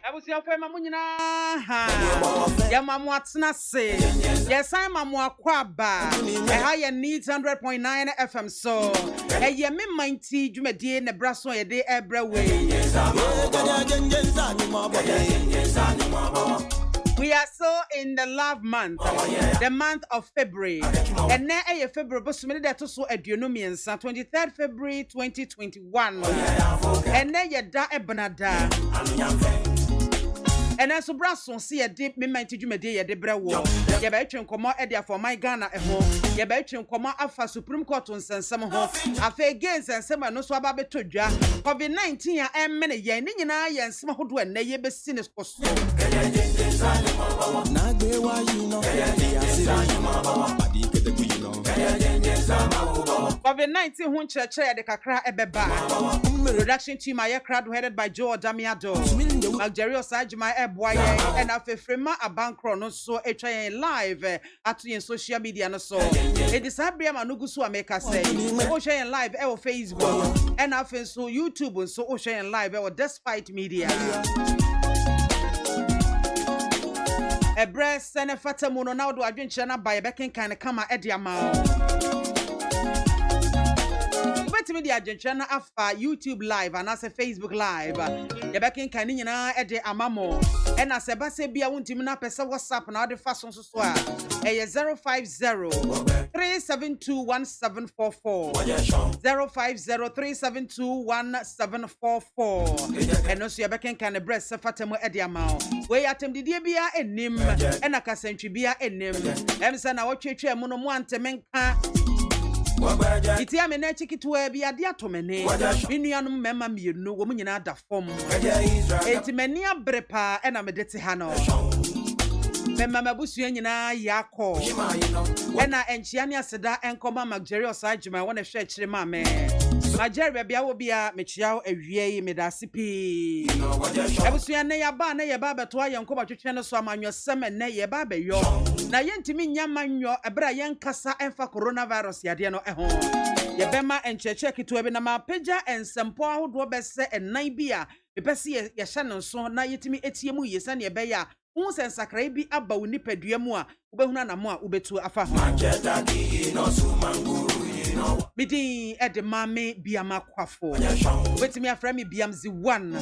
Abusia fo mamu nyina ha. Ya mamu atena se. Ya san mamu akwaba. Ha ya need 100.9 FM so. Ye me mighty dwumedie ne braso ye de ebra we. We are so in the love month, the month of February. And now February, but somebody that also a 23rd February 2021. And then you da ebenada. And as a brass see a deep me mind to do me day de brewo. You better come out edia for my Ghana at home. You better come out after Supreme Court on some home. After against and some no swab to ja. COVID-19 and many yen in I and some who do a nay be seen as cost. COVID-19 who church the Kakra Ebeba. Production team my crowd headed by Joe Damiado. Algeria Sajma Ebwaye and Afe Frema Abankro no so a trying live at in social media no so. It is BIAMAH Nugusu America say Ocean live our Facebook and Afe so YouTube and so Ocean live our despite media. A breast and a fatamuno now do adventure by a becking kind of kama ediamao. Me the Argentina after YouTube live and as a Facebook live. The backing canina at the amamo. And as a basse be a wuntimina pesa WhatsApp and other fashion so swear. A 050-372-1744. 050-372-1744. And also your backing can a breast fatamo at the amount. We attempt the DBA and nim and a casentribia and nim. Emerson, I watch your monomonte menka. Iti ya mena chiki tuwe bi ade atomene menuanum mema mienu wo nyina da fom enti meni abrepa ena medete ha no mema mabusu nyina yakọ ena enchia ne aseda enkoma magjerio sajima wona hwe chire ma me magjerio bia wo bia mechia awie medase pi abusu ya ne ya ba na ye ba beto aye nkoma twetwe ne so amanyo sem ne ye ba beyo na yentimi nyamanyo ebra yenkasa enfa coronavirus yade no eho ye bema encheche kitu bi na mapeja ensempo ahodo bese enan bia bepese ye hye no so na yetimi etie mu yesa ne be ya hu sensakra bi aba woni padua mu a ubehuna na mu a ubetu afa ho Midi ede MAAME BIAMAH AKWAFO. Wetimi afra mi BIAMZI 1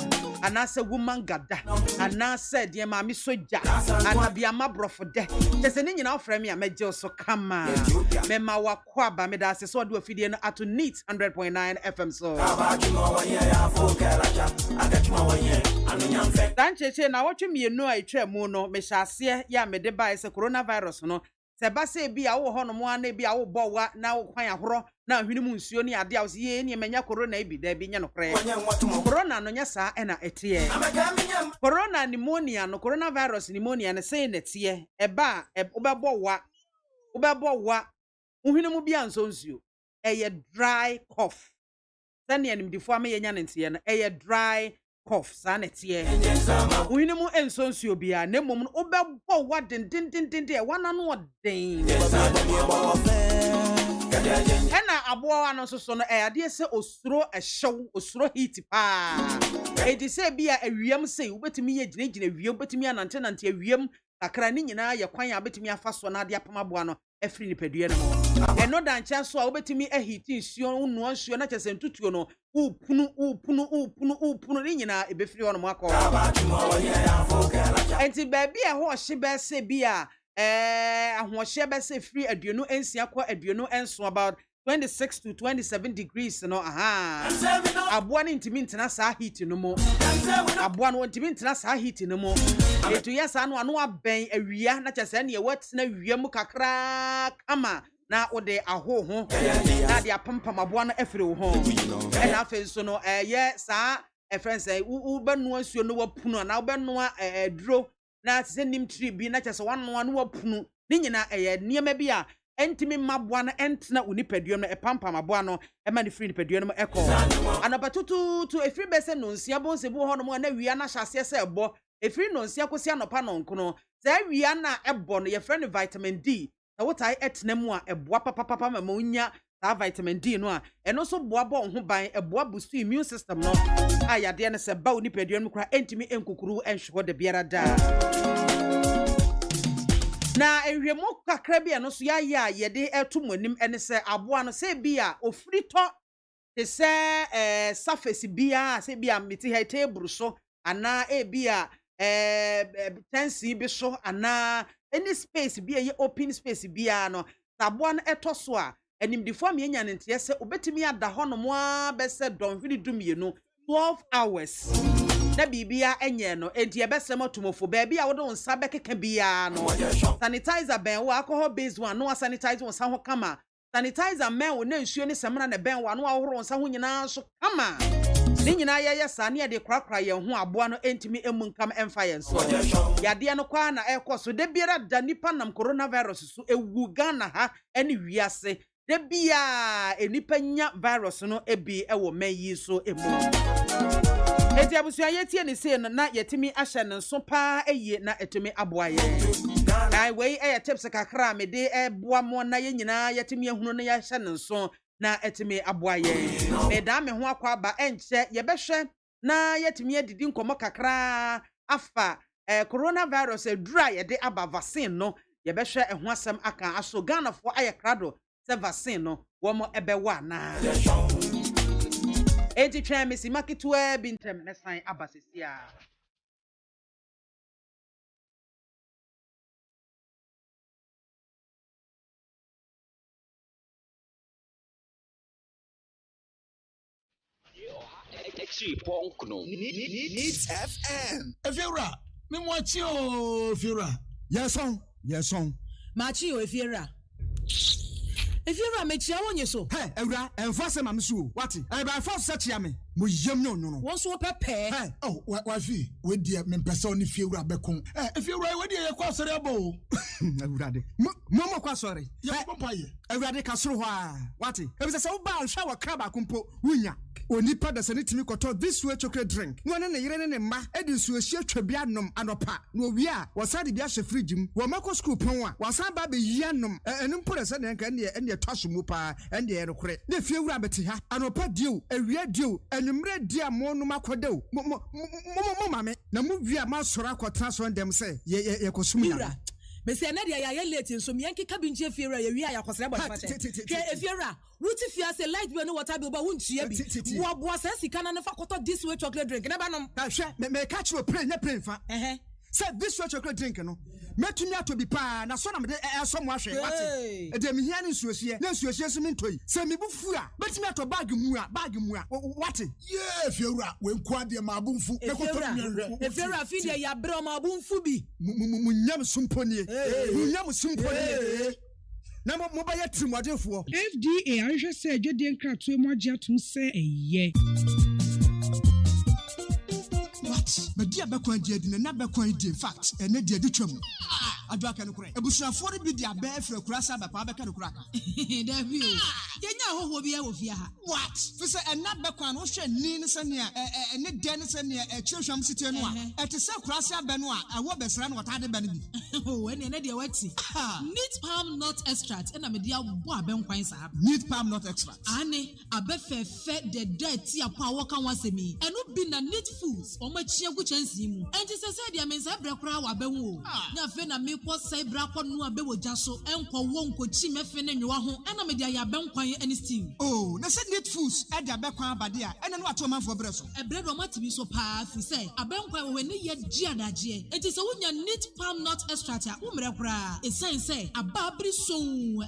anase woman gada anase de MAAME soja ana BIAMAH brofo de tese ni nyina afra mi a meje so kama mema wakwaba medase so do afidie no ato neat 100.9 FM so Dancheche na wotwe mienu a etwa mu no mehase ya mede bai se coronavirus no Sebase bi a wo ho no mo ana bi a wo bowa na wo kwan ahoro na hwene mu nsuo ni ade a wo ye ni menya corona bi da bi nya no kre corona no nya sa e na etie corona pneumonia no coronavirus pneumonia ne sei ne tie eba ubebowa hwene mu bia nso nsuo eye dry cough sane animdifo ama ye nya ne tie no eye dry cough sanetie uhine mu ensonsuo bia na mom no obebo wa den wana no den ena aboa no so no ade se osuro ehyew osuro heat pa edi se bia awiem se ubetimi ye gina wiem betimi anante awiem kakra ni nyina ye kwan ya betimi afa so na ade apama boa no efri ni padua no eno dan chan so a ubetimi ahiti nsuo nuo nsuo na chese ntutuo no upunu ni nyina ebefri ono makọ enti baby a ho hye be se bia ahohye be se free aduonu ensia kwa aduonu enso about 26 to 27 degrees no aboa ni ntimi ntena sa heat no mo aboa no ntimi ntena sa heat no mo etu yesa no ano aben awia na chese na ye watena awia mu kakra kama na ode aho ho na de apampam aboa no afiri wo ho na afen so no ye sa friends u benu asuo no wapunu na ubenu duro na se nim tree bi na chese wano no wapunu ni nyina niema bi a entimi maboa no entna unipaduam no epampam aboa no ema ne free nipaduam no eko anapatutu to efri bese no nsia bonse bo ho no mo na wia na hyase se ebo efri no nsia kosi anopa no nkono za wia na ebo no ye friend vitamin D na wotai etna mu a eboa papa ma unya vitamin D no a eno so boabo ho ban eboa boost immune system no ayade ne se ba oni pedua no kra entimi enkukuru enhwo de biara da na ehwemo kakra bia no so ya yede eto monim ene se aboa no se bia ofri to te se surface bia se bia meti ha table so ana bia tensi bi so ana any space bia ye open space bia no aboa no eto so a animdifo me nya nte se obetimi ada ho no mo a be se don hwiri dumienu 12 hours na bibia enye no enti ebesem atumofo ba bia wo do nsa bekeka bia no sanitizer ben wo alcohol based one no sanitizer wo sa ho kama sanitizer men wo na nsuo ni semna na ben wo no ahoro nsa ho nyina so kama ni nyina ye sa na de krakra ye ho aboa no entimi emu nkam empire so yade no kwa na ekoso de biara da nipa nam coronavirus so ewu Ghana ha ene wiase de bia enipa nya virus no ebi ewo mayi so emu eti abusua yetie ne se no na yetimi ahye ne nso pa eye na etimi aboa ye ai wei tips kakra me de boa mo na ye nyina yetimi ehunu ne ya hye ne nso na etimi aboa ye me da me ho akwa ba enche ye behwe na yetimi adidi nkomo kakra afa coronavirus edura ye de aba vaccine no ye behwe eho asem aka aso Ghana fo aye krado se vaccine no wo mo ebewa na enti twa mesi maketwa bintem ne san abasesia Needs FM. Efiera, me mwachi o Efiera. Yes on. Machi o Efiera. Efiera mechi awonye so. Hey, Ewra, enfase ma msu. Wati? E ba force search ya me. Mo yem no. Won so pepe. Hey, oh, wafi, we dia me pese oni Efiera bekon. Efiera we dia ye kwa sori abo. Ewra de. Mo kwa sori. Ye papa ye. Ewra de kasoro ho a. Wati? E be se wo ba hwa wa kraba kumpo wunya. Onipa da sane timi koto this way chocolate drink no ne yire ne mma edi nsuohie twabia nom anopa no wi a wasade bia hye fridge mu wo mako school pon a wasan ba be yia nom enu mpore se ne nka ne twaso mu pa ende ye rekore ne fie wura beti ha anopa dio awia dio enumre dia mo no makodew mo mame na mu wi a ma soro akotra so ndem se ye kosum ya Mesi na dia ya late nso me yankeka bi nche Efiera ya wi a yakosere bɔ fate ke Efiera wuti fia se light bill no water bill ba wuntua bi wo boa se sika na fa koto this way chocolate drink na ba nom ka hwe me catch you play nya play fa say this way chocolate drink no metumi atobi pa na so na me so mo ahwe wate e de me hia ne nsuohie na nsuohie so me ntoi se me bufu a betumi ato bag mu a wate yeah Efiera we nko ade ma abunfu e koto me Efiera fi de ya bre ma abunfu bi munyam sumponie munyam sumponie na mo ba ya trimodefo FDA ahwehwe se adwede nkratoe mo agye atom se eye but dia be kwan dia di na be kwan di in fact ene dia di twam adwa ka no kure ebusuafo de bi dia be afra kura sa ba pa be ka no kura ka da bi o yenya hoho bi ya wo fia ha what fi se ena be kwan no hwe ni ne se ne ene de ne se ne chirhwam site no a ete se kura sa be no a awo besra no wata de be no bi o ene ne de wati neat palm nut extract ena me dia bo abenkwan sa neat palm nut extract ane abefefe de dirty apa awoka wasemi eno bi na neat foods o ma chia gu chansi mu enti se dia mensa brekura wa benwo na fe na me ko sai brakọ no abewo jaso enko wo nko chi mefe ne nwa ho ena me dia ya benkwan ani steam oh na se neat foods e dia bekwan abade a ena no ato manfo bre so e bre do matimi so pa fi say abenkwan we ne ye gi adaje enti se wonya neat palm nut extract a wo mrekura e say aba bri so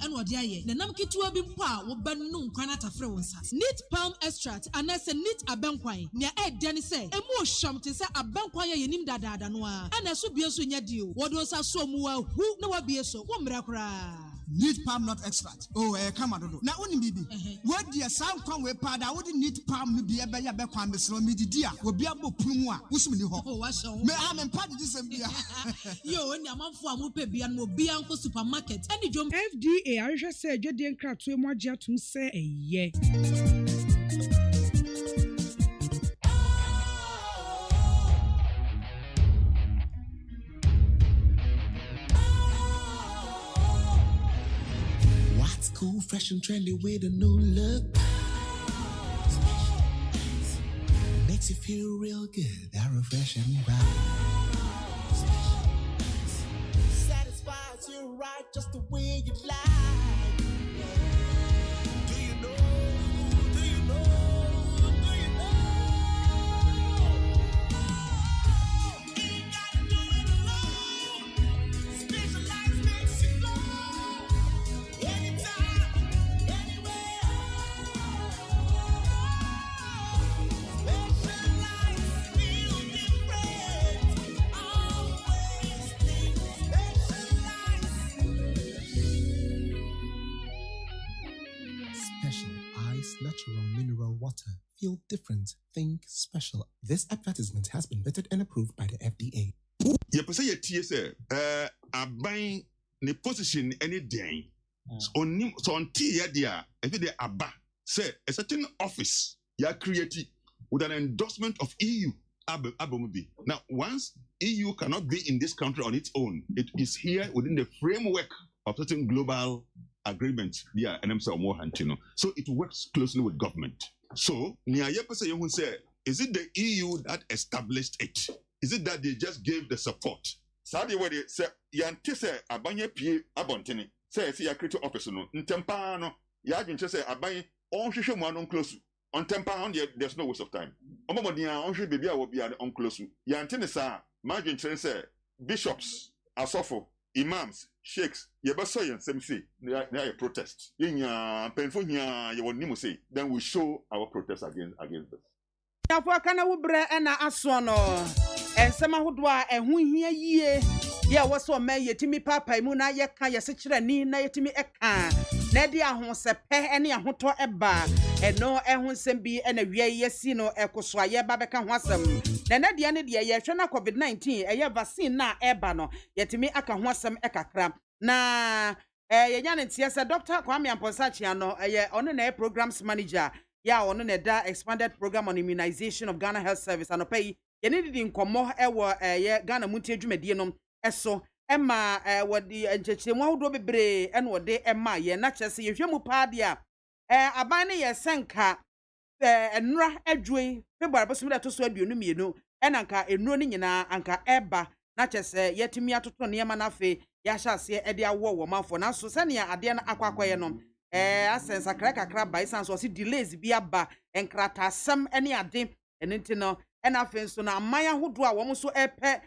ena ode aye na nam kitua bi mpo a wo banu nkwan atafre won sa neat palm extract anase neat abenkwan ne e de ne say emu ohwam te se abenkwan ye nim dadaada no a ana so bie so nya dio wodo sa so mu hu na wabie so wo mrekura neat palm nut extract oh come on na oni bibi what dia san kwan we pada wo di neat palm no bia be ya be kwan mesro mi didi a obi abopun mu a wusum ni ho oh wa so me am padi disem bia yo oni amanfo amope bia no obi anko supermarket ani jom FDA ahwehwe se adwede nkratoe mo agye atom se eye Cool, fresh and trendy with a new look. Makes you feel real good, that refreshing vibe. Satisfies you right just the way you like. Do you know? Do you know? Do you know? Ain't gotta do it alone. Specialized makes you glow. Anytime, anywhere. Specialized feel different. Always think special ice, natural mineral water. Feel different. Think special. This advertisement has been vetted and approved by the FDA. You say your TSA, buying the position any day. So on tea, dear, if they abba, say a certain office you are created with an endorsement of EU. Now, once EU cannot be in this country on its own, it is here within the framework of certain global agreements. Yeah, and I'm saying more Hantino. So it works closely with government. So, say, is it the EU that established it? Is it that they just gave the support? Sabi where they say, Yanti say, Abanye P. Abontini, say, see, a creative officer, no, Ntempano, Yagin say, Abanye, on Shishu Manon close. On Tempa, there's no waste of time. Omodia, on baby, I will be on close. Yantini sa, Margin say, bishops, asofo, imams, sheikhs, Yabasoyan, some say, they are a protest. In ya, painful here, you will name say, then we show our protest against this. Kana wubre na asono ensema hodwa ehu hia yie ya woso me yetimi papa mu na ye ka ye sekire ni na yetimi eka na de ahosepe ene ahoto eba eno ehu nsem bi na wie yesi no ekoso aye ba beka ho asem na de ne de ye hwe na covid-19 eye vaccine na eba no yetimi aka ho asem ekakra na ye nya ne tie se Dr. Kwame Amponsachi ano eye ono na programs manager ya ono ne da expanded program on immunization of Ghana Health Service anopai ye ne didi nkomo ewo ye Ghana muntie dwumadie no eso ema wodi enchechemu ahodo bebre ene wode ema ye na kyese ye hwemu paade a aban ne ye senka enura adwoi February bosomda to so aduonu mienu enanka enuro ne nyina anka eba na kyese yetimi atoto ne yema na afi ya hyase ede awo wo manfo na so sene ya ade na akwakoye no asensa kakra by sans so delays bi aba enkrata sam ene ade enenti no ena afen so na amaya hodo a wo so epe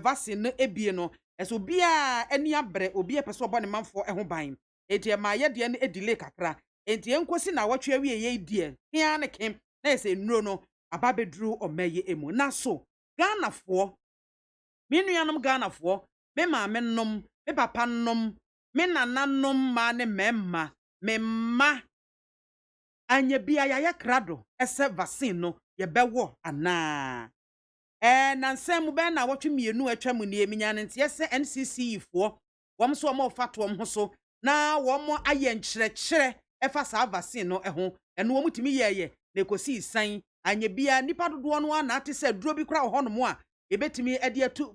vaccine no ebie no eso bia eni abre obi epeso obo ne manfo ho ban enti ma ye de ne delay kakra enti enkosi na wotwe awie ye die hia ne kem na ese nuro no aba bedru omaye emu na so Ghanafo minuanom Ghanafo me maame nom me papa nom me nananom ma ne memma memma anya bia ya krado ese vaccine no ye bewo ana na nsem be na wotwe mienu atwa mu ne eminya ne nte ese NCC fo wom so mo fato wom so na wom aye nkyerɛkyerɛ efa sa vaccine no ho eno wom timi yeye na ekosi san anya bia nipa dodo no na ate se duro bi kra ho no mo a ebetimi ade atu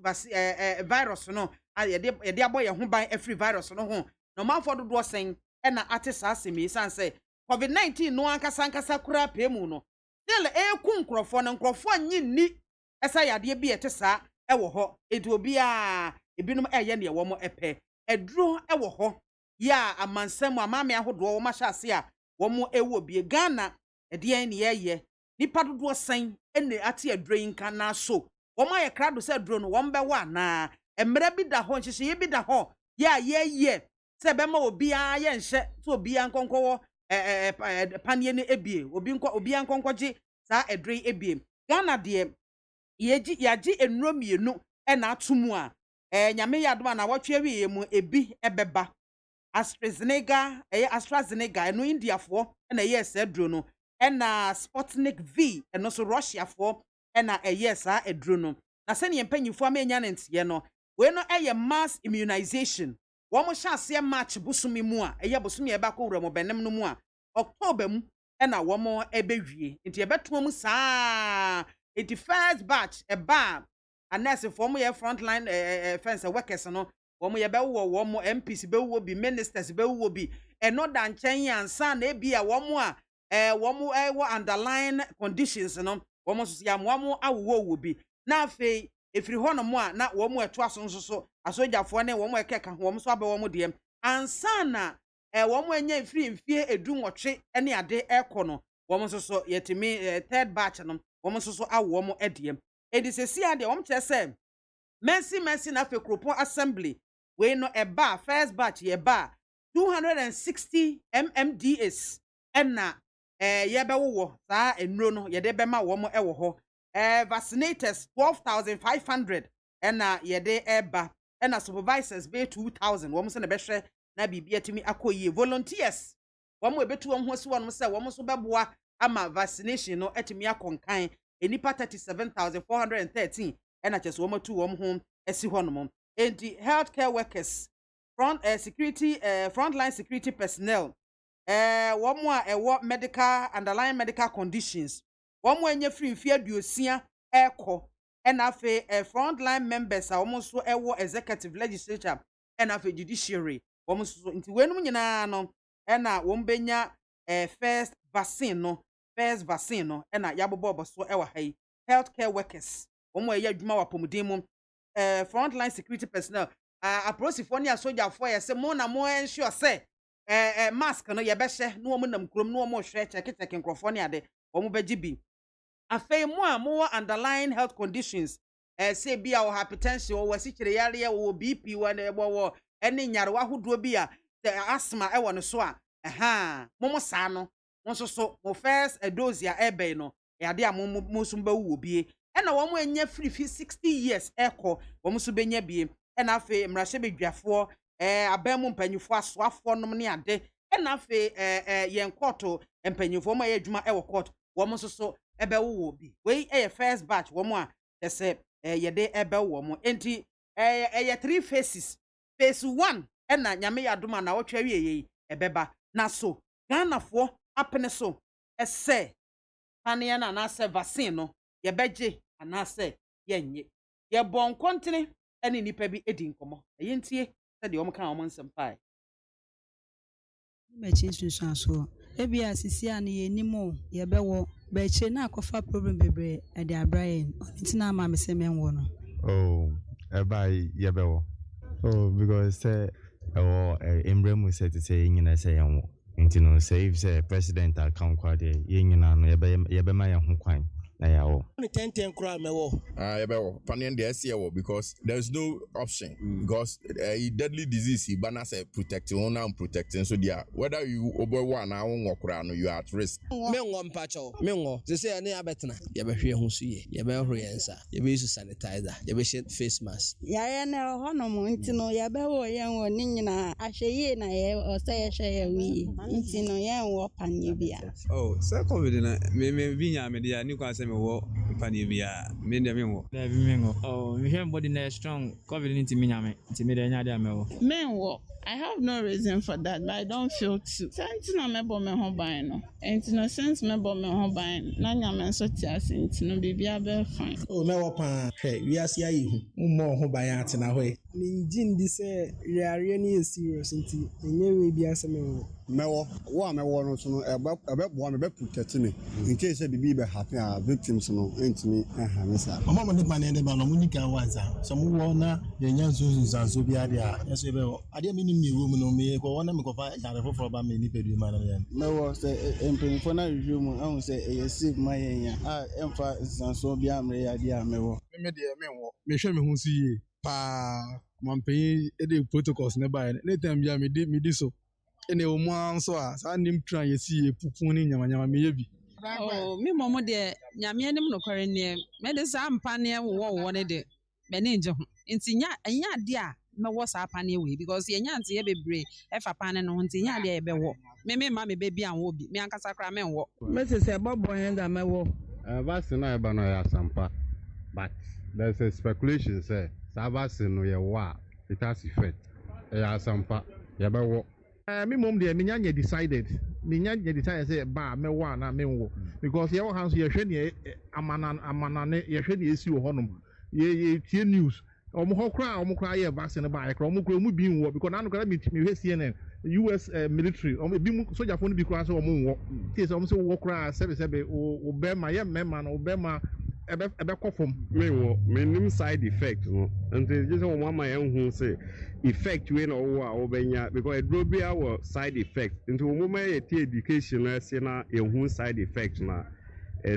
virus no yede aboye ho ban every virus no ho no manfo dodo sen na ate sa asemi sanse covid-19 no ankasa kura pemu no dele eku nkrofo no nkrofo anyi ni esa yade bi etesa ewo ho edu obi a ebinum eye ne ewo mo epe eduro ewo ho ya amansam amame ahodo wo mahase a wo mo ewo bi Ghana ede ne yeye nipa dodo sen ene ate eduro yinka na so wo ma ye krado se eduro no wo mbewa na emre bi da ho nhihye bi da ho ya yeye se be ma obi a ye nhye so obi a nkonko wo panie ne ebie obi a nkonkoje sa eduro ebie Ghana de yaji enuro mienu na atumu a nyame yadoma na wotwe wiye mu ebi ebeba AstraZeneca eno Indiafo na yes eduro no na Sputnik V eno so Russiafo na yes a eduro no na se ne mpanyifo amenya ne ntie no we no mass immunization wo mo hyase match busumi mu a busumi eba ko wura mo benem no mu a October mu na wo mo ebewie nti ebeto mu saa 81st batch eba anese form ye frontline fence workers no wo mo ye be wo wo mo MPs be wo bi ministers be wo bi eno da nchen ansa na ebi a womo a womo wo underlying conditions no womo so ya womo awo bi na afei efiri ho no mo a na womo eto aso nso so asojafo ne womo ekeka womo so abe womo de ansa na womo enya efiri mfie edu nwotwe ne ade ekono womo so yetimi third batch no womo so awo womo ediem edisesi ade womo chese Mercy na Fekropon Assembly. We no eba first batch eba 260 mmds. Ena yebe wo saa enro no yede bema wo mo ewo ho. Vaccinators 12,500 ena yede eba. Ena supervisors be 2,000. Wo mo se na behwe na bibia timi akoyie. Volunteers wo mo ebetu wo ho si wo no se wo mo so beboa ama vaccination no etimi akonkan. Enipa 37,413 ena cheso wo matu wo ho esi honom enti healthcare workers frontline security personnel wo mo a ewo medical underlying medical conditions wo mo anya free mfie aduosia eko ena afi frontline members a wo mo so ewo executive legislature ena afi judiciary wo mo so enti wenum nyina no ena wo mbenya first vaccine no ena yabobo so ewa hai healthcare workers omo eya adwuma wa pomuden mu frontline security personnel aprosifo ne asojafo ye se mo na mo ensure se mask no ye behye no mo nam krom no mo hwe check nkrofo ne ade omo beji bi afei mo a mo underlying health conditions say bia o hypertension o wasi kire yare o bp wa na ebo ene nyarewa hodo bi a asthma e wono so a mo saa no mo so mo first dose ya ebe no yade a mo so mbawu obie ena wo mo enya free 60 years eko wo mo so benya bie ena afi mrahye bedwafo abamu mpanyufo asoafo nom ne ade ena afi yen court mpanyufo mo ye adwuma e wo court wo mo so ebe wo bi we first batch wo mo a tese yede ebe wo mo enti 3 phases phase 1 ena nyame yadoma na wo twa wieye ebeba na so Ghanafo apene so ese pania na se vaccine no ye beje anase yenye ye bon kontine ene nipa bi edi nkomo yentie se de omka omon sempai mechi sunsun so ebi asisi an ye nimo ye bewo beche na akofa problem bebre e de abrayen ontina ma me se menwo no ebai ye bewo because say embremu say to say nyina say yenwo ntino say if say president account kwade yenyina no ye be ma ye ho kwan na yawo 10 crowd mewo Yebo, Panian the SCO because there's no option because deadly disease he banner say protecting and protecting so there whether you over one or you are at risk. menwo mpacho menwo ze say na abetena ye behwe ho so ye ye behwe yensa ye be use sanitizer ye be face mask ya na honom ntino ye bewo yenwo ni nyina ahweye na ye o say ye hwe ye wi ntino yenwo panye bia say covid na me binya me dia ni kwa say me wo panye bia me dem menwo me hwe body na strong covid ni ti minyame ti me de nya dia menwo I have no reason for that, but I don't feel too. Sense na mebo me ho ban no. Enti no sense mebo me ho ban. Na nyame so ti ase enti no bibia be fine. me wo pa hwe wi ase ayi hu. Mo ho ban ate na hoye. Ninjin di se reare ni e serious enti enye we bia ase me wo. Mewo wo amewo no so no ebe bo me be protect me in case bibi be happen a victims no entimi me sa mama ne ba ne ba no munika wanza so mu wo na ye nyanzo nzanzo bi ade a yeso ebe ade me ni wo mu no me ko wona me ko fa yare foforo ba me ni pedu ma na ya mewo se empinfo na review mu ahun se e save my yen a emfa nzanzo bi amre ya de a mewo me de menwo me hwe me hu si ye pa mampe e de protocols ne ba ne time bia me di so ene o mo anso a sa nim tran yesi epupun ni nyamanyama me yebi me momo de nyame anim no kware ne me de sa mpane wo ne de me ne nje ho nti nya de a me wo sa pane we because ye nya nti ye bebre e fa pane no nti nya de ye be wo me ma me bebi an wo bi me ankasa kra me wo Me se bobo yen da me wo. vaccine na eba no ya sampa but there's a speculation say vaccine no ye wa it has effect ya sampa ye be wo me mom de me nya decided say ba me wa na me wo because ye wo hanso ye hwe ne amana ne ye hwe ne esi wo honom ye tie news omukra ye vaccine ba ekra omukra mu bi nwo because nanu kra me CNN US military bi soldier phone bi kra so omunwo tie so so wo kra sebe o be ma ye mema na o be ma ebe kofom me wo menim side effect no until just o mama ye hu say effect we na wo a obenya because edro bi our side effect until o mama ye tie education na say na ye hu side effect na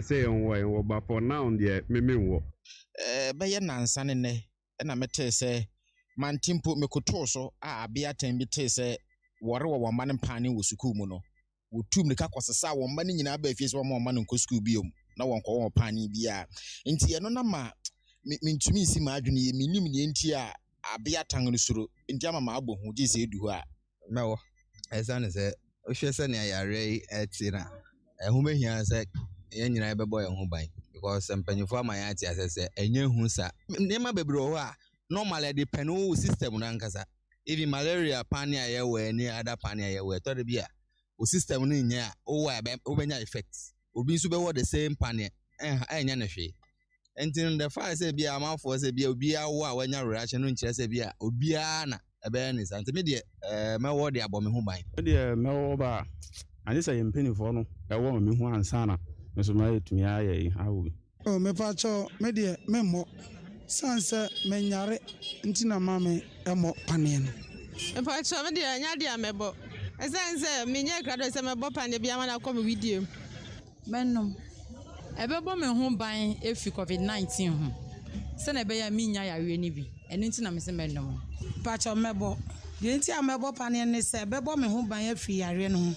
say on wo but for now there me wo be ye nansa ne na mete say mantimpo mekoto so a bia tan bi te say wore wo man mpane wo sukuu mu no wo tum ne ka kwosesa wo man nyina ba fie so wo man nko sukuu biom na won ko wo pane bia enti eno na ma mentumi si ma adwene ye minim ne enti a abia tan no suro enti ama ma agbo hu je se edu ha mewo esa ne se o hwe se ne ayare eti na ehu behia se ye nyina bebo ye hu ban because mpanyifo ama ya ati asese enye hu sa nema bebre ho a normally depend on system na nkasa even malaria pani aye we ni other pani aye we to de bia o system no nya a o wa o benya effects obi nso be wo the same pani enya na hwe entin the fire say bia amafo say bia obi awo a wanya reaction no nkire say bia obi a na ebe ni sante me de me wo de abome ho ban de me wo ba ani say mpenifo no e wo me ho ansana me so ma etumi aye awo o me pa cho me de me mo sanse me nyare ntina mame emo pane no me pa cho me de nya de amebo sanse me nya krado se me bo pane bia ma na ko me video Benum. Ebebo me ho ban efi COVID-19 ho. Se na be ya minya ya we ni bi. Eno nti na me se benum. Pacho mebo. De nti amebo pane ne se bebo me ho ban efi yare no.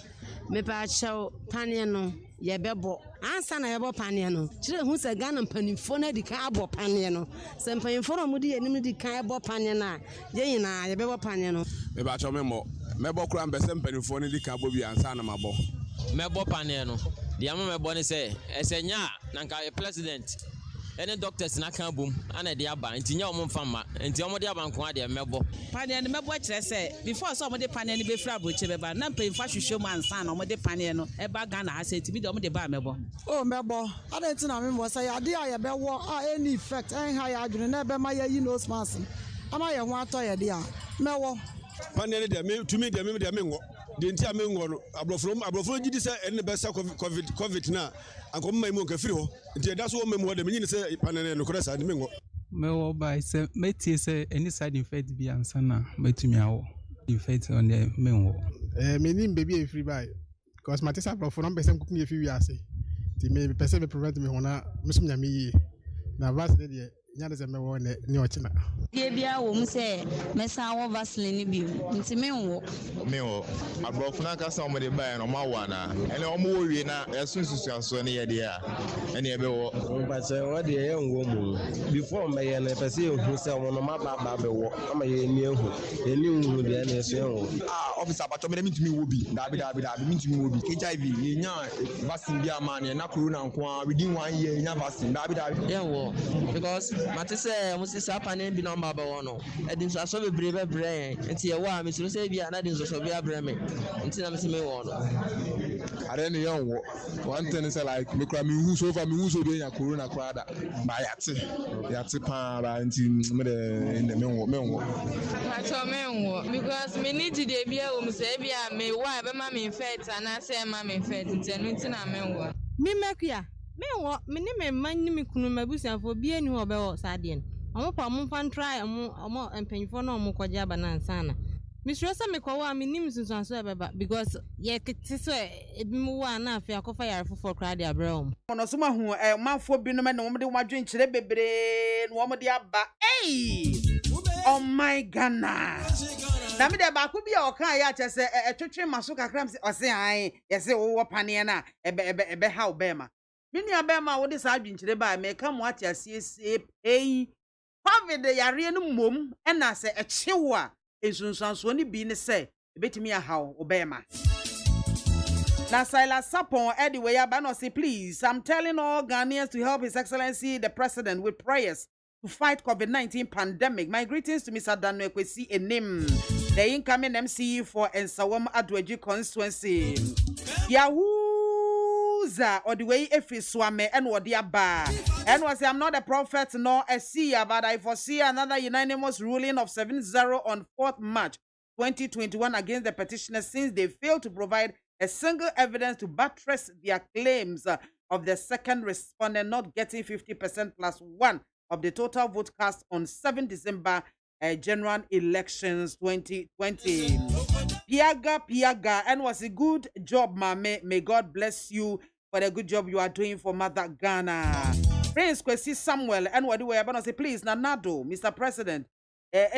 Me pacho pane no ye bebo. Ansa na yebo pane no. Kire hu se Ghana mpanimfo na di kan abo pane no. Se mpanimfo no mudi enim di kan abo pane na. Je nyina ye bebo pane no. Me pacho memo. Mebo kura mbese mpanimfo ne di kan abo bi ansa na mabo. Mebo pane no. The mebo ne say esenya na nka president any doctors na kan bom ana de aba ntinya omo mfama nti omo de aba nko ade mebo pane ne mebo kire say before so omo de pane ne be fra broche beba na mpemfa hwehwe mu ansa na omo de pane no eba Ghana ha say tibi de omo de ba mebo o mebo ade nti na me mo say ade a ye be wo a any effect en ha ya adwene na be ma ye yi nose mask ama ye ho ato ye de a mewo pane ne de me tumi de me ngo de nti amengo no abrofro gidi se ene be se covid na anko mma mu nkafiri ho nti da so wo memu de menyi se panene no kora sa de mengo mewo by se metie se any side effect bi ansa na metumi awo effect on the menwo menim baby free by because my tesa abrofro no be se nkukun efi wi ase ti me pese be prevent me hona mesum nya me yi na vaccine de nya de me wo ne ochina die bia wo mu se mesa wo vaccine bi nti menwo abrofo na kasa omo de buy no ma wana ene omo wo wie na esunsusu aso ne ye de a ene ebe wo ba se wo de ye ngo mu before me ye na pese ehu se omo no ma ba be wo ama ye ni ehu eni hu de na so ehu officer abacho me mitumi wo bi dabi mitumi wo bi HIV ye nya vaccine bi ama ne na corona nko within 1 year nya vaccine dabi yeah wo because matese mo se sa pane bi number ba wono edin so aso bebre enti ye wa me so se bia na din so bia bre me enti na me se me wono are ne yan wo one thing say like me kra me hu so be nya corona kwada ba yate pa ba enti me de me wo Pacho menwo because me need to dey bia wo se bia me wa be ma me infect na se ma me infect enti na menwo Mi mekua menwo me ni me man ni me kunu mabusiafo bia ni obe wo sade no omo pa mo fan try omo empanyfo na omo kwaja banansa na misro se me kwawa me nim sunsunso ebeba because ye kete so ebi mu wa na afia akofa yare fofo kra de abreom ono so ma hu manfo bi no me no mo de wadwen kire bebre no mo de aba oh my Ghana na me de ba ku bi o kan ya che se etwetwe maso kakram se o se an ye se wo pane na ebe ha obema me nua bema wo de sa adwen kire ba me ka mo ate asiesie covid yare no mom na se echewo a esunsanso ni bi ne se ebetimi ahaw obema na Silas Sapon anyway aba no say please I'm telling all Ghanaians to help His Excellency the President with prayers to fight COVID-19 pandemic. My greetings to Mr. Dano Ekwesi Enim, the incoming MC for Ensawam Adweji Constituency. Yahuza or the way if swame and what aba. And was I'm not a prophet nor a seer, but I foresee another unanimous ruling of 7-0 on 4th March 2021 against the petitioners, since they failed to provide a single evidence to buttress their claims of the second respondent not getting 50% plus 1 of the total vote cast on 7 December general elections 2020. Piaga, and was a good job, MAAME. May God bless you for the good job you are doing for Mother Ghana. Prince Kwesi Samuel, and what do we about to say? Please, Nanado, Mr. President,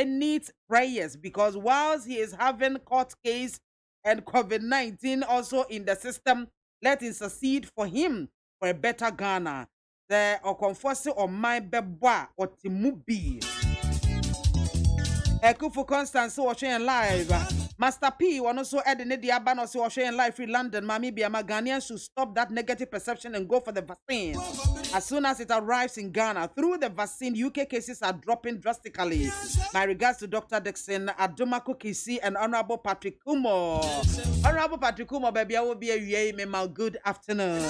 needs prayers, because whilst he is having court case and COVID-19 also in the system, let it succeed for him for a better Ghana. The Okonfosi or my beboa or Timubi. Ekufu Constance watching live. Master P one also adding the Abano watching live in London. MAAME BIAMAH Ghanaians should stop that negative perception and go for the vaccine as soon as it arrives in Ghana. Through the vaccine, UK cases are dropping drastically. My regards to Dr. Dixon, Adomako Kisi, and Honorable Patrick Kumo. Honorable Patrick Kumo, baby, I will be a mema. Good afternoon.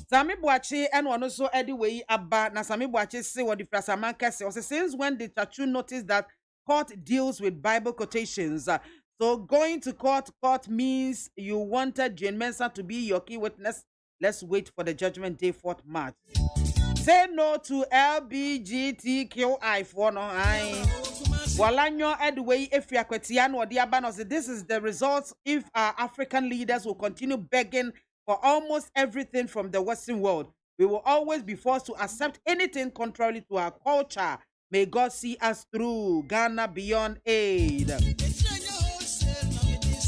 Sami Boache and one also anyway about na Sami Boache say what the Frasamanka say. Since when the Tachu noticed that court deals with Bible quotations, so going to court means you wanted Jane Mensah to be your key witness. Let's wait for the judgment day, 4th March. Say no to LBGTQI for no I. Walanyo Edway if you or the Abanos. This is the results if our African leaders will continue begging for almost everything from the Western world. We will always be forced to accept anything contrary to our culture. May God see us through. Ghana beyond aid.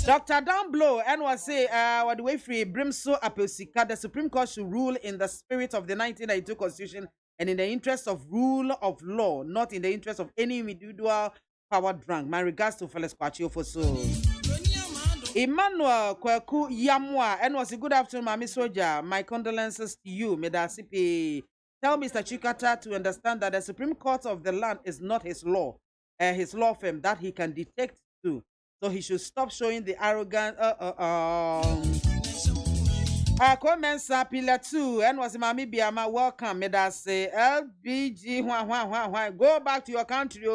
Dr. Downblow and was say what the way free Brimso Apelsika, the Supreme Court should rule in the spirit of the 1992 Constitution and in the interest of rule of law, not in the interest of any individual power drunk. My regards to Felix Kwachiofo so. Emmanuel Kweku Yamwa, and was a good afternoon, Mami Soja. My condolences to you, Medasipi. Tell Mr. Chikata to understand that the Supreme Court of the land is not his law firm that he can detect to. So he should stop showing the arrogant. Mensa Pillar 2, and was MAAME BIAMAH. Welcome, Medasi. LBG, go back to your country.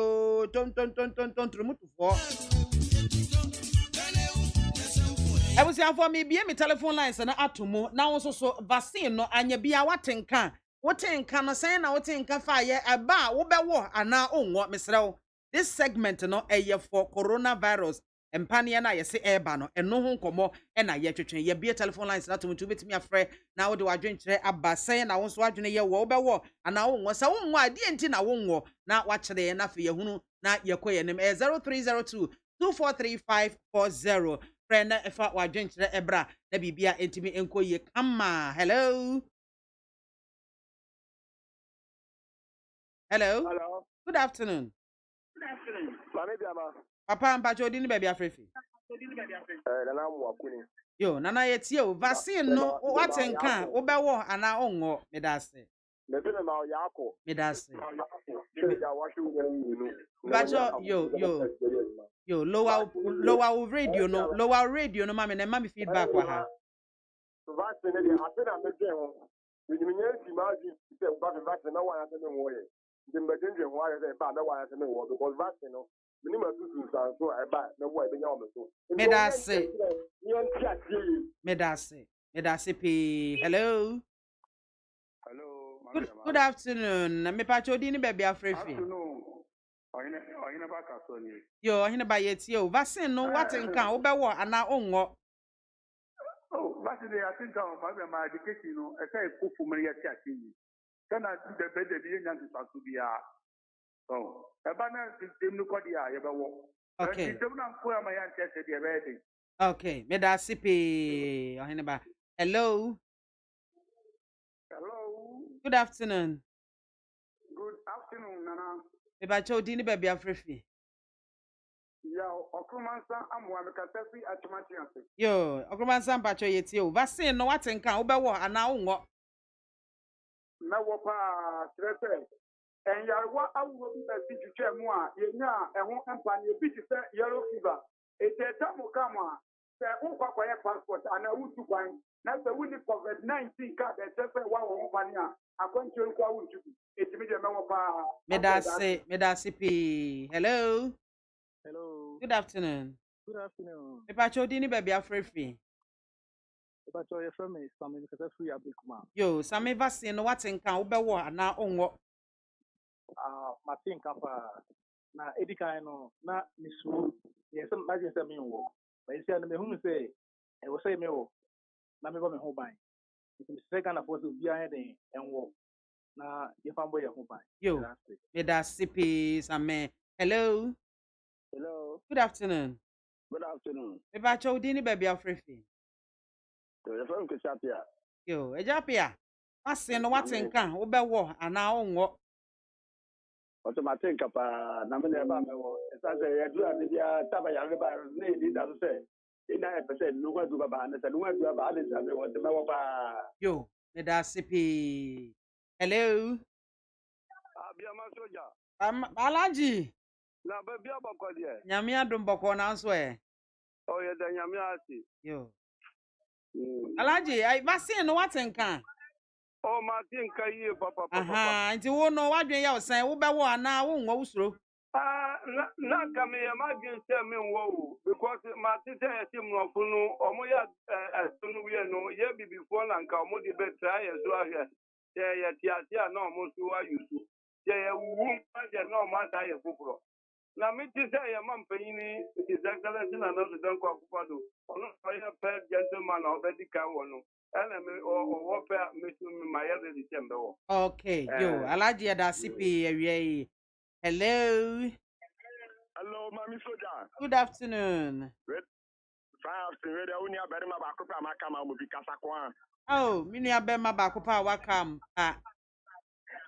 I was here for me, be me telephone lines and atomo. Now also so vaccine no anya bia watenka. Watenka no say na watenka fire aba wo be wo ana onwo mesrew. This segment no eye for coronavirus. Empania na ye se eba no eno ho nkomo e na ye twetwen ye bia telephone lines na atomo betimi afre na wo de wadwen kire aba say na wo so adwene ye wo be wo ana onwo sa onwo ade enti na wonwo na wa kire ye na fe ye hunu na ye koye nem 0302 243540. Friend, if I were drinking the Ebra, the Bibia intimate and call you. Hello. Hello. Good afternoon. MAAME BIAMAH. Papa and Pacho didn't baby afraid. Yo, Nana, it's you. Vaccine no, what's in can, Obewa, and our own, Medase. Medase. Pacho, yo, lower radio, no, mammy, and mammy feedback with her. Medase P. Hello. Good afternoon. Me Pacho dini baby afraid. Yo, hina ba yet yo. Vaccine no what in can obewo ana onwo. Oh, vaccine I think my education no e say ko fu me yet ati. Kana the bed dey nyan to bia. Oh, e ba na system no kodia ye bewo. Okay. System na ko ma yan test dey ready. Okay, Medase P. Hina ba. Hello. Hello. Good afternoon. Good afternoon, Nana. Me Pacho dini baby afraid. Ya okumansa amwa mekatafi atomati ase. Yo, okumansa mpacho yeti o. Vaccine no what nka obewo ana onwo. Na wo pa stress. En yarwa awuro bi ba si twetwe mu a yenya eho empane bi ti se yellow fever. Eteta mu kama sɛ wokɔkɔyɛ passport anaa wotu kwan na sɛ wonni covid-19 card ɛsɛ sɛ woa wɔ ho kwane a akwankyerɛ nko a wontu bi ɛtumi deɛ mɛwɔ paa medase pii. Hello. Hello. Good afternoon. Good afternoon. Mepacho di ni baby afrefi. Mepacho your friend is Sammy because free abikuma. Yo, Sammy vaccine no what nkan wo bewo ana onwo. Martin kapa na edika no na nisu. Yes, imagine say me wo. But you say na me hu say e wo say me wo. Na me ba me ho ban. It is second of course be ahead en wo. Na ye fambo ye ho ban. Yo. Medase pii Sammy. Hello. Hello. Good afternoon. Good afternoon. Mepacho di ni baby afrefi. Your friend is Japia. Yo, Japia. Vaccine no what nkan wo bewo ana onwo. Automatic kapa na me ba me wo. Esa say ye do ade bia taba ya le ba ne di da so say. Ina e pese no kwa du ba na say no kwa du ba ade sa me wo de me wo pa. Yo, medase pii. Hello. BIAMAH soja. Alaji. Na ba bia bako de. Nyame adom bako na so e. Oh ye da nyame ase. Yo. Alaji, I vaccine no what nkan. Oh Martin kai papa papa. Aha, nti wo no wadwen ya osan wo bewo ana wo nwo usuro. Na kame ya magin say me wo because Martin say team no funu omo ya sunu we no ye bibifo na nka omo de betra ye so ahwe. Ye tiatia na omo so wa yusu. Ye wu ma ye na omo ata ye fufuro. Na me ti say ye mampanyini His Excellency na no don kwa kupado. Ono ye per gentleman obedi ka wono. Ana me o pe me tu my ready tembe wo. Okay, yo, Alaji adasipi ewie. Hello. Hello, Mami Soja. Good afternoon. Fine afternoon. Ready uni abere ma ba kopa maka ma mo bi kasa kwa. Oh, mini abema ba kopa wakam.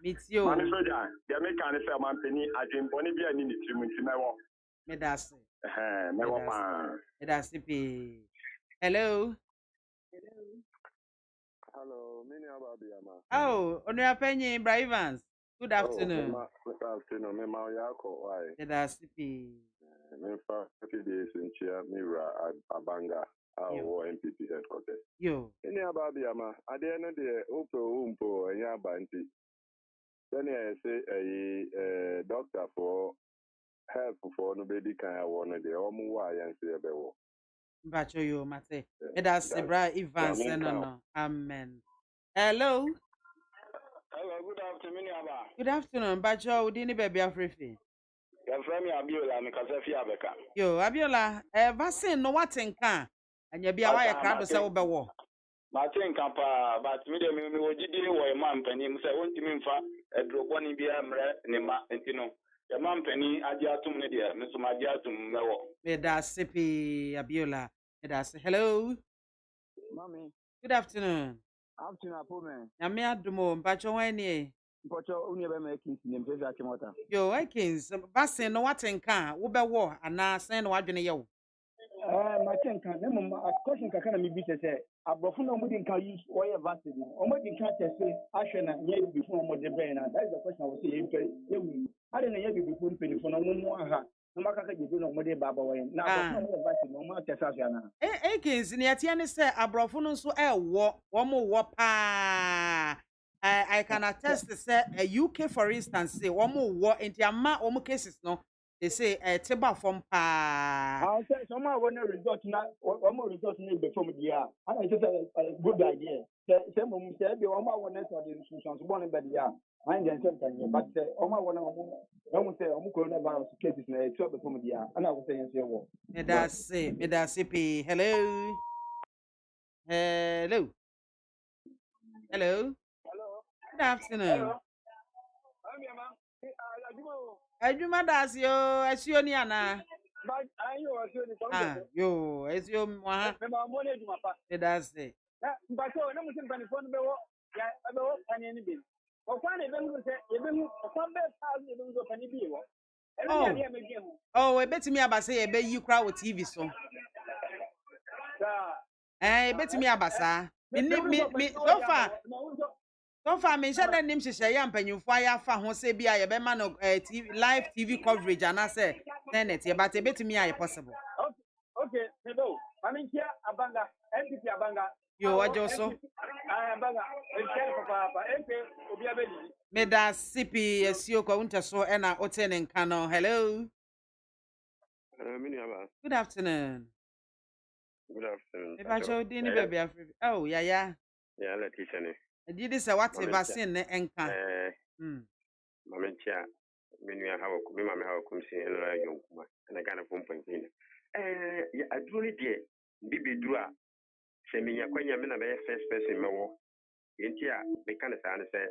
Meet you. Mami Soja, ya me kan say man peni adwenboni bia ni ni timu nti mewo. Medase. Mewo pa. Medasipi. Hello. Hello, mini aba BIAMAH. Oh, Onuapenyi Ibrahimans. Good afternoon. Good afternoon. Me ma yako why? Medasipi. Me fa 50 days in chair Mira Abanga. Our MPP headquarters. Yo. Any aba BIAMAH. At the end of the umpo enya banti. Then I say a doctor for help for nobody can want the omu wa yansi ebewo. Bacho yo mate. Medasi bra Evans no. Amen. Hello. Hello, good afternoon, Aba. Good afternoon, Bacho. Udini baby afrefi. Your friend Abiola, Mikasafi Abeka. Yo, Abiola, vaccine no what nkan. Anya bia wa ye krado se wo bewo. Martin Kapa, but me me wojidi wo e man panim se wontimi mfa edrobo ni bia mre ne ma entino. The man penny adi atum ne dia, me so ma adi atum mewo. Me da sipi Abiola. Me da say hello. Mami. Good afternoon. Afternoon, Apome. Nyame adumo mpacho wan ni. Mpacho uni be make ni mpeza akimota. Yo, Akins, vaccine no what nkan wo bewo ana sen no wadwene ye wo. Martin kan ne mum question kaka na mi bi say abrofo na omudi nkan use oye vaccine. Omudi nkan tese ahwe na ye bi fun omudi be na. That is the question I was saying. Ye wi. Ade na ye bi fun pelifo na mu aha. No makaka jibu na omudi baba wa na abrofo na vaccine no ma tese ahwe na. Akins ni atie ne say abrofo no so wo wo pa. I can attest to say UK for instance say wo enti ama wo cases no they say teba from pa. I say someone when result na one more result na be from dia. And I say a good idea. Say mum say be one more one so the institutions born be dia. I dey say can but say one more one say coronavirus cases na to be from dia. And I will say say wo. Me da say pe hello. Hello. Hello. Good afternoon. Ejuma das yo asio ni ana. But ayo asio ni yo asio mwa. Me ma mo ne duma pa. Das say. But so na mutin panifon be wo ya be wo pani ni bi. O kwa ne be mu se e be mu o kwa be pa ni be mu so pani bi wo. Oh, I bet me abasa e be yi kra wo TV so. Bet me abasa. Me so far me share nim hyehyɛ ya mpanyimfo aya fa ho se bia ye be ma no live TV coverage ana se net ye but bet me aye possible. Okay, me do. I mean here Yo, ajoso. Meda sipi esio kwa unta so ena otene nkano. Hello. Good afternoon. Good afternoon. Eba cho dini baby afri. Oh, yeah. Yeah, Letitia ne. Didi se what vaccine ne enka. Mamentia menu hawo kumi mame hawo kumsi eno yonkuma. Na gana pompantina. Ya adroni die bibi dura se minya kwanya me na be first person mewo. Yentia be kan sa ne se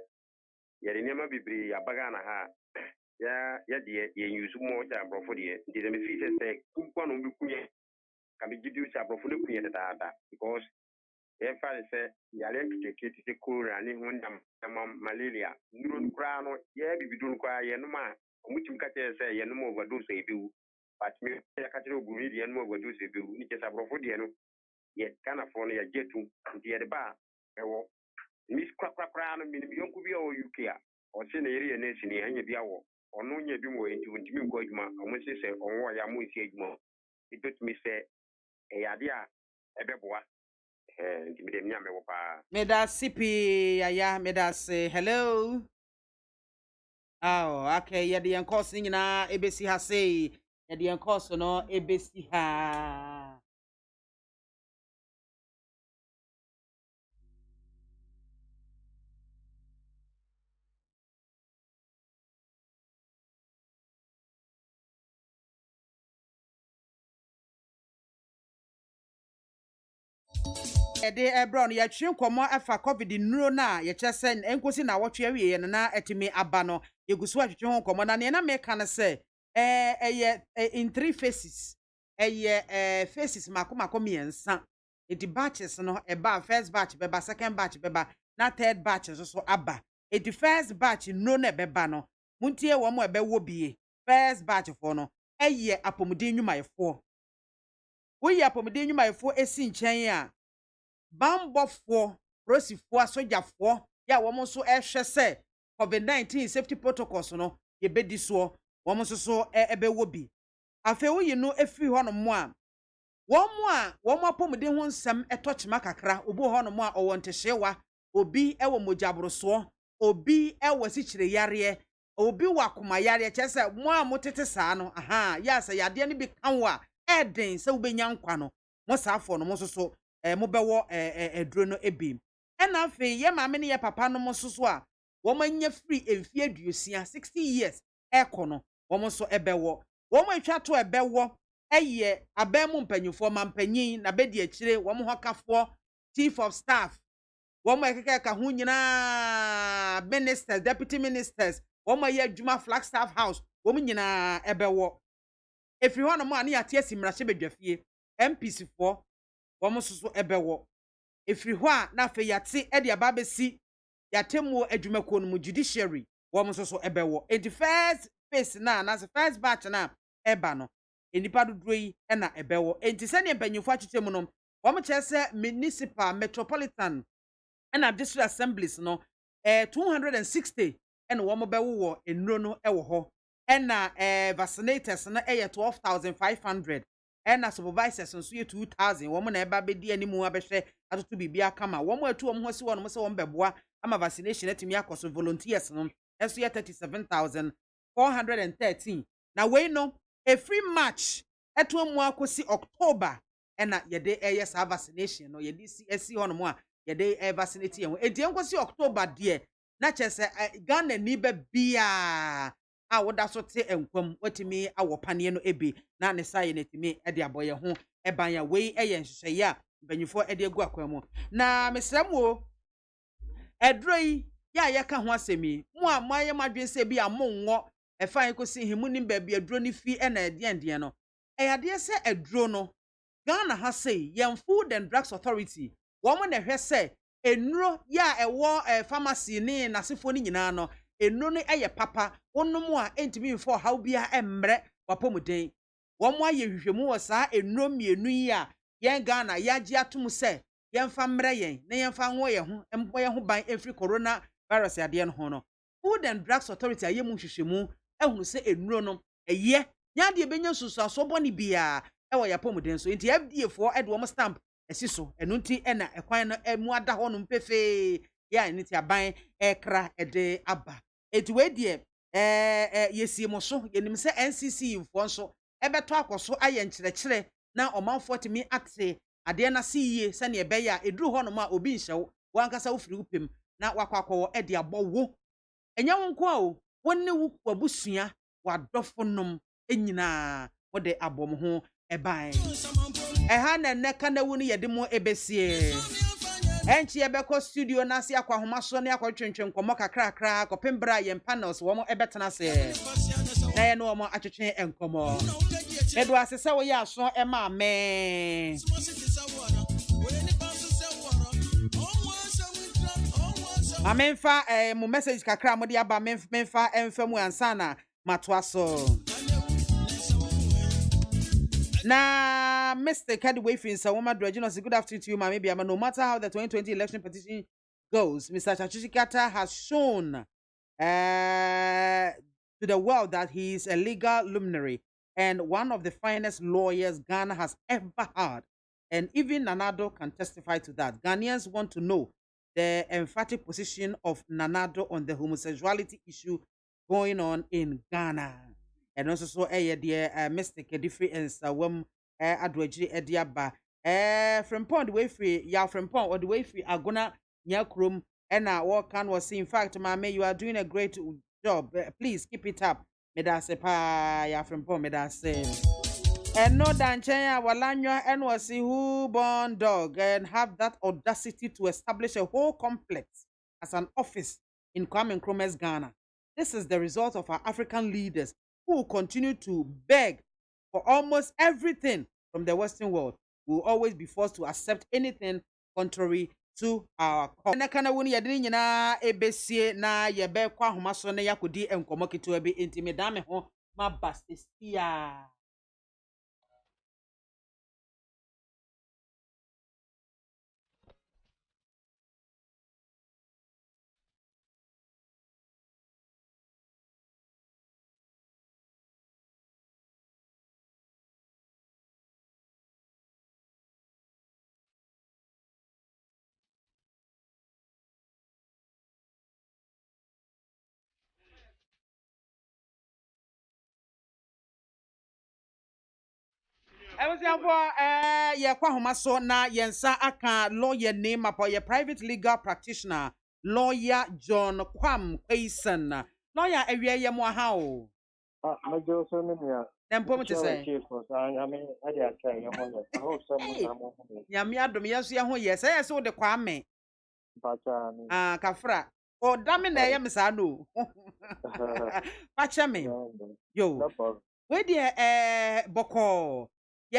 ya nema bibiri ya baga na ha. Ya die ye use mo ja brofo die. Ndi me fi se kumpa no bi kunye. Ka be gidu sa brofo ne kunye da because if I say, Yalen to take it to cool and when malaria, Nurun Crano, yeah, be doing quiet, Yenoma, which you catch say, Yenoma overdose a view, but me a catcher of greedy and overdose a view, which is a profodiano, yet can afford a jet to the bar. Miss Cracran, young could be all you care, or send a area nation and your biawo, or no, you do into intimate goidma, or when she say, or why I must say more. It does me say, a idea, a beboa. Meda sipi ya meda say hello. Oh, okay, ya the course na ebesi ha say ya the course no ebesi ha. De brown ya twen komo afa covid nuro na ye chese enkosi na wotwe awie na etimi aba no yegusu atwetwe ho komo na ne na me kan se in 3 phases phases makoma miensa edi batches no eba first batch beba second batch beba na third batch so aba edi first batch no na beba no muntie wo mo ebe wo bie first batch for no apomuden nwumayefo wo apomuden nwumayefo esi nchen a bambofo prosifo asojafo ya wo so ehwe se covid-19 safety protocols no ye bedi so wo so ebewo bi afa wo yi no efiri ho no mo a wo mo apomuden ho nsem etochema kakra obo ho no mo a owontehyewa obi ewo mojabrosoo obi ewo sichire yare obi wakoma yare chese mo a motete saa no aha ya se yade ne bi kanwo a eden se wo benya nkwa no mo saafo no mo so mo bewo eduro no ebim ena afi ye maame ne ye papa no mo so a wo manya free emfi aduosia 60 years ekono wo so ebewo wo mo atwa to ebewo abemu mpanyufo mampanyin na bedi akire wo mo hokafo chief of staff wo mo ekeka ho nyina ministers deputy ministers wo mo ye adwuma Flagstaff house wo mo nyina ebewo efiri ho no mo ane ate asimrahye bedwafie MPC fo wo mo so ebewo efiri ho a na fe yate e de ababesi yatemu adwumako no mu judiciary wo mo so ebewo in the first phase na first batch na eba no enipa dodoro yi na ebewo enti se ne mpanyufo atwetemu no wo mo chese municipal metropolitan na district assemblies no 260 na wo mo bewo enuro no ewo ho na vaccinators na 12,500 na supervisors nso 2,000 wo mo na eba bedi animu abehwe atoto bibia kama wo mo atu wo mo si wo no mo se wo mbeboa ama vaccination atimi akoso volunteers no eso 37,413 na we no a free match eto mu akosi October na yede sa vaccination no yede si ho no mo a yede vaccinate yen edi enkosi October de na chese Ghana ni ba bia a woda so te enkwam watimi awopane no ebe na ne sai netimi e de aboye ho eban ya we eye nhwehye a banyufo e de agu akwam na mesramo edroi ya yeka ho asemi mu a maye madwense bi amonwo efa ekosi himu ni ba bi edro ni fi na ede no eyade se edro no Ghana ha say yem Food and Drugs Authority wo mo na hwe se enuro ya ewo pharmacy ni nasefo ni nyina no enuro no eye papa wonom a entimi mfo haw bia emre wapomuden wo mo aye hwehwemu wo saa enuro mienu yi a yen Ghana yaji atum se yen fa mre yen na yen fa ho ye ho embo ye ho ban efri corona virus ade no ho no Food and Drugs Authority ayemu hwehwemu ehunu se enuro no eye nya de benya susu aso boni bia ewo yapomuden so enti FDA for edwo mo stamp esi so enu nti na ekwan no emu ada ho no mpefe ya ni ti aban ekra ede aba eti we die yesi mo so yenim se NCC mfo nso ebeto akoso aye nkyerɛkyerɛ na ɔmanfo timi ate ade na siye se ne ebe ya eduru ho no ma obi nhyew wankasa wo firi upem na wakwakɔ ede abɔwo enya wonko a o wonne wo wabusua wadɔfonom enyina wode abom ho eban eha na neka na wu ne yede mo ebesie enchi ebeko studio na se akwa homa so ne akwa twentwen komo kakrakra kopembra ye panels wo mo ebetena se na ye no mo atwetwen enkomo edo asese wo ye aso MAAME amenfa mo message kakra mo de aba menfa emfa mu ansana matwaso na Mr. Kadwayfin Sawoma Draginos, good afternoon to you, MAAME BIAMAH. No matter how the 2020 election petition goes, Mr. Chachuchikata has shown to the world that he is a legal luminary and one of the finest lawyers Ghana has ever had. And even Nanado can testify to that. Ghanaians want to know the emphatic position of Nanado on the homosexuality issue going on in Ghana. And also so dear Mr. Kedifi and Sawam Adwaji Ediaba from Pond way free ya from Pond or the way free Agona Nyakrum and what can was in fact MAAME you are doing a great job, please keep it up medasepa ya from Pond medase and no danchenya walanywa and was who born dog and have that audacity to establish a whole complex as an office in Kwame Nkrumah's Ghana. This is the result of our African leaders who continue to beg for almost everything from the Western world. We will always be forced to accept anything contrary to our cause. Na kana woni yade nyina ebesie na yebe kwa homaso na yakodi enkomo keto ebe intimidame ho mabastesia. Ye kwa homaso na yensa aka lawyer name up your private legal practitioner lawyer John Kwam Kwayson lawyer ewie ye mo ha o Majo so me ya Nempo me say I mean I dey try your honor I hope some na mo ya mi adom yeso ye ho ye say so de Kwame pacha me kafra o dame na ye me sa no pacha me yo we dey boko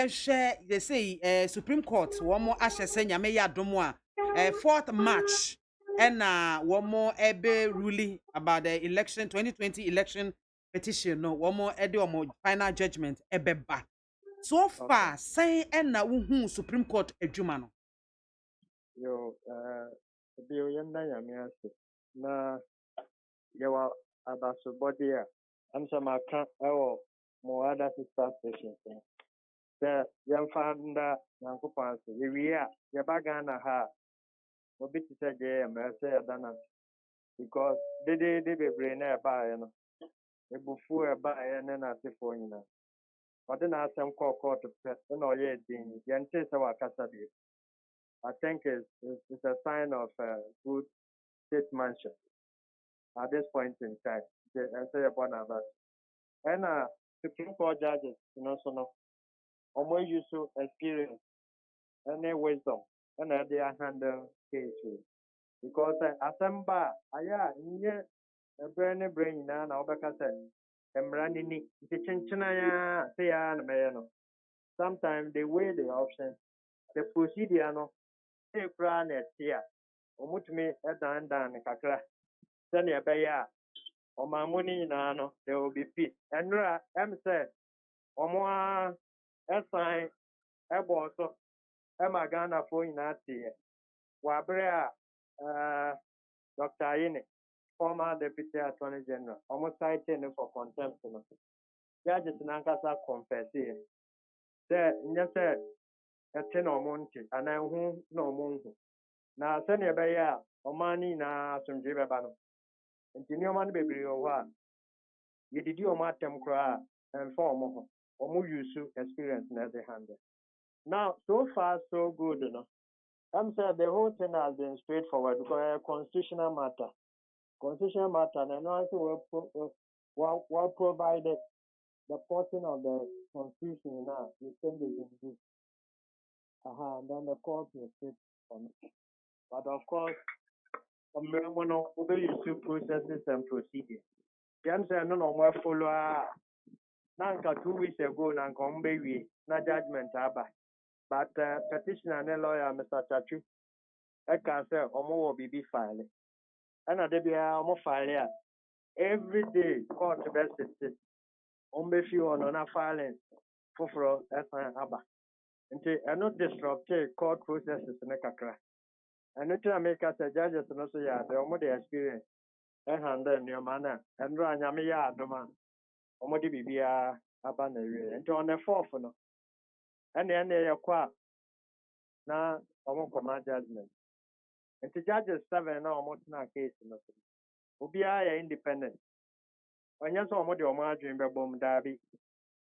share they say Supreme Court one more ashese nyame ya domo a 4th March and one more ebe ruling about the election 2020 election petition no one more ede one final judgment ebeba so far say and na wo Supreme Court adwuma no yo bill yenda nyame ase na yewa abaso body a am sama ka ewo mo other sister stations yamfanda nankopanse yewiya yabagana ha obiti saje mese adana because de bebre na ba no ebufu eba ne na tefo nyina ode na asem court pe na oye din yente se wakasa bi I think it's a sign of good statesmanship at this point in time and say about that and Supreme Court judges so no use experience and wisdom and they handle cases because assemble aya nye brain na obeka say emrani ni chenchena ya say ya na me no sometimes they weigh the options the procedure no say kra na tia omutumi edan kakra send ya be ya omamuni na no there will be peace and am say omo assign ebo so Emma Ghana for in that year. Wabrea Dr. Ayine, former Deputy Attorney General, almost cited for contempt. Judges Nankasa confess here. Said, ɛte na ɔmo nte anaa ɛho na ɔmo nhu na sɛnea ɛbɛyɛ a ɔman no nyinaa asomdwe bɛba no nti nneɛma no bebree wɔ hɔ a yɛdidi ɔmo atɛm koraa a ɛmfa ɔmo ho ɔmo use experience na ɛde handle now so far so good no I'm saying the whole thing has been straightforward because constitutional matter and also will provide the portion of the constitution now the changes in this and then the court will sit on it. But of course we use processes and procedures. I'm saying no more follow nanka 2 weeks ago nanka ombewi na judgment aba but petitioner and lawyer Mr. Chachu I can say omo bibi file and I be omo file every day court best sit ombefi on na filing for aba nti eno disrupt court processes ne kakra and it make us judges no so ya the omo the experience and handle new manner and ro anyame ya adoma omo de bibia aba na wie nti on the fourth no and ye kwa na omo command judgment and the judges 7 na omo na case no obia ya independent onye so omo de omo adwen bebom dabi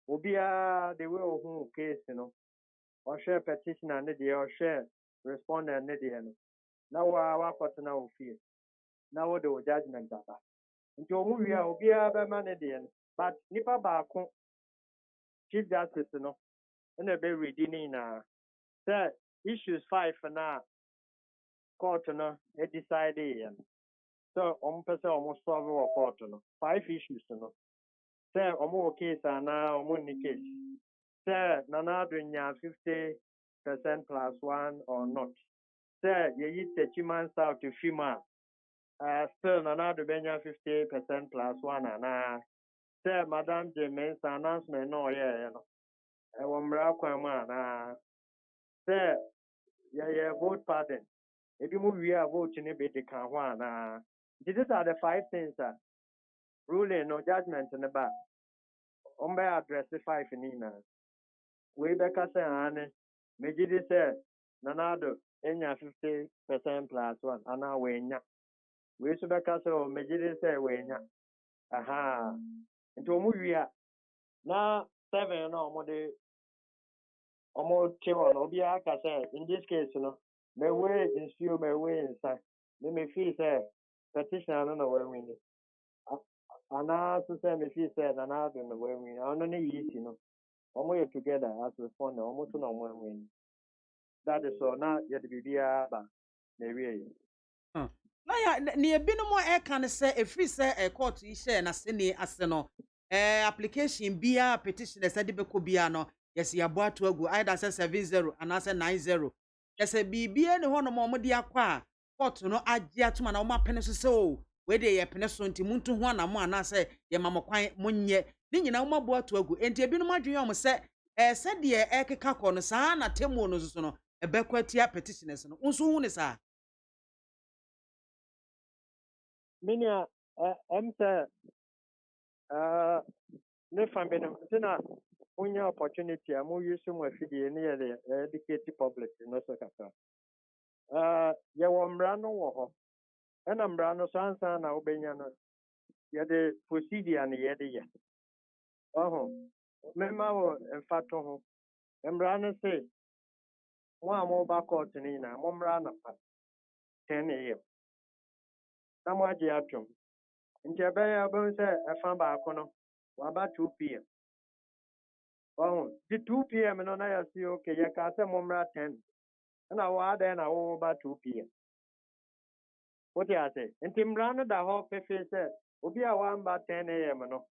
obia the way ohu case no or share petitioner ne de or share respondent ne de no na wa court na ofie na wo de judgment aba nti omo wi a obia be ma ne de no but nipa ba ko chief justice no na be ready ni na say issues 5 na court no e decide yen so person almost solve our court no 5 issues no say case na ni case say nana do nya 50% plus 1 or not say ye 30 months out to FIMA still nana do benya 50% plus 1 and say madam James announcement no yeah no e wo mra kwan ma na say ye vote pardon ebi mu wi a vote ni be de kan ho ana these are the 5 things that ruling no judgment in the back address the 5 ni na we be ka say ane megidi say nanado enya 50% plus 1 ana we nya we so be ka say o megidi say we nya aha nti omu wi a na 7 na omo tewo no obi aka say in this case no me way in few me way inside me feel say petition no we win ana so say me feel say na do no we win ono ne yiti no omo ye together as respond omo to no mo win that is all na ye de bibia ba na wie na ya ne ebinom e kan say efri say court yi share na se ne ase no application bia petition say de be ko bia no yes ya bo ato agu either say 70 ana say 90 yes bibia ne ho no mo de akwa court no agye atuma na mo apene so say o we de ye pene so nti muntu ho na mo ana say ye mamokwan monye ni nyina mo bo ato agu enti ebinom adwen om say se de ekeka ko no saa na temu no so no ebekwatia petitioners no nso hu ne saa minia say ne fambe no tina unya opportunity amu use mo afidie ne ye educate public no so kaka ye wo mra no wo ho ena mra no so ansa na obenya no ye de procedure ne ye de ye mema wo mfato ho mra no say mo amo ba court ni na mo mra na pa 10 am na mo age atom nti ebe ya bo say efa ba akono wa ba 2 pm the 2 p.m. no na ya si okay ya ka say mo mra 10 na wa da na wo ba 2 p.m. what ya say nti mra no da ho fefe say obi a wa mba 10 a.m. no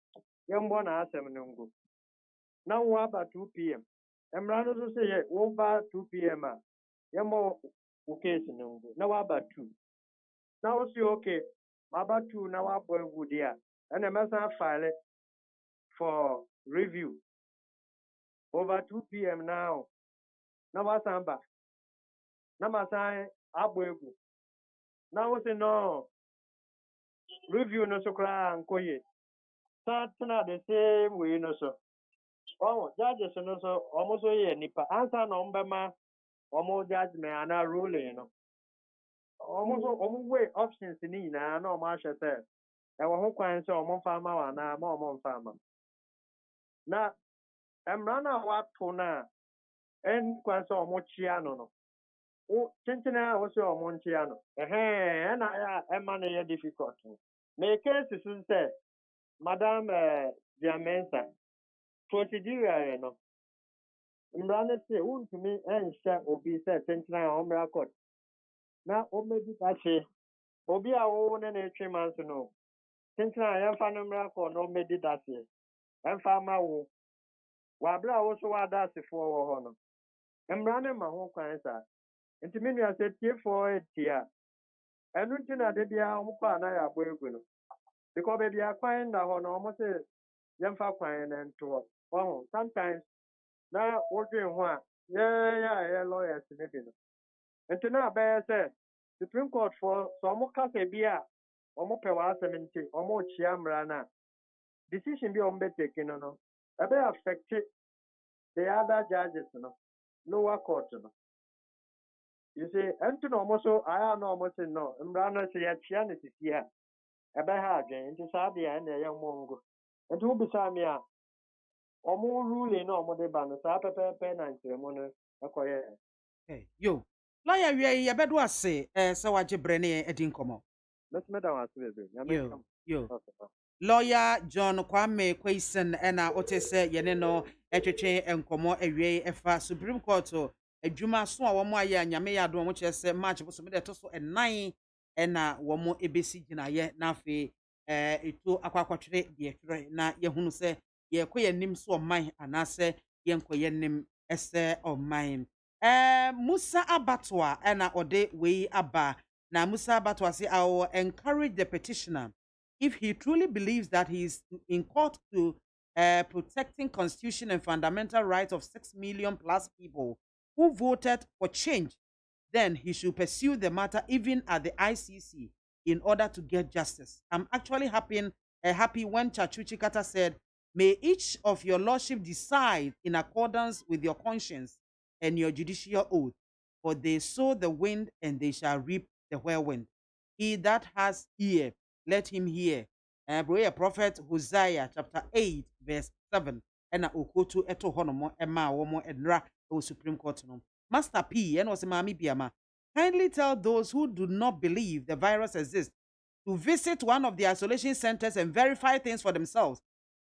ye mbo na asem no ngo na wo ba 2 p.m. mra no so say wo ba 2 p.m. a ye mbo wo case no ngo na wa ba 2 na wo si okay ma ba 2 na wa boy good ya and the messa file for review over 2 p.m. now na wa samba na masai abwegu na wo say no review no so kra nkoye start na the same way no so judges no so almost ye nipa answer na ombema wɔn judgement anaa ruling no wɔn weigh options ni nyinaa na wɔn ahyɛ sɛ ɛwɔ ho kwan sɛ wɔn mfa ama wɔn anaa ma wɔn mfa ama na mmara no a wɔato no a ɛn kwan sɛ wɔn kyia no wo tenten a wɔsɛ wɔn nkyia no ɛna ɛma no yɛ difficult na ekesi so sɛ madam diamensa procedure no mmara no sɛ wontumi nhyɛ obi sɛ tenten a ɔmmra court na ɔmmɛdi dahyɛ obi a wɔwɔ ne na etwe ma nso no tenten a yɛmfa no mmra court na ɔmmɛdi dahyɛ ɛmfa ama wo wabere a wɔso wada asefoɔ wɔ hɔ no mmara no ma ho kwan saa nti me nua sɛ tiefoɔ atia ɛno nti na de biara wɔn kɔ a na yɛabɔ egu no because baabi akwan da hɔ no wɔn sɛ yɛmfa kwan no ntoɔ wɔn sometimes na wɔdwen ho a yɛyɛ lawyers ne bi no nti na abɛyɛ sɛ supreme court sɛ wɔn kasa bi a wɔn pɛ wɔ asɛm nti wɔn rekyia mmara no a decision bi a wɔn bɛtake no ɛbɛyɛ affect the other judges no lower court no you see ɛnti na wɔn so ayɛ na wɔn sɛ no mmara no sɛ yɛkyia no sisi a ɛbɛha adwene nti saa deɛ ɛna ɛyɛ wɔn ngo nti wobisa mi a wɔn ruling na wɔn de ba no saa pɛpɛɛpɛ na nkyerɛmu no ɛkɔyɛ. Yo lawyer wie yɛbɛdo ase sɛ wagye brɛ ne ɛdi nkɔmmɔ. mɛtumi da wɔn ase bebree. Yo lawyer John Kwame Kwesen ɛna wote sɛ yɛne no ɛtwetwe nkɔmmɔ awie ɛfa Supreme Court adwuma so a wɔn ayɛ anyame yɛ adom wɔn kyerɛ sɛ March bosom de to so 9 ɛna wɔn ebesi gyinaeɛ na afei etu akɔakɔtwere deɛ twere na yɛhunu sɛ yɛkɔ yɛnim so ɔman anaasɛ yɛnkɔ yɛnim ɛsɛ ɔman. Musa Abatwa ɛna ɔde wei aba na Musa Abatwa say I will encourage the petitioner if he truly believes that he is in court to protecting constitution and fundamental rights of 6 million plus people who voted for change, then he should pursue the matter even at the ICC in order to get justice. I'm actually happy when Chachu Chikata said, may each of your lordship decide in accordance with your conscience and your judicial oath, for they sow the wind and they shall reap the whirlwind. He that has ear, let him hear. Prophet Hosea chapter 8 verse 7. Ena okotu eto honomo ema womo enra o Supreme Court no. Master P and was MAAME BIAMAH. Kindly tell those who do not believe the virus exists to visit one of the isolation centers and verify things for themselves.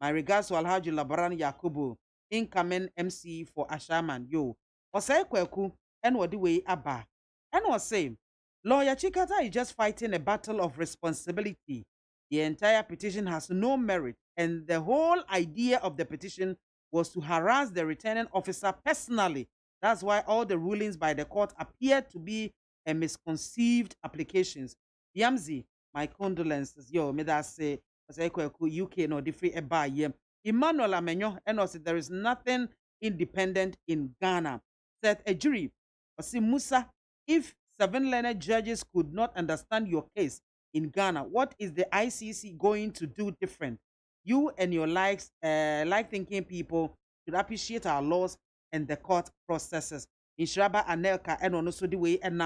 My regards to Alhaji Labaran Yakubu, incoming MC for Ashaman. Yo. Osei Kweku and wadiwe aba. And was saying, Lawyer Chikata is just fighting a battle of responsibility. The entire petition has no merit, and the whole idea of the petition was to harass the returning officer personally. That's why all the rulings by the court appear to be a misconceived applications. Yamzi, my condolences. Yo, me that say, UK no different eba yem. Emmanuel Amenyo, and also there is nothing independent in Ghana. Said a jury, Osi Musa, if 7 learned judges could not understand your case in Ghana, what is the ICC going to do different? You and your like-thinking people should appreciate our laws and the court processes. Inshiraba Anelka and also the way and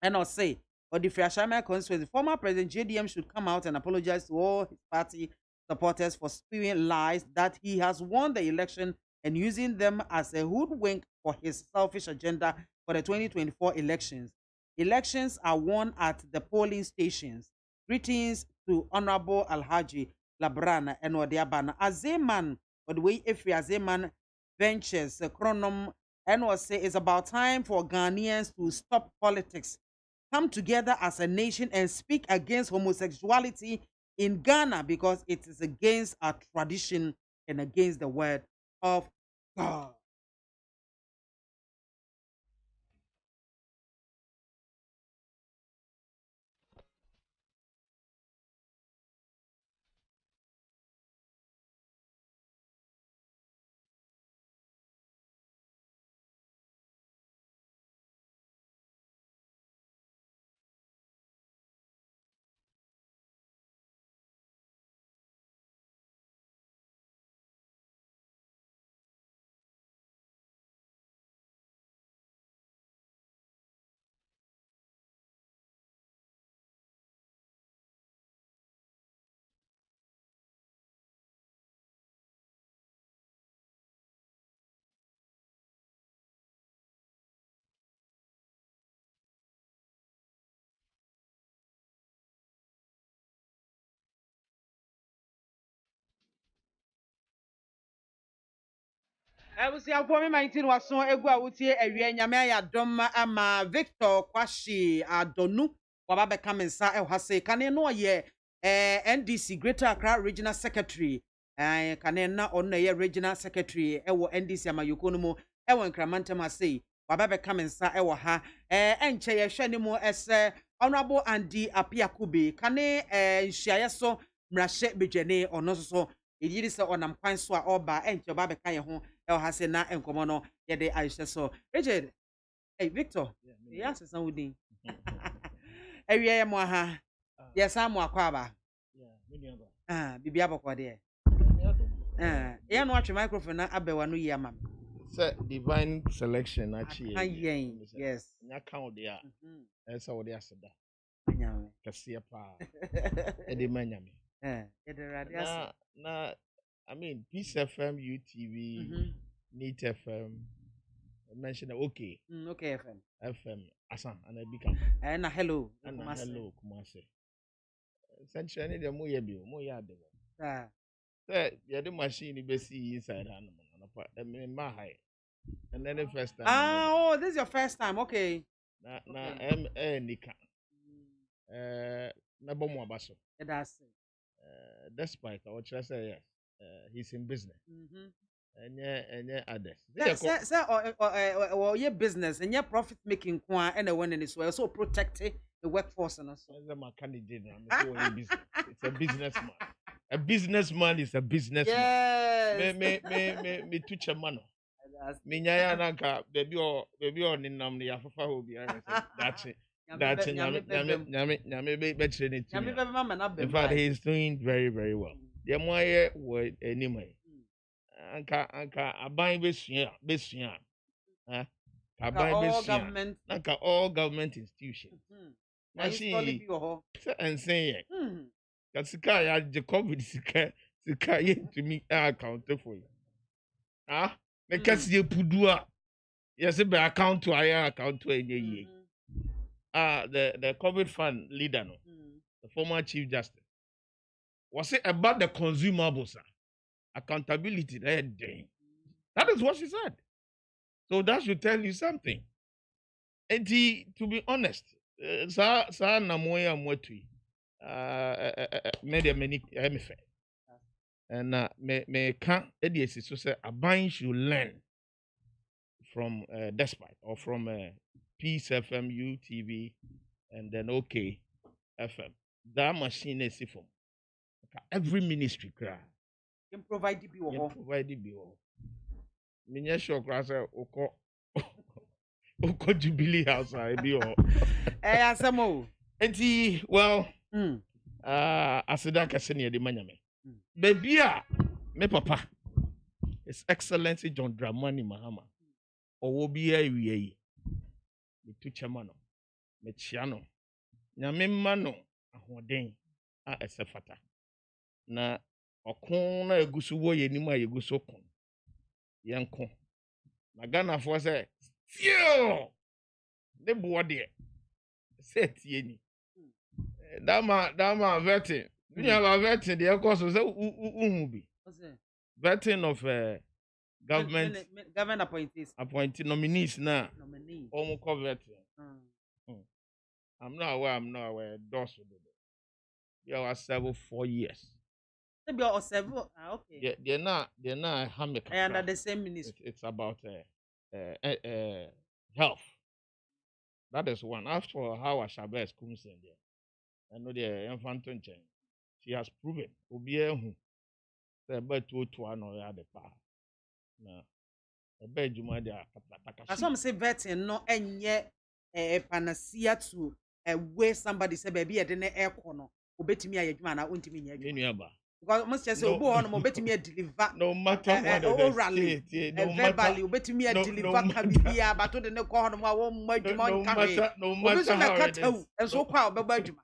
I'll say, or the Frashama Constituency, former President JDM should come out and apologize to all his party supporters for spewing lies that he has won the election and using them as a hoodwink for his selfish agenda for the 2024 elections. Elections are won at the polling stations. Greetings to Honorable Alhaji Labrana and Wadiabana. Azeman, or the way if Azeman ventures, chronom, and was say it's about time for Ghanaians to stop politics, come together as a nation and speak against homosexuality in Ghana because it is against our tradition and against the word of God. Abusiafo me 19 waso egu a wutie awie nyame ya dom ama Victor Kwashi Adonu waba beka mensa e hase kane no ye NDC Greater Accra Regional Secretary kane na onno ye Regional Secretary e wo NDC amayoko no mu e wo nkramantem ase waba beka mensa e wo ha enche ye hwe ne mu ese Honorable Andy Apiakubi kane nhyiaye so mrahye bejene ono so yiri se onam kwan so a oba enche oba beka ye ho e ha se na enkomo no ye de aisha so Richard hey Victor yes san wudi ewie ye mo ha yes am akwa ba bibia bokọ de ye no atwe microphone na abewa no yi amam say divine selection achi yes nya count there esa wo de aseda nyame kase pa e de manyame ye de radio na I mean Peace FM UTV Neat FM mention okay okay FM asan and I become na hello Kumase essentially any dem mo ye bi mo ya de say the machine be see inside animal na ma high and then the first time oh this is your first time okay na nika na bomo abaso that's despite I would say yes he's in business and others or your business and your profit making kwa and when in well so protecting the workforce and so it's a businessman. A businessman is a businessman. Yes. Me tuche mano. Me nyaya nanka baby or ninam ni afafa hobi. That's it. That's it. Nyame be training. In fact, he is doing very, very well. The moye word anyway. Anka aban besuya. All government. Anka all government institutions. Machine and say Kasika ya Jacob sika ye to me account for you. Because you pudua. Yes, be account to account to any the COVID fund leader, no, the former Chief Justice, was it about the consumables, accountability? That is what she said. So that should tell you something. And to be honest, sa na moya mwetui, many MFA, and me can't edit so say a buying should learn from Despite or from Peace FM, UTV, and then OK FM. That machine is from every ministry cry. You provide the bill. Provide the bill. Minya show class oko Jubilee House I be all. Asamo. Enti well asida kase ne de manyame. Baby me papa His Excellency John Dramani Mahama. Owo bia wiye. Me tuche mano. Me chiano. Nyame mano ahoden a esefata. Na okun na egusu wo ye nimu a yegusu okun. Yanko. Na Ghana for say fio. De bo de. Say tie ni. Dama vetting. We have a vetting the course say uhubi. Vetting of government appointees. Appointed nominees now. Almost covered. I'm not aware. Doors will do that. You are several 4 years. Maybe or several. Okay. They're not under the same ministry. It's about health. That is one. After how Shabes comes in there, I know the infant change. She has proven. Obiye the bed to no the power. Na a bed you might have. Some say vetting no enye panacea to where somebody say baby a dene air corner. Obetimi ayedwuma na ontimi nya adwuma. Because most just say obo on obetimi deliver. No matter what orally, verbally obetimi deliver ka bibia but to the call no wa mo adwuma nka. No matter how it is. And so kwa obeba adwuma.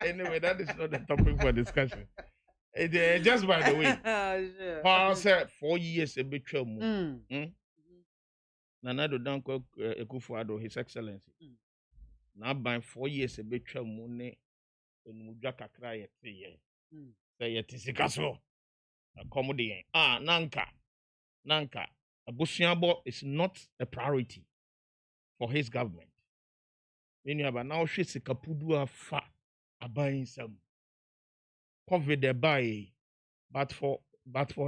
Anyway, that is not the topic for discussion. Just by the way, Paul said 4 years a bit trouble. Nanado Danko Ekufuado, His Excellency. Now by 4 years a bit trouble, and Mujaka cry at 3 years. Say it is a castle. accommodate. Nanka. Abusiabo is not a priority for his government. Meaning, now she's a kapudu afa abayin some COVID the buy, but for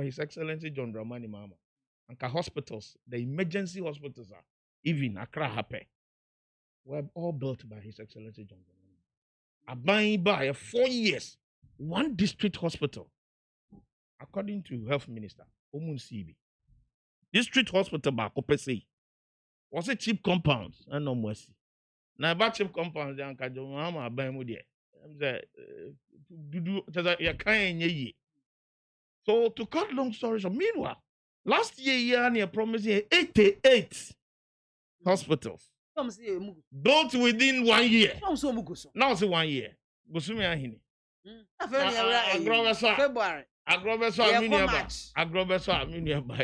His Excellency John Dramani Mahama, and hospitals, the emergency hospitals are even Accra Hape, were all built by His Excellency John Dramani. Abayin by 4 years, one district hospital, according to Health Minister Omun CB. District hospital ba kopese was a cheap compounds and no mercy. Now about cheap compounds and kajo mama aban mu de. So to cut long story short, meanwhile, last year near promising 88 hospitals. Built within 1 year. Now it's 1 year. Gosumi ahini. February. Agrobeso aminiaba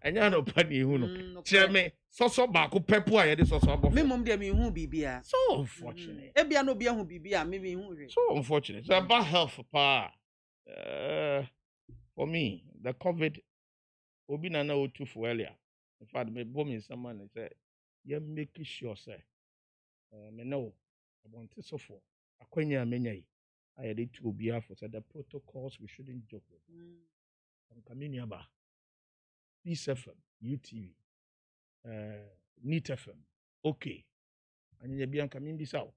enya no pa ni hu no cheme soso ba ko pepu aye de soso abofo me mom de me hu bibia so unfortunate ebia no bia hu bibia me hu hwe so unfortunate so about health pa for me the COVID obi na otu for earlier in fact me bo me someone say you make sure say me know I want to so for akwanya amenya I did to be for said the protocols we shouldn't joke with. Kaminiaba, Peace FM, UTV, NET FM, okay. And in the Kamin Bissau,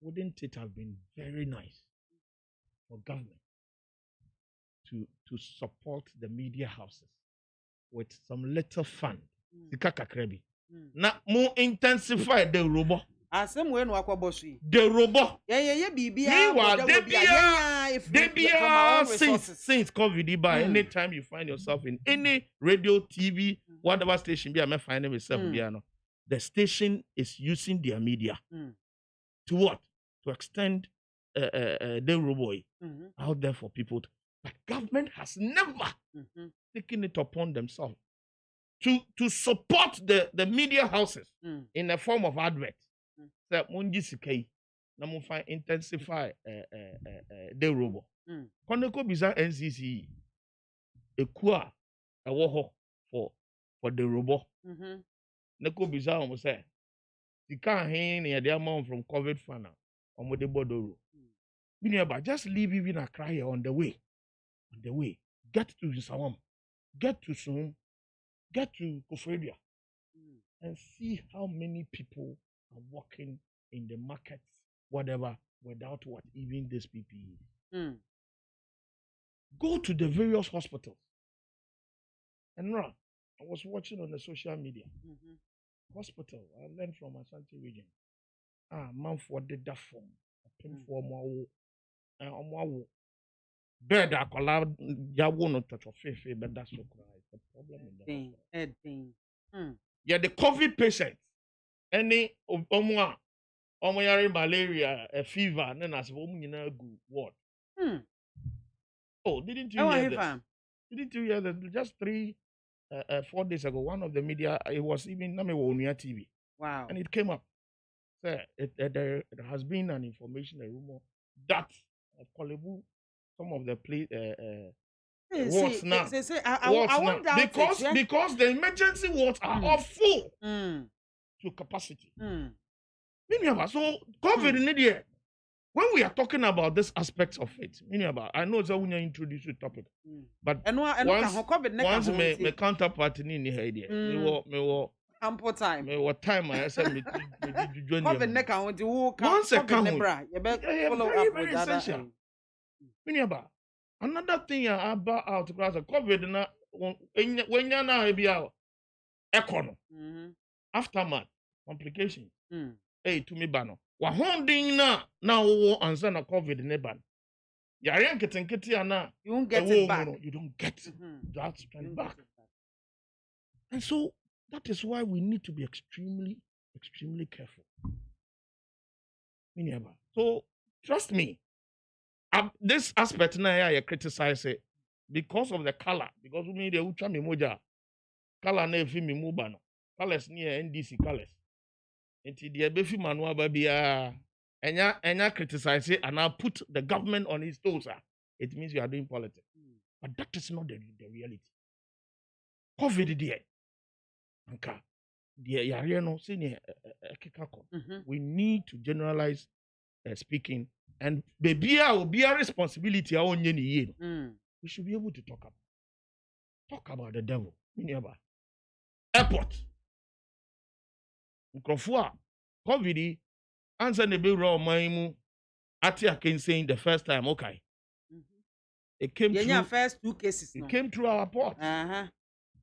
wouldn't it have been very nice for government to support the media houses with some little fund? Now more intensify the robot. Asem we no akwabosu the robot yeah bibia meanwhile since COVID by anytime you find yourself in any radio TV whatever station be I find myself the station is using their media to what to extend the robot out there for people but government has never taken it upon themselves to support the media houses in the form of advert. That munji sikai na mun find intensify the robot koneko bisa NCC ekua ewo ho for the robot neko bisa o say sika hin na dey amount from COVID fund o de bodoro just leave even a cry on the way get to Sawam, get to Sum, get to Kofredia and see how many people are working in the markets, whatever, without what even this PPE. Go to the various hospitals. And run. I was watching on the social media. Hospital, I learned from Ashanti region. Man for the form. Pin for more. Bed I collab ya won't touch of faith, but that's the problem in the yeah, the COVID patients. Any malaria, a fever, and then as woman in a good ward. Oh, didn't you hear that? Didn't you hear that? Just 4 days ago, one of the media, it was even Namiwonia TV. Wow. And it came up. There has been an information, a rumor that some of the wards now. Because the emergency wards are all full. To capacity. So COVID in India. When we are talking about this aspect of it, I know that when you introduce the topic, but once my counterpart in the idea, me ample time. Me what time I said me join COVID neck I want to walk. Once a count, follow up with essential. Another thing about out because of COVID na when you na be out, econo aftermath. Complication. Hey, to me, bano. Wahonding na wo answer na COVID ne ban. Yare nketenkete ana. You won't get it back. You don't get that strength back. And so that is why we need to be extremely, extremely careful. So trust me. This aspect na I criticize it because of the color. Because we need the ultra memoja. Color na efi mi mubano. Colors near NDC colors. Until the Befi Manua Babia and criticize it and now put the government on his toes. It means you are doing politics. But that is not the reality. COVID there. Anka. The area no senior we need to generalize speaking, and baby will be a responsibility on ye. We should be able to talk about the devil. Airport. Nkrofua COVID answer the bill raw maimu Atia can saying the first time okay. It came through first 2 cases. It came through our port.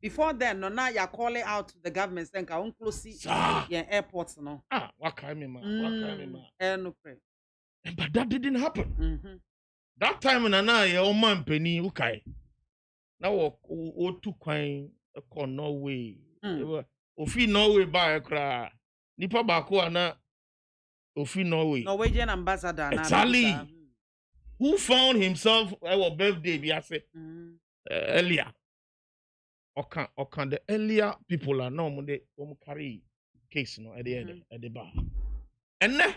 Before then, no, now you're calling out to the government saying, "I won't close your airports." No. What kind of man? No pray. But that didn't happen. That time in Anna, your man penny, okay. Now, o two coin, a Norway. Ofi Norway by a cry. Nipa Bakuana, Ofi Norway. Norwegian ambassador. Exactly. Who found himself our birthday, Biase, earlier. Okan the earlier people are now they carry case no at the end at the bar. And now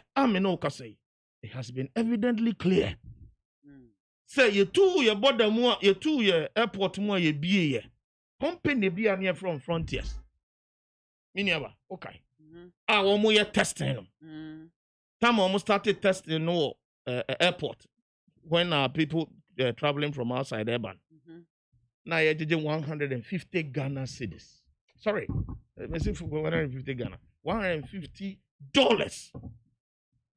I say it has been evidently clear. Say you two your border more, you two your airport more you be here. Company be near from frontiers. Miniaba, okay. Almost you testing them. Time almost started testing no airport when people traveling from outside Urban. Now you're judging 150 Ghana cedis. Sorry, let's say for 150 Ghana. $150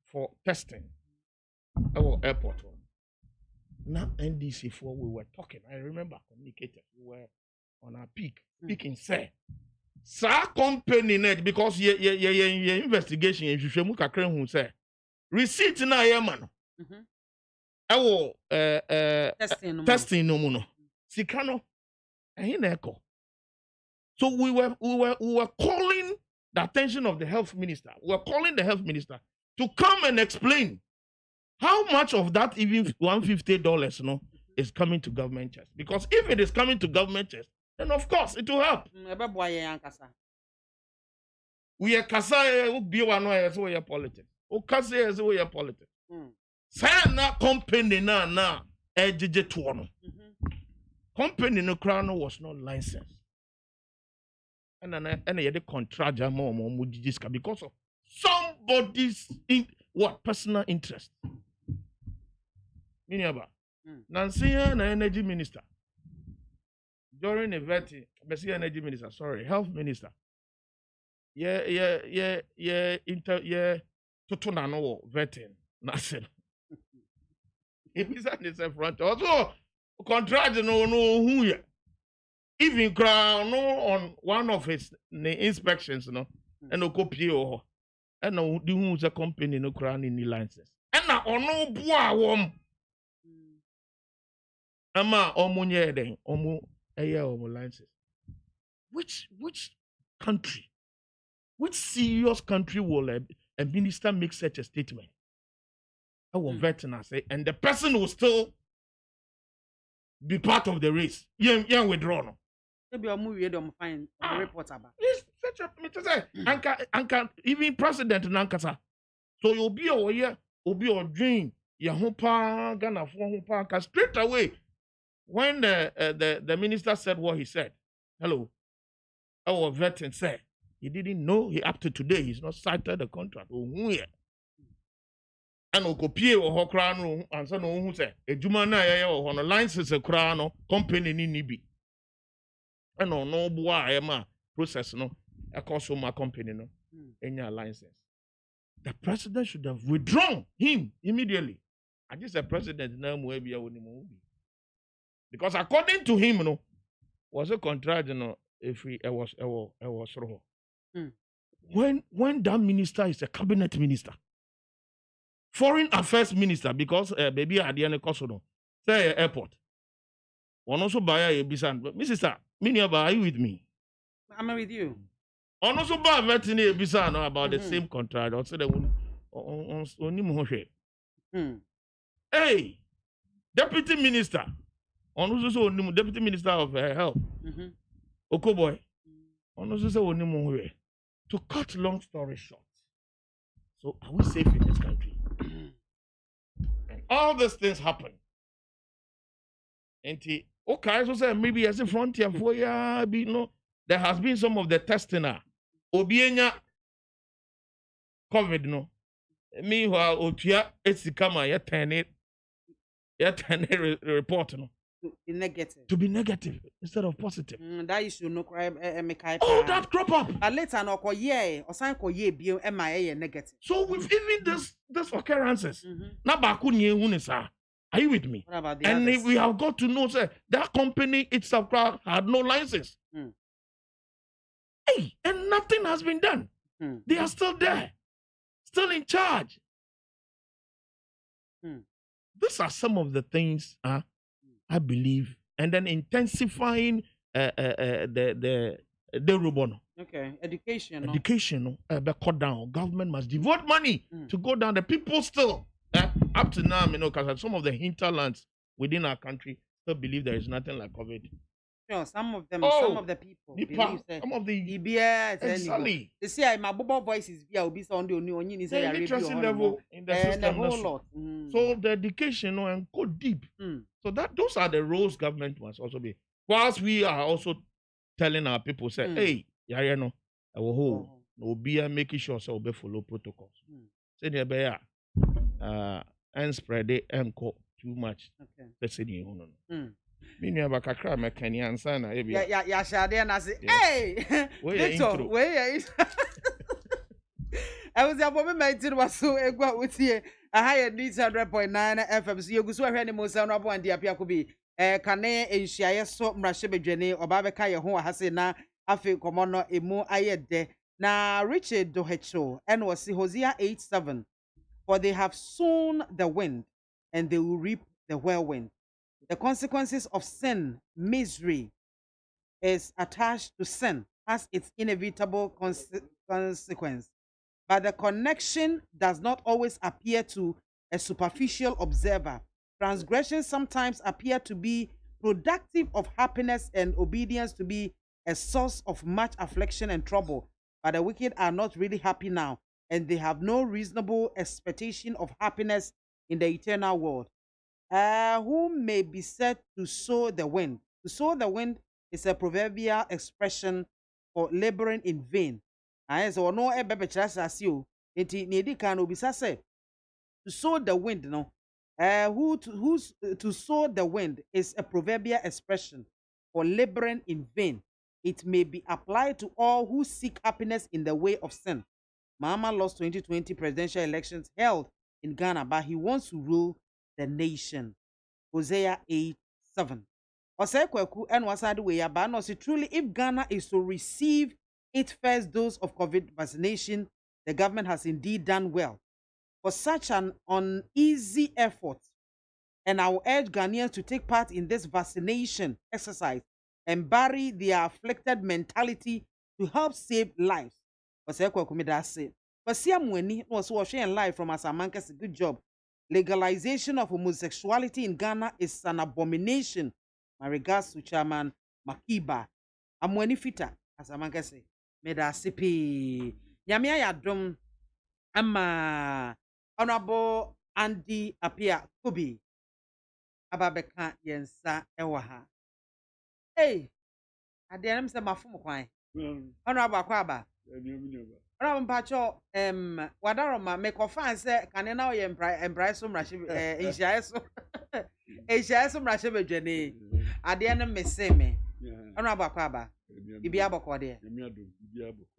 for testing our airport. Now NDC4 we were talking. I remember communicated. We were on our peak. Speaking say, sir company net because your investigation you should muka kren who say receipt na ye man. Testing no muno. Sikano, so we were calling the attention of the health minister. We were calling the health minister to come and explain how much of that even $150 no is coming to government chest. Because if it is coming to government chest, then of course it will help. We are kasa be one way as we politics. O kasa as we politics. Say na company na ejije tuono. Company no crown was not licensed. And the contract because of somebody's personal interest. Miniaba. Nancy an energy minister. During a vetting, energy minister, health minister. Totonano vetting. Nothing. If he's at this front also. Contract no who ya. Even crown no on one of his inspections no and no copy or and no the who's a company no crown in the license and na ono boa wom ama omunye den omu eye omu license which country, which serious country will a minister make such a statement? I will veteran say and the person will still be part of the race. Yeah, withdraw no. Maybe I'm movie them find report about. It's such a me to say. Anka even president nankasa. So you'll be over here, will be your dream. Ya hopa Ghana for hopa straight away. When the minister said what he said, hello, our veteran said he didn't know he up to today he's not cited the contract. Oh yeah. And okopie or crown and so no who say a jumana on a license a crown company ni bi. And no boy process no a consumer company no any license. The president should have withdrawn him immediately. I just a president now maybe because according to him no was a contract if he was wrong. When that minister is a cabinet minister. Foreign Affairs Minister, because baby Adiane Kosono, say airport. One also buy a bisan. Mrs. Miniaba, are you with me? I'm with you. On also buy veterinary bisan about the same contract. Also, they on Hey, Deputy Minister. On also Deputy Minister of Health. Okoboy. On also say to cut long story short. So are we safe in this country? And all these things happen. Enti, okay, so say maybe as a frontier for ya, be no, there has been some of the testing now. Obienya COVID no. Meanwhile, Otia, it's come on, you turn it report no. To be negative instead of positive. That issue no cry Oh, that crop up. But later no ko ye or sign ko ye be MIA negative. So with even this occurrences, na baku nye hunisa. Are you with me? What about the and others? we have got to know say that company itself had no license. Hey, and nothing has been done. They are still there, still in charge. These are some of the things I believe, and then intensifying the rubono. Okay, education. No? Education, cut down. Government must devote money to go down. The people still, up to now, because some of the hinterlands within our country still believe there is nothing like COVID. Sure, some of them, Oh, some of the people believe that. some of the exactly. You see, my bubble voices be on the only the literacy level in the system. A whole lot. So the education and go deep. So those are the roles government must also be. Whilst we are also telling our people, say, hey, yeah, no, I will hold. No be making sure so we follow protocols. Say the bear and spread it and go too much. Okay. That's it. Mini abakakra mekani ansa na ebi. Ya shade na say, hey, Victor, where is? I was a woman maintain was so egwa utie. A higher needs 100.9 FM. So you go so any mo sound rabo and dia pia could be kane enhia so mrahye bedwane obabeka ye ho ahase na afi komono emu ayede na Richard Dohecho and was Hosea 8:7. For they have sown the wind and they will reap the whirlwind. The consequences of sin, misery, is attached to sin as its inevitable consequence. But the connection does not always appear to a superficial observer. Transgressions sometimes appear to be productive of happiness and obedience to be a source of much affliction and trouble. But the wicked are not really happy now, and they have no reasonable expectation of happiness in the eternal world. Who may be said to sow the wind? To sow the wind is a proverbial expression for laboring in vain. So no ebebe chasasio. Eti nedi kan obisa say to sow the wind no. To sow the wind is a proverbial expression for laboring in vain. It may be applied to all who seek happiness in the way of sin. MAAME lost 2020 presidential elections held in Ghana, but he wants to rule the nation. Hosea 8:7. Ose kweku and wasade we ya no say truly if Ghana is to receive its first dose of COVID vaccination, the government has indeed done well. For such an uneasy effort, and I will urge Ghanaians to take part in this vaccination exercise and bury their afflicted mentality to help save lives. Ose kweku me da say. But see amweni no so share live from Asamank's good job. Legalization of homosexuality in Ghana is an abomination. My regards to Chairman Makiba. Amweni fita, as a man can say. Meda sipi. Yamia yadrum. Ama Honorable Andy Apia Kubi. Ababeka yensa ewaha. Hey, adianam se mafumu kwai. Honorable Akwaba. Honorable Pacho, wadaroma make offense kanena oye embrace mrashe enhia so mrashe bedwane ade na meseme Honorable Akwaba ibi aboko de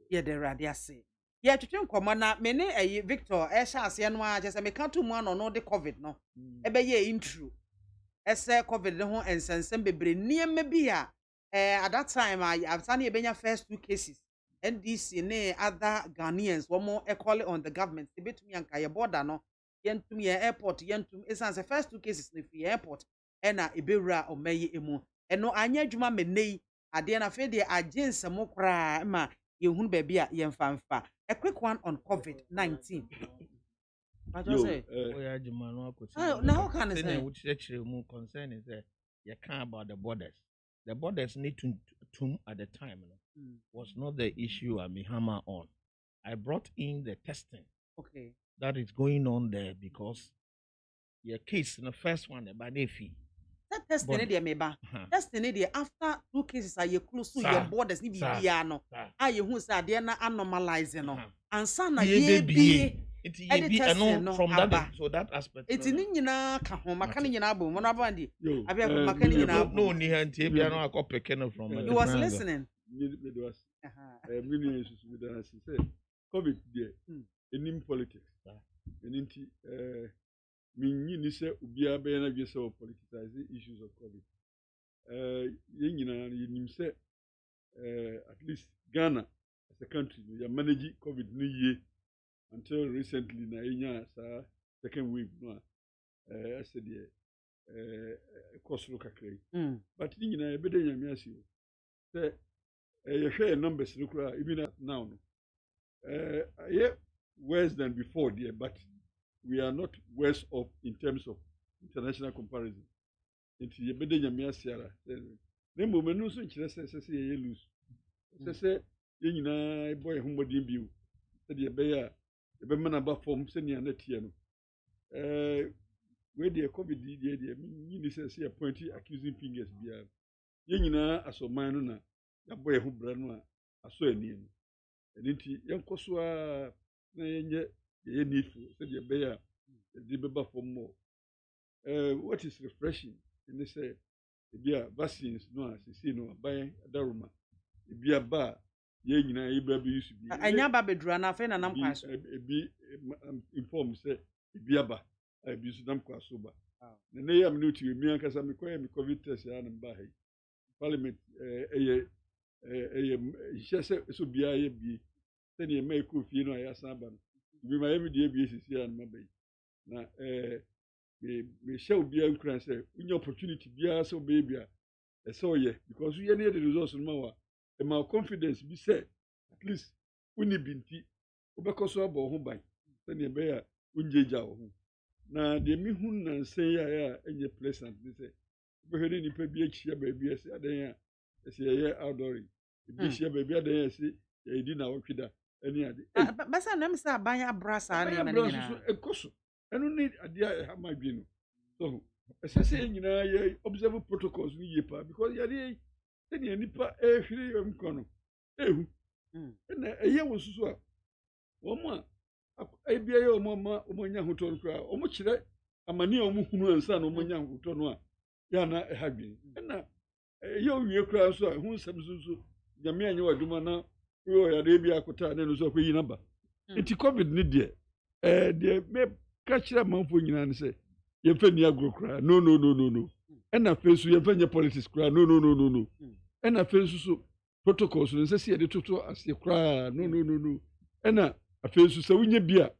ye de rade ase ye twetwe nkomo na me ne Victor sha ase no a je se me kan to mu ano no de COVID no ebe ye intro ese COVID de ho ensensem bebre niam bi a at that time I've seen ebenya first 2 cases. NDC ne other Ghanaians one call on the government. They bet me and Kaya border no yentum ye airport yentum esan the first 2 cases in the airport ena ebewura omeye emu eno anya adwuma menei ade na fe de agyense mo kra ma yehunu ba bia yemfamfa. A quick one on COVID-19. I just say now how can I say which actually more concern is that you can't about the borders. The borders need to at the time was not the issue I may hammer on. I brought in the testing. Okay. That is going on there because your case in the first one by Nefi. testing it meba. Testing it after 2 cases are close to your borders ni bibia no. Aye hu say ade na anormalize no. Ansa na ye bi from that so that aspect. It's ni nyina ka ho maka ni nyina bo mo na ba ndi. Abi maka ni nyina no ni hantie bia no akopeke no from. He was listening. COVID there. In politics. Eninti minyi ni se ubia be na gese o politicize issues of COVID. Ye nyina yenim se at least Ghana as a country we manage COVID ni ye until recently na enya sa second wave no I said cost look kakrai. But ni nyina e bede nyame ase o. Se ye share numbers look even now no. Yeah, worse than before there, but we are not worse off in terms of international comparison. Into ye bede nyame asiara. Nembo menu so nkyere se ye lose. Se ye nyina boy homodin biu. Se de be ya e be mana ba form se ne na tie no. We the COVID there ni se appointing accusing fingers bia. Ye nyina asoman no na ya boy ho bra no aso ani no. Eninti yankoswa na yenye ye needful so the bear the beba for more. What is refreshing in this bia vaccines no as see no buy daruma bia ba ye nyina ye ba be use bi anya ba bedura na fe na nam kwaso bi inform say bia ba bi su nam kwaso ba na ne yam no ti mi ankasa me koye me covid test ya na ba hai parliament jese so bia ye bi tani mai ko fi no ya san ba no bi ma yemi de bi sisi an mabai na me show bia nkran say unya opportunity bia so baby a so ye because we need the results no ma e ma confidence bi say at least uni binti obekoso abo ho ban tani be ya unjeja wo ho na de mi hu na nsen ya enye pleasant ni say obehwe ni pa bi achia ba bi ase adan ya ase ye outdooring bi shia ba bi adan ya ase ye di na wotwida any ade basa na me say abanya brasa na na nyina ekoso enu ni ade ha ma dwenu so ese nyina ye observe protocols ni ye pa because ya dey tani nipa ehwiri mkono ehu na eye wosusu a womo a ebia ye omo nya hoto nkra omo kire amani omo hunu ansa na omo nya hoto no a ya na ha dwen na eye owie kra so a hu nsam so nyame anya waduma na yo ya dey bia akota na no so akoyi namba enti covid ni de me ka kire manfo nyina ne se ye fa ni agro kra no na fesu ye fa nya politics kra no na fesu so protocols no se se de toto ase kra no na fesu se wunya bia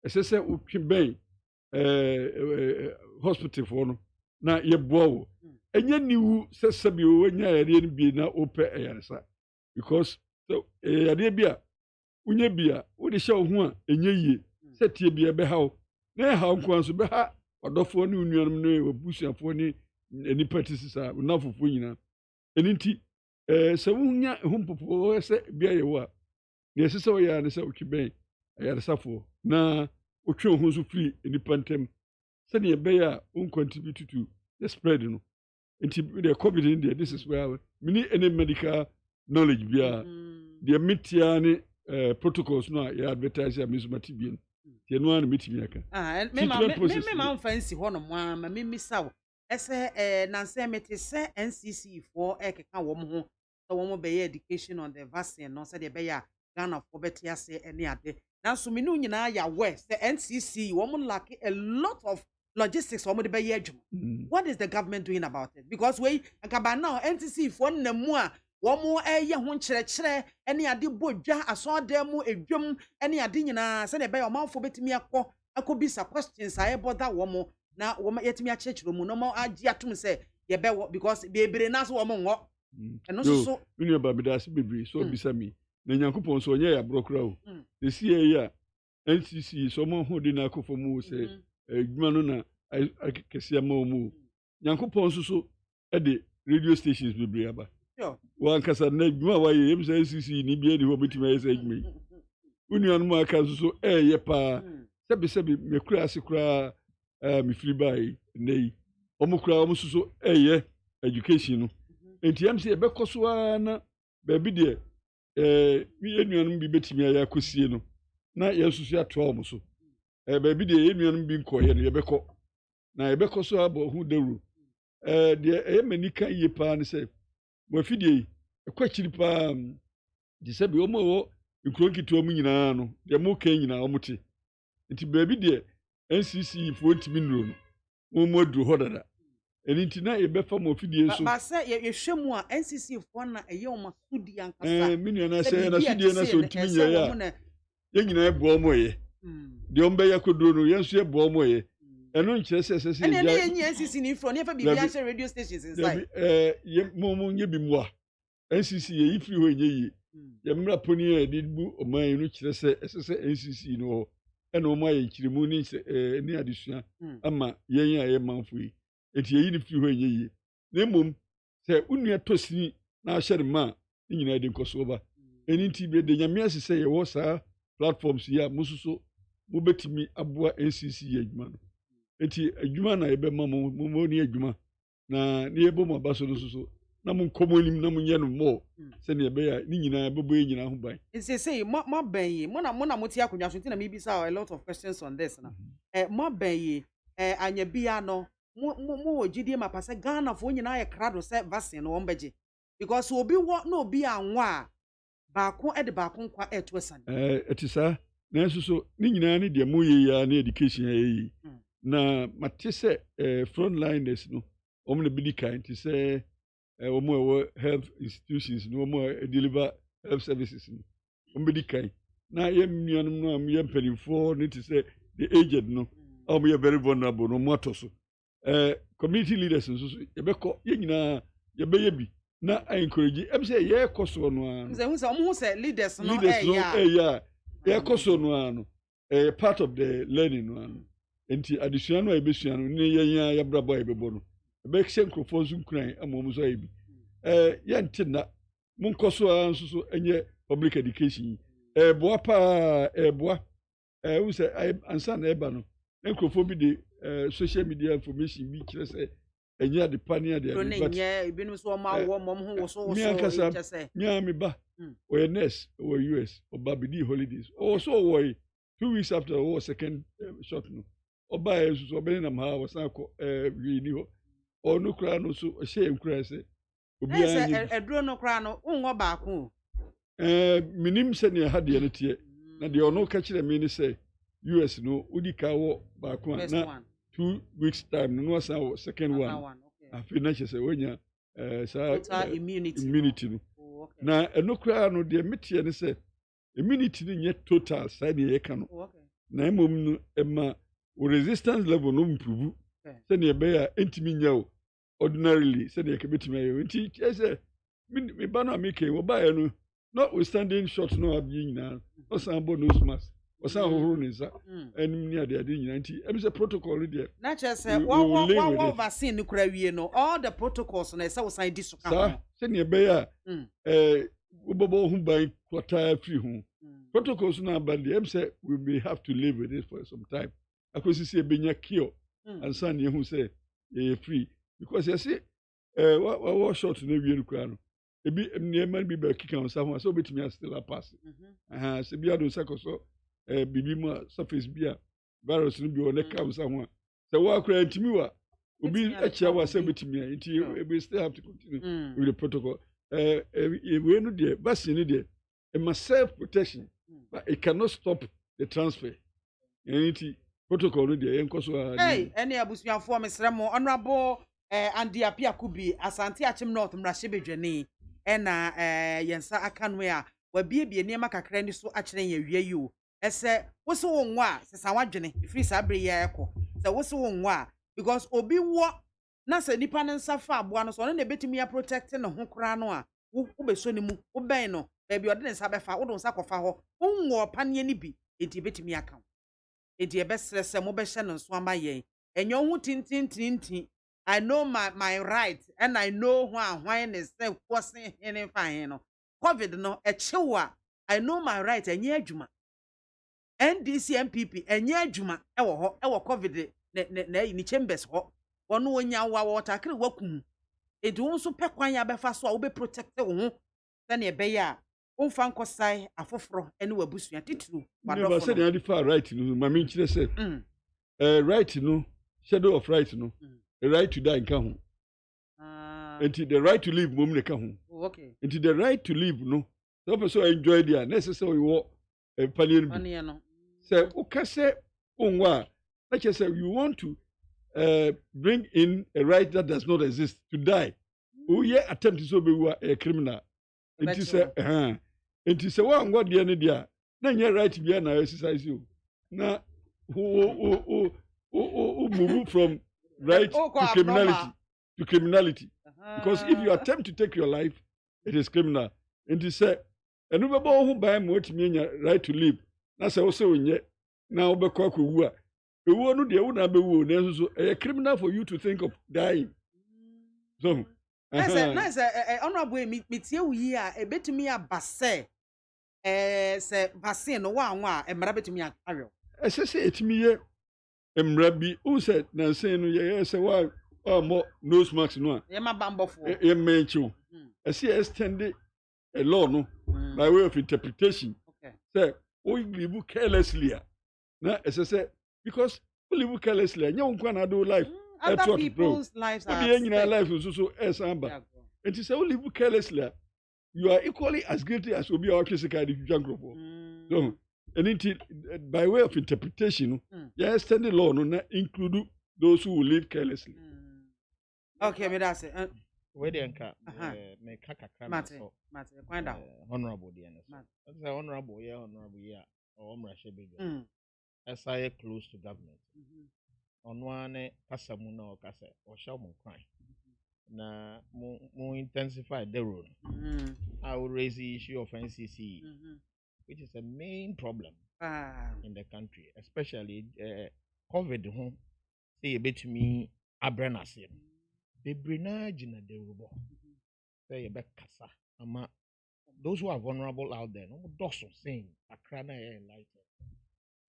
ese se utwe ben hospital for no na ye boawo enya niwu se sabi o nya yare ni bi na ope eyaresa because so yare bia wunya bia wo de hye ho a enye yie se tie bia be hawo na ha nko so be ha odofo ni unuanum no obusuafo ni enipa tisisa na fofo nyina eninti se wunya humpopo se bia ye wa na ese se wo ya ne se utwe ben ayaresafo na otwe ho so free enipa ntem se ne be ya un contribute to the spread no enti the covid in there this is where many any medical knowledge bia the mitia ni protocols no ya advertise amizumati bien tie no an mitimi aka me ma fancy ho no ma me misaw ese nanse meti se NCC for ekeka wo ho so wo be education on the vaccine no se de be ya Ghana for betia se any ade na so me no nyina ya west the NCC wo lack a lot of logistics wo de be ya adwum what is the government doing about it because we akaba now NCC for namu a wo ye ho nkyerɛkyerɛ any ade bodwa asɔda mu edwum any ade nyina se de be ya manfo betimi akobisa questions aye bother wo na wo yetimi akyerɛkyerɛ mu no mo agi atum se ye be because bebre na so wo ngo eno so unu ba bidase bebre so bisa mi na nyankopon so onye ya brokra o esi ya NCC so mo ho di na akofo mu se adwuma no na kese ma mu nyankopon so de radio stations bebre aba wan kasa na adwuma wa ye yem se NCC ni bia di ho betimi ayi se adwuma unu anu aka so ye pa sebi mekura ase kura mi free buy nei omukura omususo education no enti am say ebekoso na baabi de enuanum bi betimi aya kosie no na yesusu ato omuso baabi de enuanum bi nkoye no yebekọ na yebekoso abo hu dawru de manika yepa ne say wafidie ekwachiri pa di se bi omo nkronkito omu nyina no de mo kan nyina omuti nti baabi de NCC fo ntimi nuro no mo duru hodada enti na yebefa mo fidie so ba se yehwemu a NCC fo na eye o masudi ankasa minu na se na fidie na so ntimi nya ya ye nyina ebo omo ye de ombe ya koduro no yenso ebo omo ye eno nkyere se ene ne ye NCC ni fro ne fa bibia share radio stations inside ye mo nye bi mo a NCC ye ifri ho nye yi ye mra poni e de bu oman no kyere se esese NCC no ena omo aye kyirimu ni ni adesua ama yen aye manfo yi eti ye ni fri ho nye yi na mom se unua tosini na ahyere ma ni nyina de nkoso ba eni nti be de nyame asese ye wo saa platforms ya mususo mo betimi aboa NCC ye adwuma no eti adwuma na ebe ma mo ni adwuma na ni ebo mo abaso no suso na mo nkomonim na mo nye no mo se ne ebe ya ni nyina ebobo ye nyina ho ban say mo ban yi mo na moti akonwa so nti na me bisa a lot of questions on this na mo ban yi anya bia no mo ogidie mapase Ghana fo nyina ye krado se vaccine no ombeje because obi wo na obi anwa baako e de baako nkwa eto san etisa na suso ni nyina ni de mo ye ya na education ya yi na matise frontliners no omo na bidi kan ti se omo health institutions no omo deliver health services no omo bidi kan na ye nuanum no am ye mpanimfo ne ti se the aged no omo ye very vulnerable no mo atoso community leaders so ye beko ye nyina ye be ye bi na encourage em say ye koso no an say omo say leaders no ya ye koso no an part of the learning no an enti adesua no ebesua no ne yenya ya brabo ebebo no ebe ksenkrofo zu nkran amom so ebi ye ntina munkoso anso so enye public education boa pa boa we say ansa na eba no nkrofo bi de social media information bi kire say enye ade pani ade but enye ebinu so ma wo mom ho so nya me ba we nurse we US oba bi di holidays so we 2 weeks after our second shot no oba yesu obere na ma wasan ko wi ni ho onu kra no so hye nkra se obi an eduro no kra no unwo baako minim se ne ha de ne tie na de onu ka kire me ni se US no udi ka wo baako na 2 weeks time no wasan wo second one afi na se wonya sa immunity no na enu kra no de metie ne se immunity ni nye total sa de ye ka no na emom no ema resistance level no improve se ne be ya entimi nya ordinarily se ne ke betimi ayo nti say me ba na make wo ba ya no notwithstanding shot no abi nyina o san bo nose mask o san hohoro ne za enim ni ade nyina nti em say protocol there na che say wo vaccine ni kura wie no all the protocols na say wo san di so ka se ne be ya wo bobo hu ban kwata free hu protocols na bandi em say we may have to live with it for some time akosi se benya cure and san ye hu say ye free because you see what shot na wie nkura no ebi neman bi ba kika on sa ho so betimi still pass se bia do sakoso bibi ma surface bia virus no bi o ne kam sa ho se wa akura ntimi wa obi achia wa se betimi nti we still have to continue with the protocol we no de vaccine de it must self protection but it cannot stop the transfer nti protocol no de enkoso any abusuafo mesrem honorable Andy Apia Kubi Asante Achim North Mrashebedwene ena yensa akanwe a wabiebie niema kakra ni so akyere ye wie yi o ese wose wonwa se sawadwene free sabre ye ekọ se wose wonwa because obi wo na se nipa ne nsafa aboa no so no na betimi ya protect ne ho kra no a wo beso ne mu wo ben no e bi ode ne nsa befa wo do nsa kofa ho wonwo panie ni bi enti betimi aka enti e besrese mo be hye no so ama ye enyo ho tintintintin I know my right and I know when is say forcing any fine no COVID no a chewa I know my right enye adwuma NDC MPP enye adwuma ewo ho ewo COVID ne ni chambers ho wono wonya wa watakre wakum edi wo nso pekwan ya befa so a wo be protect wo ho sane ebe ya womfa nkosai afoforo ene wabusua titru wadofo no say the far right no ma me nkyere say right no shadow of right no the right to die nka ho until the right to live mom ne ka ho okay until the right to live no so person enjoy there necessary wo panien bi no say o ka say onwa like you say you want to bring in a right that does not exist to die o ye attempt so be a criminal until say one god there ne dia na nye right bia na exercise you na move from right to criminality because if you attempt to take your life it is criminal and you say enu be bo hu ban mo otimi nya right to live na say wo say onye na wo be kwa wu a ewu no de wo na be wu na so a criminal for you to think of dying so na say honorable metie wu yi a ebetumi abase say vaccine no wa anwa emra betumi awo say etimi ye emra bi u say na say no ye say wa mo nose mask no a ye ma bambofo ye menchu extend a law no by way of interpretation say we live carelessly na say because we live carelessly nya won na do life other people's lives are the life so esamba and say we live carelessly you are equally as guilty as obi our physical jungle so and by way of interpretation you extend the law no na include those who live carelessly okay me that's it we dey nka me kakakra so mate find out honorable dey na so say honorable yeah or mrashe bego SIA close to government ono ane kasamu na okasa o sha mo kwan na mo intensify the role I will raise the issue of NCC which is a main problem in the country especially COVID ho say betumi abrenase the brinage na the robo say be kasa ama those who are vulnerable out there no doso saying akra na enlightened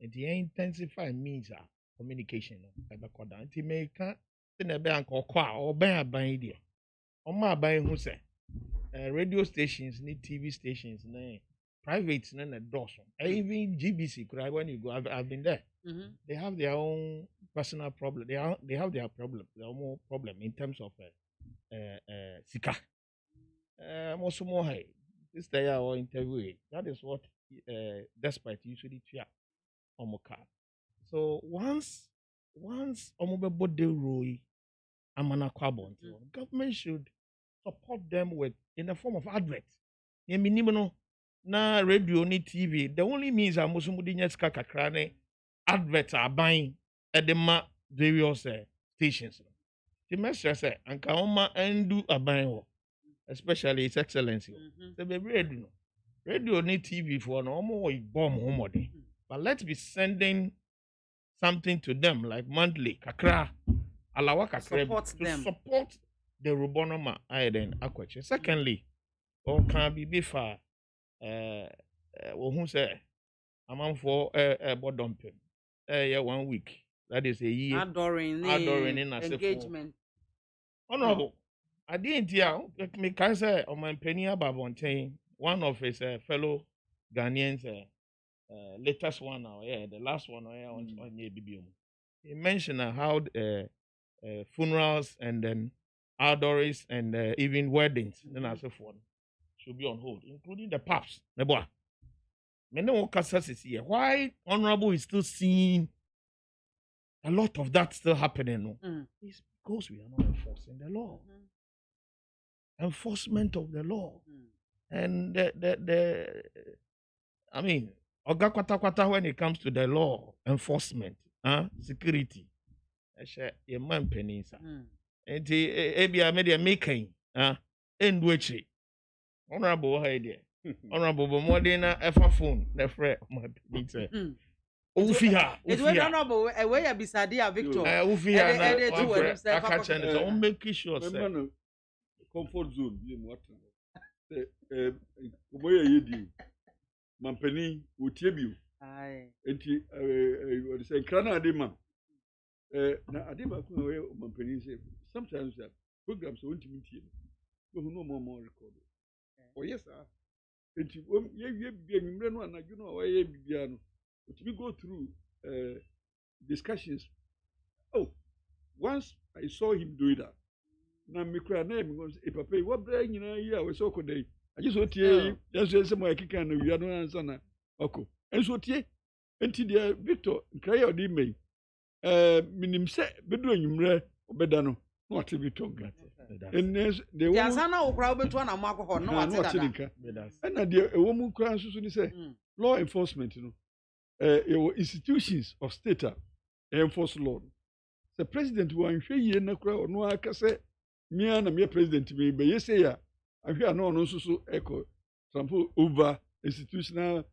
and the intensify means communication no be koda anti make na be anko kwa oban aban dia o ma aban hu say radio stations ni TV stations na private na doso even GBC when you go I've been there they have their own personal problem they have their own problem in terms of sika most more high this day our interview that is what despite usually fear omoka so once omobe de roi amana kwabon government should support them with in the form of advert ye minimum no na radio ni TV the only means amusumudi nya sika kakra ne advert aban edema various stations the message say anka oma endu aban ho especially His Excellency the baby radio ni TV for no omo bomb homode but let's be sending something to them like monthly kakra alawa kakra to support the rubonoma aiden akwache secondly or can be before who say amount for bodompe 1 week that is a year adoring in engagement honorable I didn't hear me can say on my penny babontain one of his fellow Ghanaians latest one now the last one on BBM he mentioned how funerals and then outdoors and even weddings and so forth should be on hold, including the paps. Why honorable is still seeing a lot of that still happening? It's because we are not enforcing the law. Enforcement of the law. And I mean, when it comes to the law enforcement, security, a man penny, and the media making, and which honorable idea. Honorable Modena ever phone the friend my pizza. Ufia. It was honorable away beside Victor. Ufia I catch and don't make sure comfort zone you what boy yedi mampani utiebiu. Aye. Enti what say krana de man. na ade ba ko we mampani say sometimes programs won't meet you no more record oh yes sir enti ye bia nwumre no anadwo no wa ye bia no we go through discussions. Oh, once I saw him do that. Na me kura na me go say papa what bra nyina yi a we so ko dai I just want to just say my kika na wi no answer na oko enso tie enti dia Victor nkrai odi me minim se bedu anwumre obeda no na wate Victor grat and they ya sana okra obetu na mo akọ no wate dada na dia ewo mu kura nsusu ni say law enforcement no institutions of state enforce law the president wa nhwe yie na kura no aka say me na me president me be yese ya ahwe na ono nsusu echo sample over institutional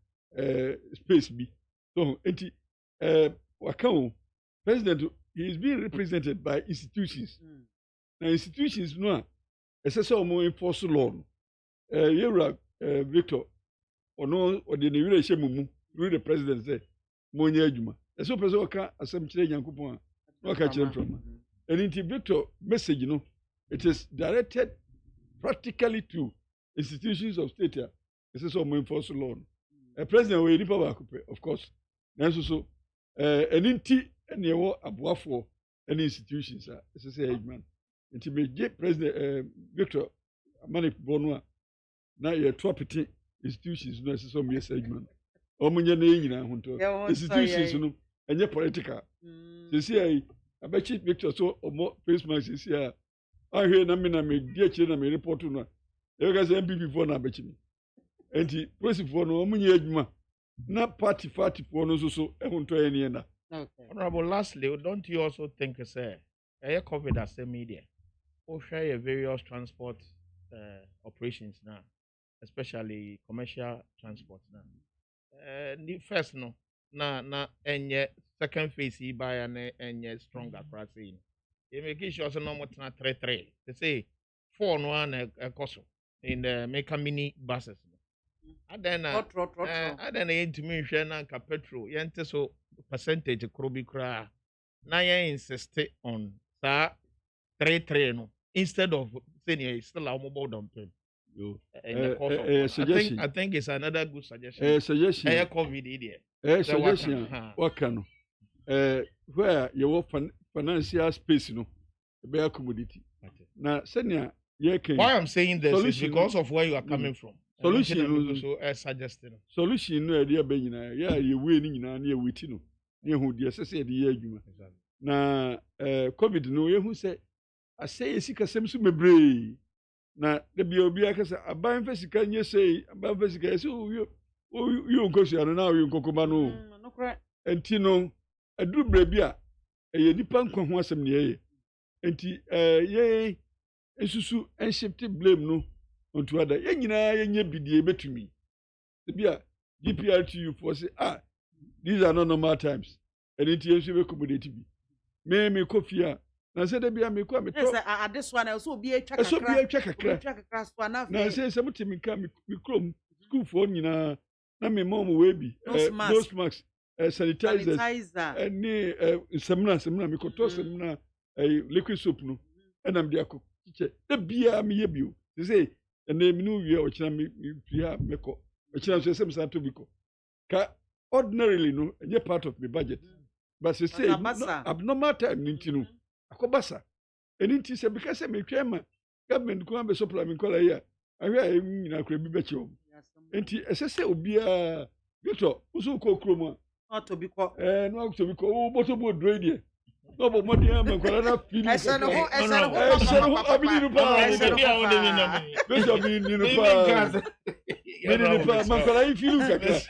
space bi so enti wakao president he is being represented by institutions na institutions no ese omo enforce law yewra Victor ono ode ne wire hyemumu through the president say mo nya adwuma ese person waka asem kire nyankopon a waka kire from enti Victor message no it is directed practically to institutions of state here. This is some enforced law. A president will need power, of course. So, an inti and you AKWAFO any institutions. This is a man. It may get President Victor Mani Bonua. Now you're property institutions. No, this is some yes, man. Institutions, and your political. You see, I bet you Victor so more face mask is here. I hear na me dear children me report no. You guys MPP for na bechi me. Enti police for no omunye adwuma. Na party for no so ehunto ene na. Okay. Honorable, lastly, don't you also think say COVID as a media or share various transport operations now, especially commercial transport now. The first no na enye second phase by and enye stronger pricing. You make sure also no more than 3. They say 4 no one cost in the make mini buses. And then to me share na petrol. Yente so percentage krobi kra. Na ya insist on sa 3 no instead of saying it's still a mobile down payment. I think it's another good suggestion. Suggestion. COVID idiot. Suggestion. What can where you financial space no be a commodity. Now, senior, why I'm saying this is because of where you are coming from. Solution so suggesting. Solution no idea be nyina ya ye we ni nyina na ye witi no. Ye hu de sese de ye adwuma. Na COVID no ye hu se asey esika semsu mebre. Na de bia obi akasa aban fa sika nye sei aban fa sika ese you nkosu ano na you nkokoma no. Enti no aduru brebi a eye nipa nkwa ho asem ne ye. Enti ye esusu en shift blame no onto ada ye nyina ye nya bidie betumi. Bia GPRTU for say these are not normal times. And enti ye be accommodate bi. Me kofia na say de bia me kwa me to this one also be a check kakra na say some timi ka me krom school for nyina na me mom we bi those masks sanitizer any semna me koto semna liquid soap no enam dia ko che de bia me ye bio say and me no wie o kira me bia me ko o kira so sem sa to bi ko ka ordinarily no any part of my budget but say abnormal time nintinu akobasa eninti se because me twema government ko ambe supply me kola ya ahwe ayi nyina kura bi beche o enti esese obia Victor usu ko kromo to bi ko no to bi ko o boto bo drede no bo modi am kola na fili ese no abini no pa Victor bi ni no pa man kola yi fili kakra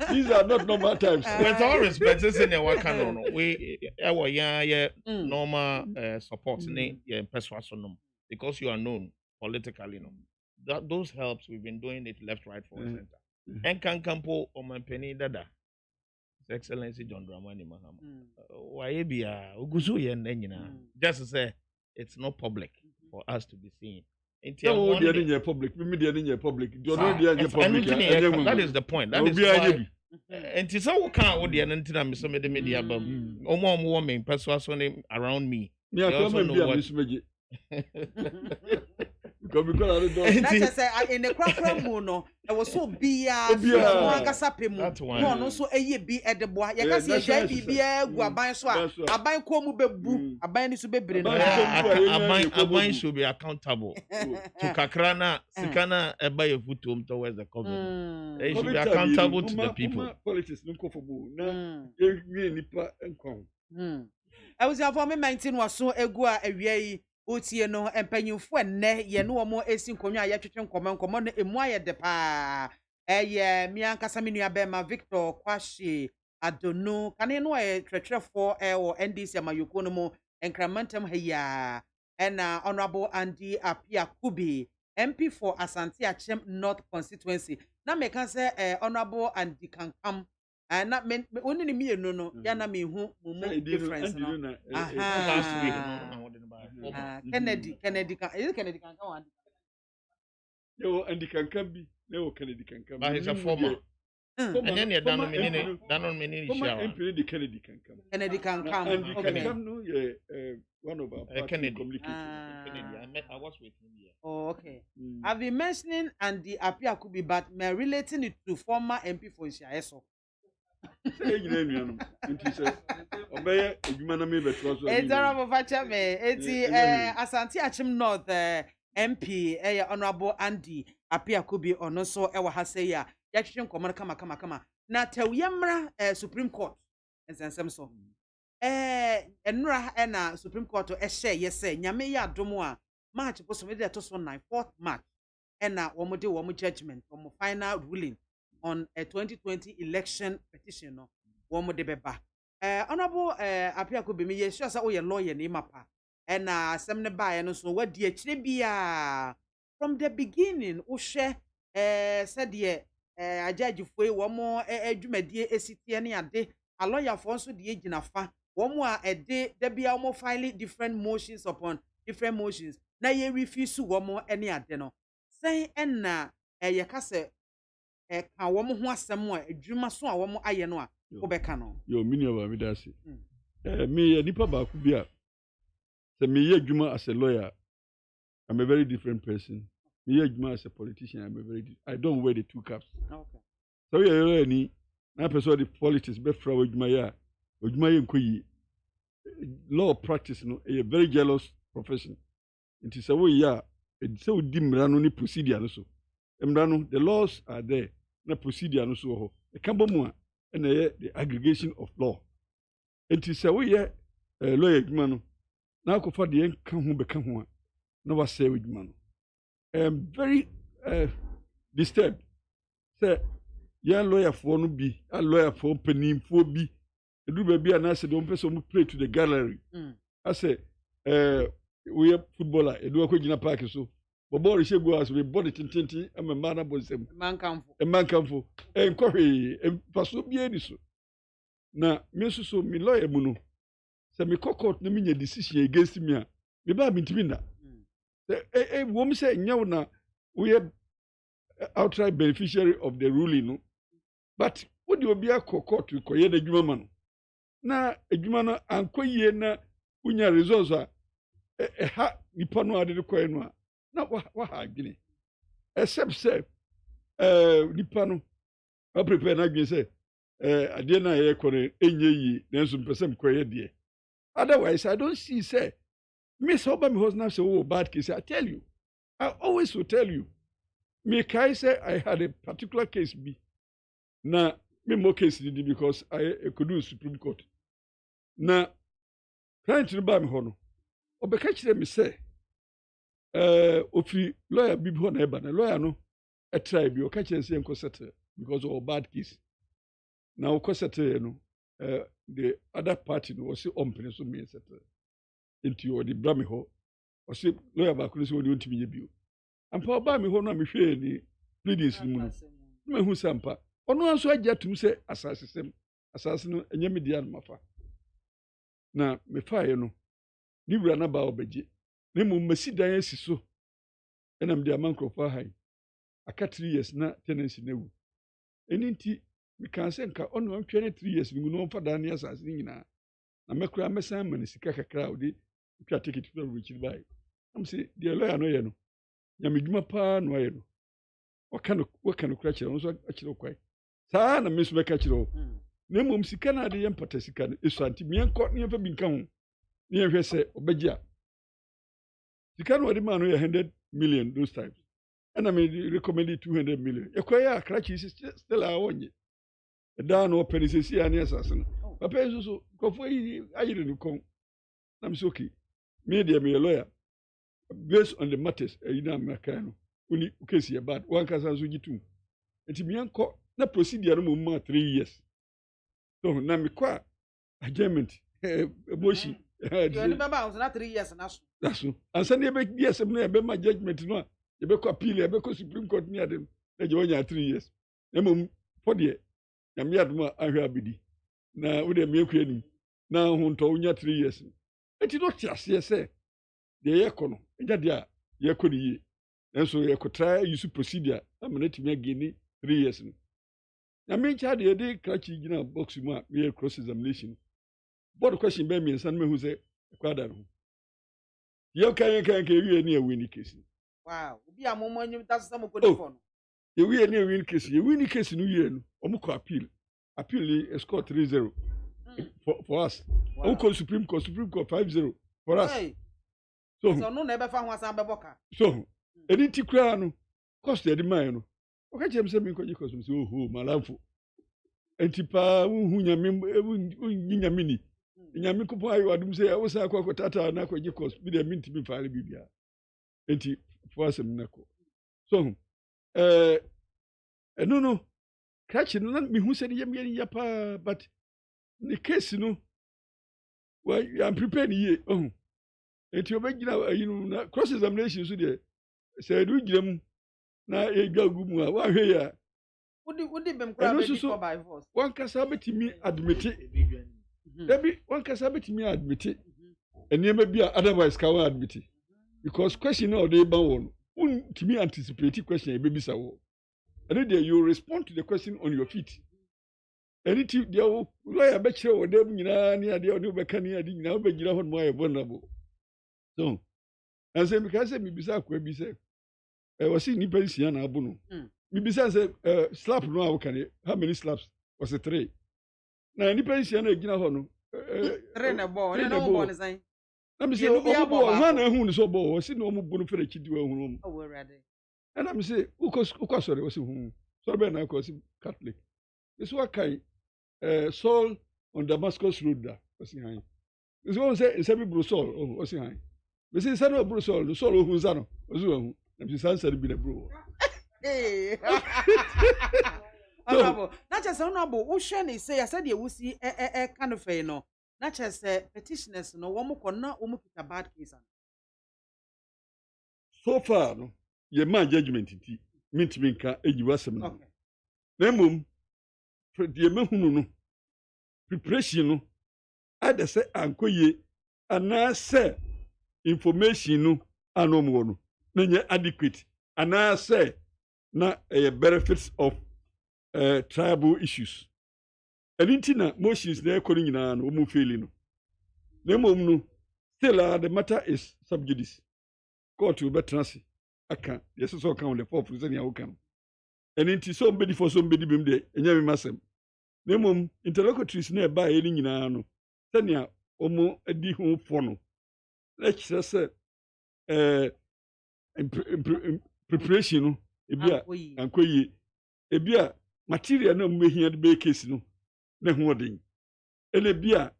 these are not normal times. With all respect, this in our canon, we normal support persuasion because you are known politically. That those helps we've been doing it left, right, for center. And can campo on my penny dada. His Excellency John Dramani Mahama. Why be just to say it's not public for us to be seen. Public. Public. That is the point. That is why Enti so wo kan wo de no ntina me so me de me de abam. Omo wo me person around me. Me akoma bia me so meje. Because I don't. That's say in the crack mu no e was so bia no angasa pemu no no so eye bi edeboa ye ka se je bibia gu aban so a aban ko mu bebu aban ni so bebre no aban should be accountable to kakrana sikana eba ye futom towards the government. They should be accountable to the people. Politics no ko for mu na ye nipa enkon. I was for me 19 was so egu a awia yi otie no empanyimfo enne ye no mo esi nkonwa ya twetwe nkomo no emu aye de pa eye mi ankasa me nua be ma Victor Kwashe Adono kane no e twetwefo wo NDC amayoko no mo enkramentam haya ena honorable Andy Apia Kubi MP for Asante Achem North Constituency na me kan say honorable Andy Kankam na woni ni mi enu no ya na me hu mumu difference no last week Kennedy Kankam one yo Andy Kankam bi no Kennedy Kankam but he's a former and then you done many former MP the Kennedy Kankam Andy Kankam no one of our Kennedy communications I was with him here. Oh, okay. I've been mentioning Andy Apia Kubi, but me relating it to former MP for Nsiaeso. It's honorable Fachame. It's Asante Achem North MP, honorable Andy Apia Kubi, or no so ewa haseya. Yakishin komana kama. Na tewiyamra Supreme Court. Ensensem so. Enra ena Supreme Court yes nyame ya adomo a March poso me dey to so 4th March ena womo de womo judgment womo final ruling on a 2020 election petition no womo de beba honorable Apia Kubi me ye sure say wo ye lawyer ni mapa ena asem ne bae no so wadi akire bia from the beginning wo hwe said ye ajajifo womo adwumadie esitie ne ade a lawyer for so de gina fa womo a ede da bia womo file different motions upon different motions na ye refuse womo ene ade no say enna ye ka se ka womo ho asem a adwuma so a womo aye no a wo beka no yo mini aba mi dase me nipa ba ku bia se me ye adwuma as a lawyer I'm a very different person. Me ye adwuma as a politician I don't wear the two caps. Okay. So ye lawyer ni na person the politics be fra adwuma ya adwuma ye nkoyi law practice no a very jealous profession. It is a way ya it's so dimra no ni procedure no so emra the laws are there na procedure no so ho e ka bomu a na the aggregation of law. It is a way ya lawyer adwuma no na akofa de enka ho beka ho a na wa say adwuma no very disturbed say young lawyer for no be a lawyer for penim for be do baby and I said don't person play to the gallery. I say we are footballer e do akogina park so but ball she go as we body tintinti am a man abosem man kamfo enkohwe paso bia ni so na me so me lawyer mu no say me court na me nya decision against me a me ba me ntimi na wo me say nyaw na we are outright beneficiary of the ruling no but what do obi court ko ye da dwuma ma no na adwuma no ankoyie na unya results a ha nipa no ade ko no a na wa ha gine except say nipa no I prepare na gine say ade na ye ko ne enye yi nanso mpesem ko ye de otherwise I don't see say miss oba me husband say oh bad case I tell you I always will tell you me kai say I had a particular case be na me more case did because I could do Supreme Court na client no ba me ho no obeka kire me say ofi lawyer bi ho na eba na lawyer no e try bi o ka kire say enko settle because of bad case na o ko settle no the other party no was ompene so me settle into the bra me ho o say lawyer ba ko so won timi ye bi o ampa ba me ho no me hwe ni pleadings ni mu no me hu sampa ono anso agya tum say asase no enye me dia no mafa na me faaye no ni wura na ba obegye na mu masi dan asi so enam dia mankrofo hai aka 3 years na tenancy na wu eninti me can say nka ono am 23 years ni no fa dan ne asase ni nyina na mekura mesan man sika kakra odi twa ticket to reach by am say the lawyer no ye no nyame dwuma pa no ye no wakano kura kire no so akire kwai saa na mesu beka kire o na mom sika na de yempata sika no esuanti mienko ne yemfa bi nka ho ne yehwe se obegya sika no de man no ye 100 million those times and I may recommend 200 million yakwaya krachi still a wonye da no perisesi ani asase no papa enso so kofo yi ayire no kon na me okay me dey me lawyer based on the matters na America no uni case ya bad one kasa so gitu enti me enko na procedure no mo 3 years so na me kwa adjournment motion you remember I was not 3 years na so that's so ansa ne be years no e be ma judgment no you be appeal you be Supreme Court near them na je wonya 3 years emom for the nyame adoma ahwe abidi na wo de me ekua ni na ho nto wonya 3 years eti no tiase se de ye kono eja de a ye koni yi enso ye ko try use procedure amanati me ageni 3 years no nyame cha de de krachi gina box mu a me cross examination board question be me nsan me hu se kwada no ye kan ke wie ni awi ni case wow obi amomo anyum tasesa mo kodi fo no ye wie ni win case no wie no omuko appeal is score 3-0 for us omuko Supreme Court 5-0 for us so no na ebe fa ho asan beboka so eni tikura no cost e di man no o ka chem se mi koji cost so oho malamfo entipa hu nyame ni nyame kupo ayo adum se ya wosa akwa tata na koji cost bi de minti bi faare bibia enti for us mnako so no catch no me who said yam ya pa but the case no well I'm prepared ye enti obegina na cross examination so there say do giram na e gagu mu a wa hwe ya wodi bem kra be before by force one kasa betimi admit debi one kasa betimi admit enema bi otherwise ka wa admit because question no dey ban won to me anticipate question e be bisa wo and then you respond to the question on your feet anything there lawyer be kire wo dem nyina ne ade o be ka ne ade nyina o be gira hon mo aye vulnerable so and say because say me bisa akwa bi say was ni pension na abu no me bisa say slap no a wo kan how many slaps was it 3 na ni pension na gina hon no 3 na ball ne no ball ne sai na me say o bo ha na hu ni so bo o si no mo bu no fere kidi wa hu no o we ready and I'm say uko sorry o si hu so be na ko si Catholic this what kai Saul on Damascus road da o si han this one say bi bro Saul o si han we say say no bro Saul o hu za no o si hu na bi san sari bi na bro eh Honorable, na just honorable, wo hwe ne say ya said ye wusi kind of no. Na just petitioners no wo mo kona wo mo kita bad case. So far no, ye man judgment ti mintimi nka ejiwasem no. Na mum ye mehunu no. Preparation no ada se ankoye ana se information no anomo no. Na nye adequate ana se na benefits of tribal issues. Anything motions there calling in an omu failing. No mum still the matter is sub judice. Court will be transi. I can. Yes, so count the 4% ya can. And it is somebody for somebody bim de enyame masem. No mum interlocutors nearby any nyina no. Tanya omo edi ho fo no. Let's just say preparation no ebia ankoyi ebia material na mmehia de be case no na ho odin ele bia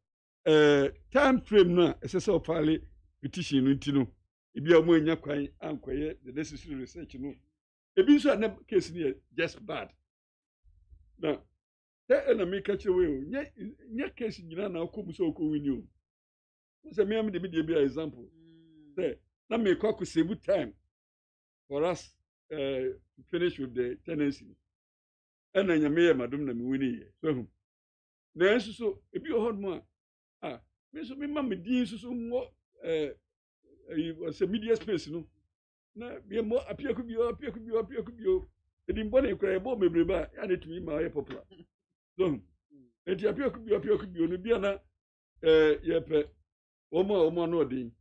time frame no esese ofale petition no ntino ebia mo anya kwan ankoye the necessary research no ebi so na case ni just bad na na me catch away nya case nyina na akomu so ko wini o so me am de be bia example say na me kwa save time for us to finish with the tenancy and then nyame madam na me wini so na enso so ebi o hod mo me so me ma me din so mo was a media space no na be mo apia ku bio edi mbo na ekura ebo mebreba ya na tumi ma ya popular so enti apia could be on biana yepe omo no din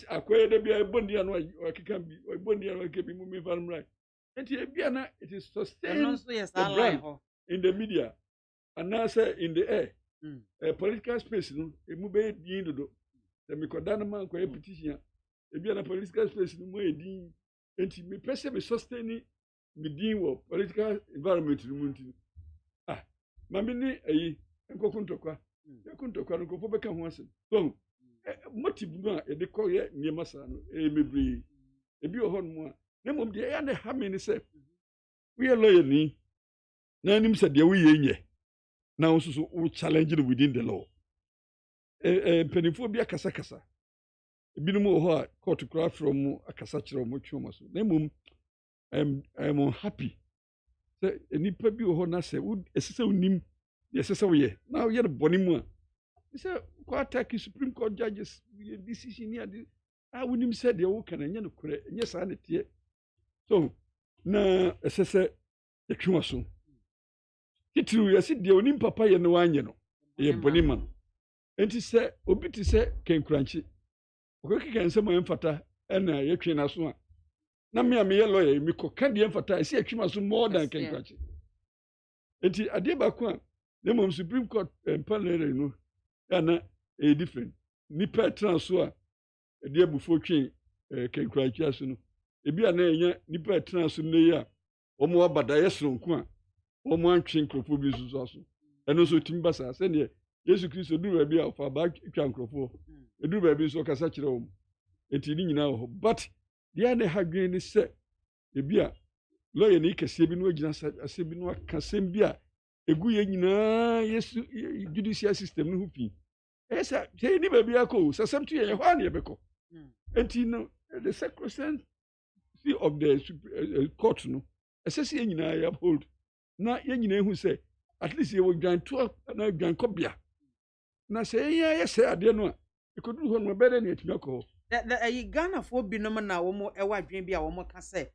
akoye de bia ebondia no akika bi ebondia no kebi mu me farm right enti biana it is sustained the brand in the media and now say in the air political space no emu be din dodo the mikodana man ko petition biana political space no mo edin enti me pese me sustain me din wo political environment no munti mami ni eyi nkokuntokwa no ko beka ho asem so motive no a de ko ye niema sa no mebre ebi ho no a na mom de ya na ha me ni se we lawyer ni na nim se de we ye nye na so we challenge within the law penifo bi akasa ebi no mo ho a court kra from akasa kire mo twoma so na mom I'm happy se enipa bi ho na se esese unim esese we ye na ye boni mu a se ko attack Supreme Court judges decision here unim said they wo kana nya no kure nya sa na tie so na esese etwa so titru yesi de onim papa ye no anye no ye boni man enti se obi ti se kenkranchi okeke nsem emfata na ye twe na so a na me ye lawyer mi ko ka de emfata esi etwa so more than kenkranchi enti ade ba ko a the mom Supreme Court panel no na different nipa transo a de abufo twen kenkranchi aso no ebi ana enya nipa transo no ye a omo abada yesronko a omo antwe nkrofo bi susu aso eno so timba sa se ne Yesu Kristo duru ba bi a fa ba twa nkrofo eduru ba bi so kasa kire wo enti ni nyina ho but dia ne hadwen ni se ebi a lawyer ni kase bi no agina ase bi no akasem bi a egu ye nyina Yesu judicial system no hufi esa je ni ba bi akọ sasem tu ye ho na ye beko enti no the sacrosanct of the court no esese ye nyina ya hold na ye nyina ehu se at least ye wo dwan to na dwan kobia na se ye se ade no a ikodu ho no bede na etumi akọ the Ghana for binom na wo mo ewa dwen bi a wo mo ka se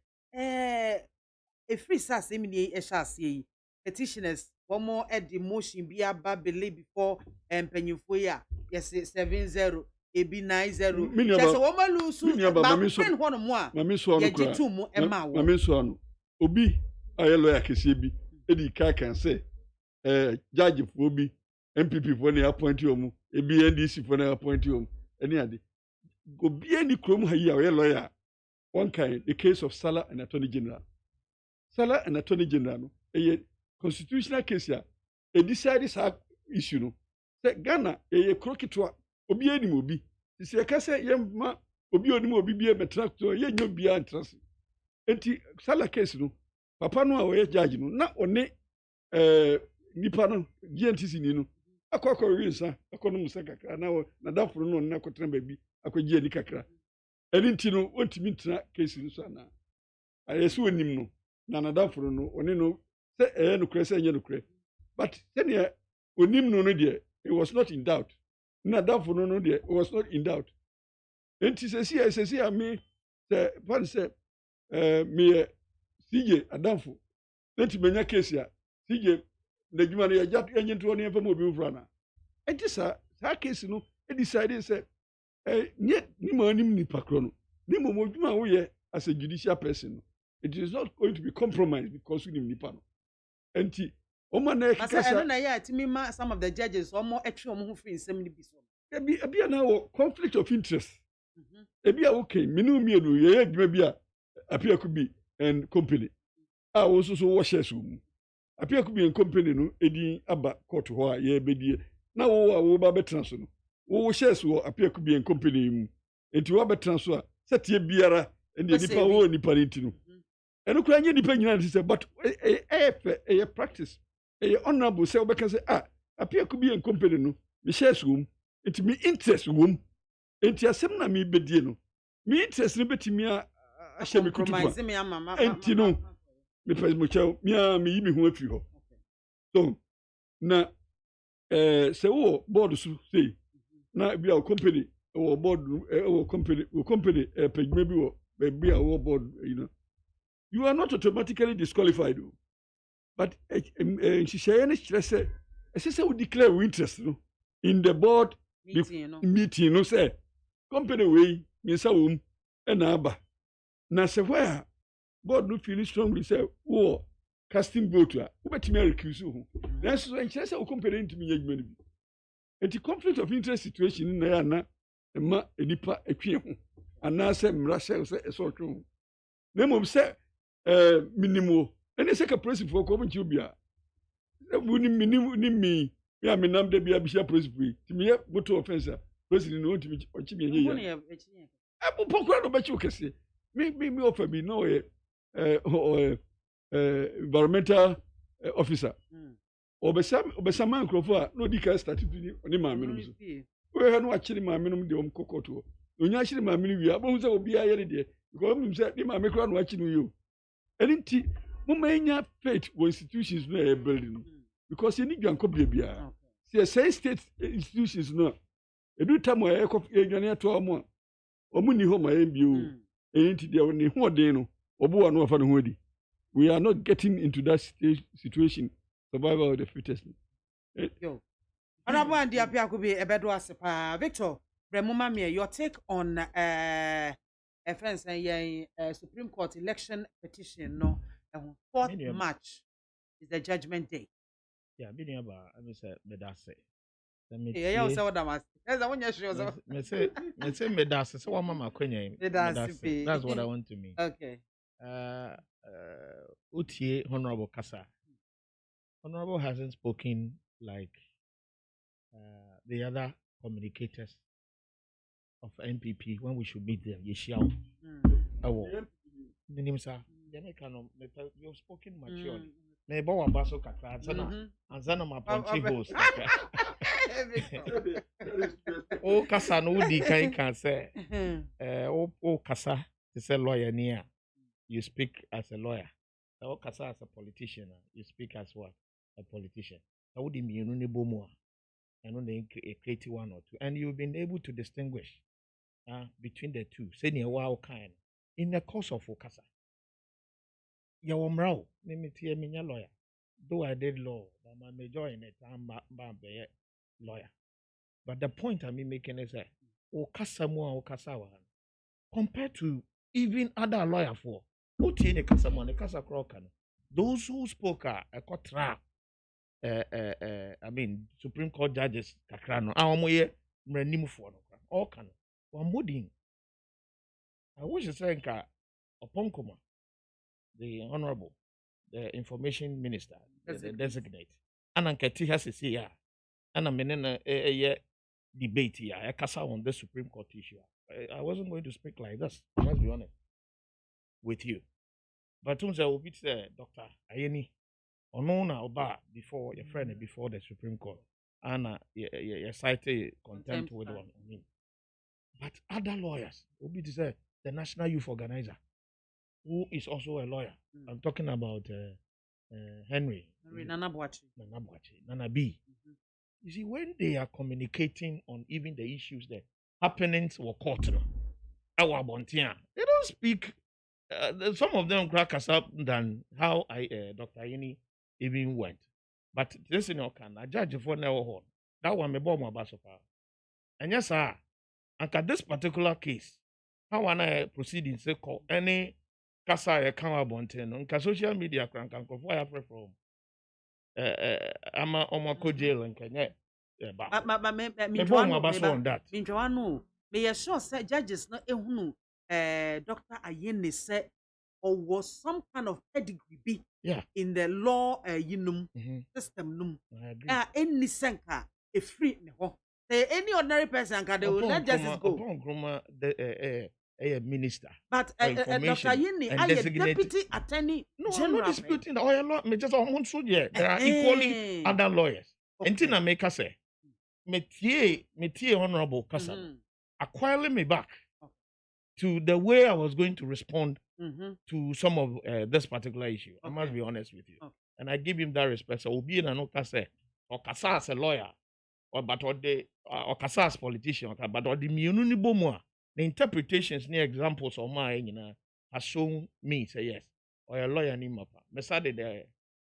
free sas emini ehase yi petitioners wo mo edi motion bi aba bele before empanyufo ya yes 70 ebi 90 just wo ma lusu ba friend ho no mo a ye jitu mu ema wo mami so no obi aye lawyer kese bi edi ka kan se judge fo bi MPP fo na appoint omu ebi NDC fo na appoint omu eni ade obi eni krom ha yi aye lawyer one kind the case of Salah and Attorney General no constitutional case ya decide sa issue no se Ghana krokitwa obi eni mo bi se ka se ye ma obi oni mo obi bi e betracto ye nyo bia antrase enti Salah case no papa no a we judge no na one nipa no GNTC ni no akwa winsa akono musa kakra na dafuru no na kotra ba bi akwagie ni kakra eni nti no ontimi ntra case no so na ayesu onim no na dafuru no one no se no kure se nye no kure but then onim no de it was not in doubt na dafuru no de it was not in doubt enti se si ami se pan se me CJ adamfo enti menya case ya CJ na juma no ya nyento no yefam obi ufra na enti sa case no decide say nye ni ma nim ni pakro no ni mo moduma wo ye as a judicial person no it is not going to be compromised because we nim nipa no enti o ma na ekasa na ya atimi ma some of the judges o mo etwe o mo ho free nsem ni bi so ebi na wo conflict of interest ebi a okay minu mienu ye adwuma bi a apia could be and company wo so wo shares mu apia could be and company no edi aba court ho a ye bedie na wo ba betra so no wo shares wo apia could be and company mu enti wo betra so a setie biara ende nipa wo nipa nti no eno kura nye nipa nyina nti se but a practice honorable say obeka say apia could be and company no me shares wo enti me interest wo enti asem na me bedie no me interest no betimi a ahye me kutupa enti no me pese mo chao me yi me ho afi ho so na se wo board so say na bia company wo board wo company pejuma bi wo be bia wo board you know you are not automatically disqualified But she say we declare we interest no in the board meeting no say company we minsa wom na aba na say where board no feel strongly say wo casting vote a ubetimi recuse ho na so enche say o company ntimi yadwuma no bi enti conflict of interest situation na ya na ma enipa atwe ho ana say mra say so twu na mom say minimo ene say ka principle ko mo bia ni ya me nam de bia bishia principle ti me moto offense president no ntimi ochi me enye ya abu pokora no bachi okese me offer me no environmental officer obesa man krofo no di ka start ni maame no so we ha no achiri maame no de omkokoto onya achiri maame no wi abo se obi aye de because me say di maame kro no achi no yo enti mo manya faith wo institutions no e building because you need to ankobia bia say state institutions no edu tamo e ko edwane ato omo ni ho ma e bio enti de ni ho den no obo no afa no ho di. We are not getting into that situation. Survival of the fittest. Yo. Honorable Andy Apia could be a better asepa. Victor, Bremuma me, your take on offense and Supreme Court election petition. No, 4th March is the judgment day. Yeah, being about I say medase. Yeah, you say what I'm asking. That's the one you show. Me say medase. So what mama kwenye medase. That's what I want to mean. Okay. Utie Honorable Kasa. Honorable hasn't spoken like the other communicators of NPP when we should meet them. Yeshiao. Minimsa. You've spoken maturely. Maybe one baso kakra anzana ma punchy host. Oh Kasa no di can say. Oh Kasa is a lawyer near. You speak as a lawyer. Or Kasa as a politician. You speak as what? A politician. That would mean you know more. And only a creative one or two. And you've been able to distinguish between the two. Saying a wow kind. In the course of Okasa. Yawamrao, me lawyer. Though I did law, but my major in it, I'm lawyer. But the point I'm making is that Okasa more Okasawa compared to even other lawyer for those who spoke a contra I mean Supreme Court judges kakrano awomoye mranimu for no all can one modding. I wish to say Oponkoma, the honorable, the information minister, the designate, and Anketi has a say and I'm in a debate here. I cast on the Supreme Court issue. I wasn't going to speak like this, I must be honest with you. But I will be Dr. Ayeni, Onona Oba before your friend before the Supreme Court. And you cited contempt with one. I mean. But other lawyers will be the National Youth Organizer, who is also a lawyer. I'm talking about Henry Nanabuachi. Nana B. You see, when they are communicating on even the issues that happenings were caught, they don't speak. Some of them crack us up than how Dr. Ayeni even went. But this in can a judge for never hold. That one may bomb about so far. And yes, sir. And at this particular case, how I proceed in say call any Kasa account on social media can from Omako jail and Kenya. But may sure say judges not Dr. Ayeni said or was some kind of pedigree in the law system any senka a free any ordinary person can they will let justice go. A minister. But Dr. Ayeni, I a deputy attorney. No, I'm not disputing the oil law. There are equally other lawyers. And Tina make us say, Metie Honorable Kasa, acquiring me back to the way I was going to respond to some of this particular issue. I must be honest with you. And I give him that respect. So, Obi and Anokase, or Kasa as a lawyer, or Kasa as politician, but or the Mununibomoa. The interpretations, near examples of mine, has shown me say yes, or a lawyer named Mapa. Mesade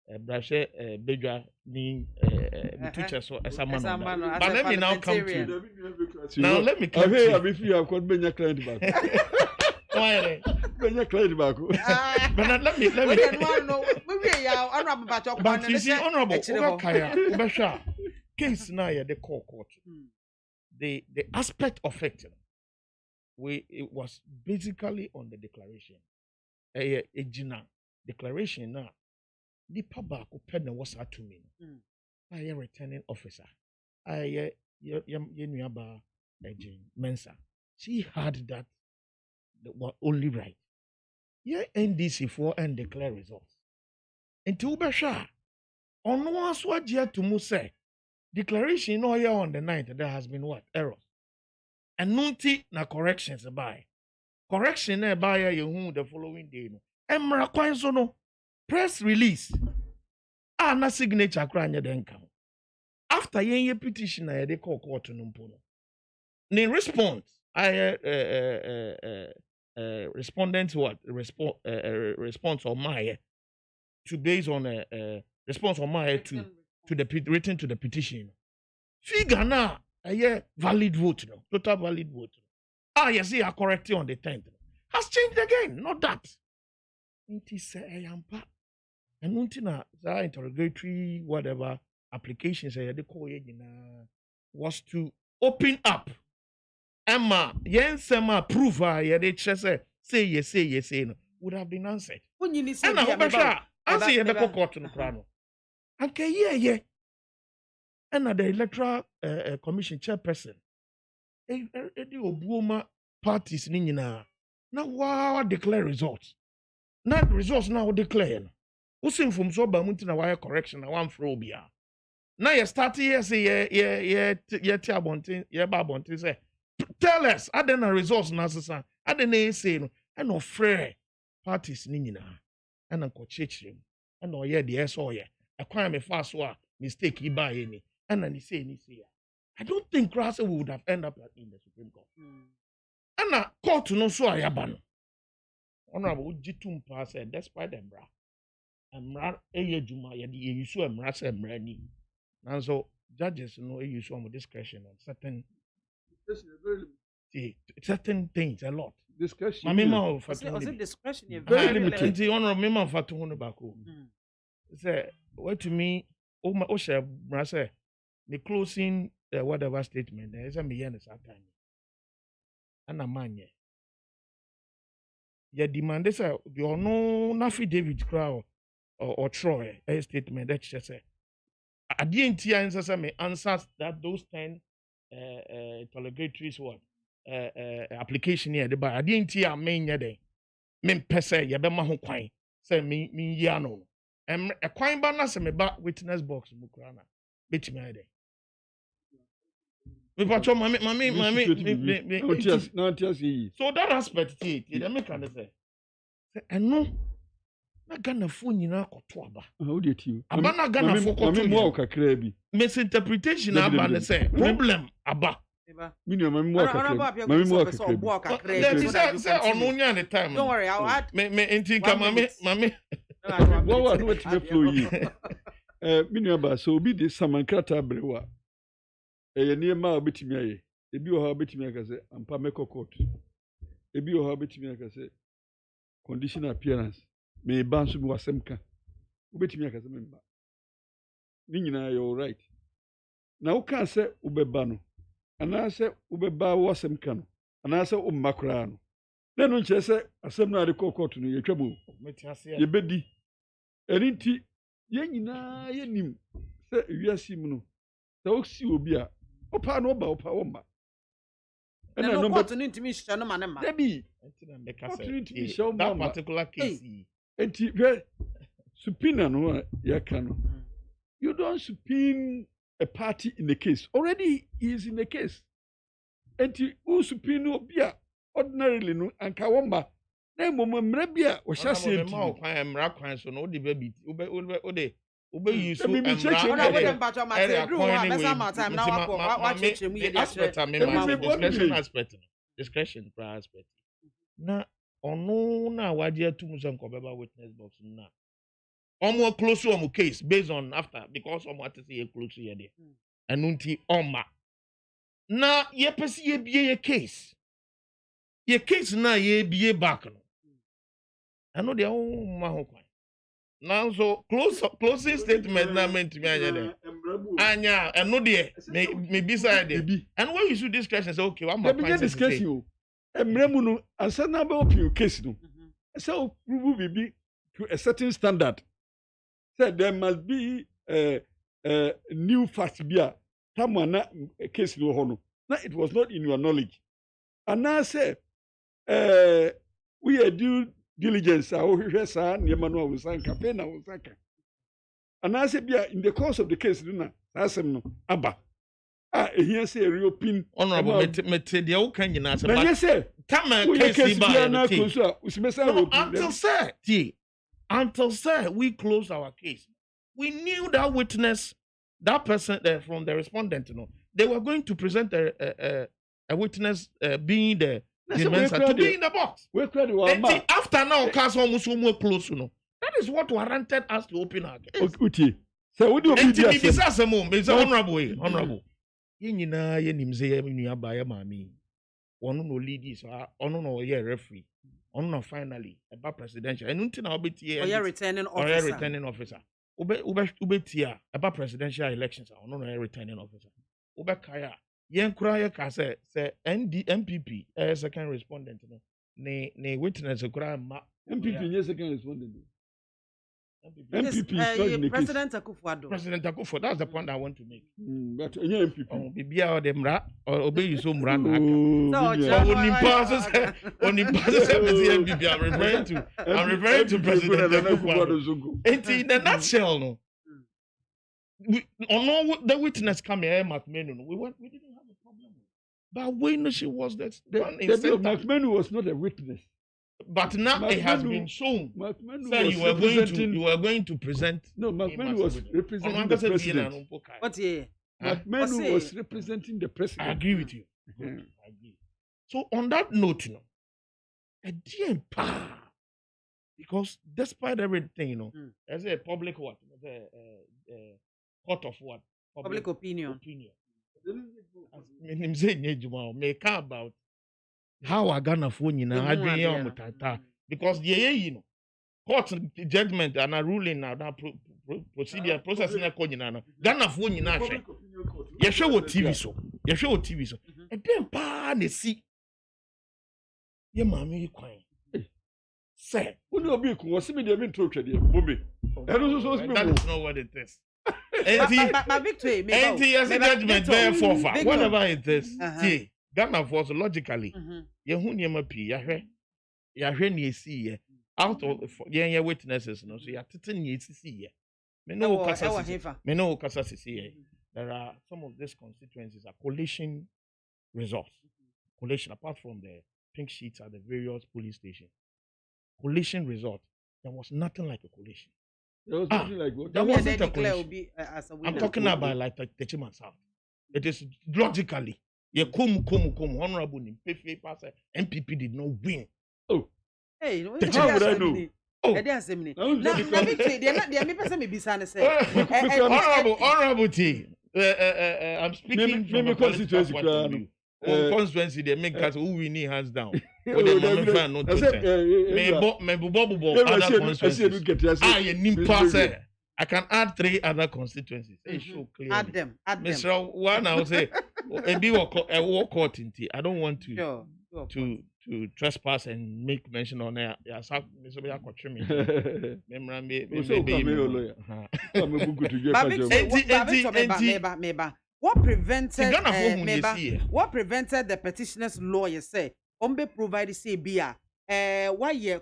brashe bedwa ni teacher so esamano. But let me now come to. Now let me come to. I've you have been your client back. Why? Been your client back. But let me. We don't know. We are honorable, but you see, honorable. Ubesha case now the court. The aspect of it, it was basically on the declaration. A declaration now. The public open was to me. I am returning officer. I Mensa. She had that only right. Yeah, NDC for and declare results. Until Basha, on one swag to Muse, declaration no here on the 9th, there has been what? Errors. And nunti na corrections by. Correction by you the following day. Emra Kwanzono. Press release. Na signature cranya den count. After ye petition they call court no mpono. In response, respondent what? Response on my to based on response on my to the written to the petition. Figure now valid vote no. Total valid vote. You see, I corrected on the 10th. Has changed again. Not that. It is and until interrogatory whatever applications was to open up. Emma, Yensema prove say yes, no would have been answered. And I say a court no prano. And yeah. And the electoral commission chairperson. The Obuma parties nina. Now wow declare results. Not results now declare. Usim from so bamunti na wire correction na one frobia. Now you start here say babontin say tell us adena results na sasa adena say no and no free parties ni nyina and anko chechirem and no ye de so ye akwan me fast so mistake e ba ye ni and ni say I don't think Grass would have ended up in the Supreme Court. And court no so ayaba. Honorable Jitum said, despite them, Emra Juma, you saw Emra Semrani. And so judges know you saw more discretion on certain things a lot. Discretion. My memo for discretion very limited. The honor of memo for 200 back home. Say, what to me, Osha Brasa, the closing whatever statement, there is a million at time. And a man, ye demand this, you know, Nafi David Crow or Troy, a statement that she said. I didn't hear answers that those 10 interrogatories what application here. I didn't hear main yade. Men pese yabema ho kwan say me yano. A kwan ba na se me ba witness box mukrana. Betimi ade. Me pacho mami. So that aspect they make can say. Eno na Ghana fo nyina koto aba. How dey you? Aba na Ghana fo koto. Mo kakra bi. Misinterpretation aba na say problem aba. Mami mo kakra. Say onu nya the time. Don't worry, I'll add. Me intinka mami. What me flow yi. Minu aba so obi de samankrata brewa. Niema obetimi aye. Ebi o ha obetimi aka say ampa meko court. Ebi o ha obetimi aka say conditional appearance. Me ban so bi wasem ka. Obetimi aka say memba. Ni nyina you right. Na wo kan say ubeba no. Ana say ubeba wasem ka no. Ana say ummakra no. Na no nche say asem na de court no ye twabo. Ye bedi. Erinti ye nyina ye nim say wiase mu no. Sa oksi obi a opa no oba oma. And no court no ntimi hye no manema. Debi. That particular case. Enti subpoena no yaka no. You don't subpoena a party in the case. Already he is in the case. Enti u subpoena obi a ordinarily no anka womba. Na moma mra bia o hya se enti. Ma kwan mra kwan so no de baby. Ube use so aspect discretion aspect na ono na waje atum so nkobeba witness box na almost close to our case based on after because of what to say close to here. And unti oma. Na ye pesi ye be a case. Ye case na ye be a back. I know the own mahokwan. Now so closing statement na meant to me anya and no there may beside there. And when you should discuss and say okay, one more point discuss you. Emremu no asa na be open case no. So prove be to a certain standard. So there must be new facts bia someone na case no hono. Now it was not in your knowledge. And now say we are due diligence and I said, in the course of the case, Abba. Here say reopen honorable Metedia can you not say? Until sir, we closed our case. We knew that witness, that person from the respondent, they were going to present a witness being the to be in the box. After now, case almost close, that is what warranted us to open our case. Okay. So what do you mean? It's honorable. Honorable. You know, you nimze BIAMAH. One no lead on no referee. On no finally about presidential. And until now, returning officer. Returning officer. Ube about presidential elections. On no returning officer. Ube kaya. Yen kraya ka say MPP second respondent ne witness kra ma MPP yes second respondent. MPP is not in the President case. Akufo-Addo. President Akufo, that's the point I want to make. But MPP. Bibia or the mra or obey you so mra na. On the passes MPP I'm referring to President Akufo-Addo. In the nutshell no. The witness come here, McMenu. We didn't have a problem. But when she was that McMenu was not a witness. But now it has been shown. So you were going to present. No, McMenu was representing the president. What year? McMenu was representing the president. I agree with you. I agree. So on that note, a DM because despite everything, as a public what, court of what? Public opinion. May care about how I gonna phone you now. Because court judgment and a ruling now that procedure process na ko nyina no Ghana phone nyina hwe ye hwe wo TV so and then pa na si ye maame yi kwan say woni obi ku wo se me de me ntro twede bobe eno so that is not what it is. But victory, judgment there for whatever it is. See, Ghana force logically. You who near P. Yahwe ni see ye out of ye witnesses. No, so you are titting ye see ye. Me no kasa see ye. There are some of these constituencies are coalition results. Coalition apart from the pink sheets at the various police stations. Coalition result. There was nothing like a coalition. There was nothing like what? There wasn't a coalition. I'm talking about like the Techiman South. It is logically. Ye honorable in paper MPP did not win. Oh. Hey, how would I know? Oh. Honorable T. I'm speaking from a constituency point of view. Constituency, they make us who we need hands down. Other constituencies. I can add 3 other constituencies. Add them. Mr. One, I would say, a war court in tea. I don't want to trespass and make mention on there. What prevented the petitioner's lawyer say Ombe provide say bia why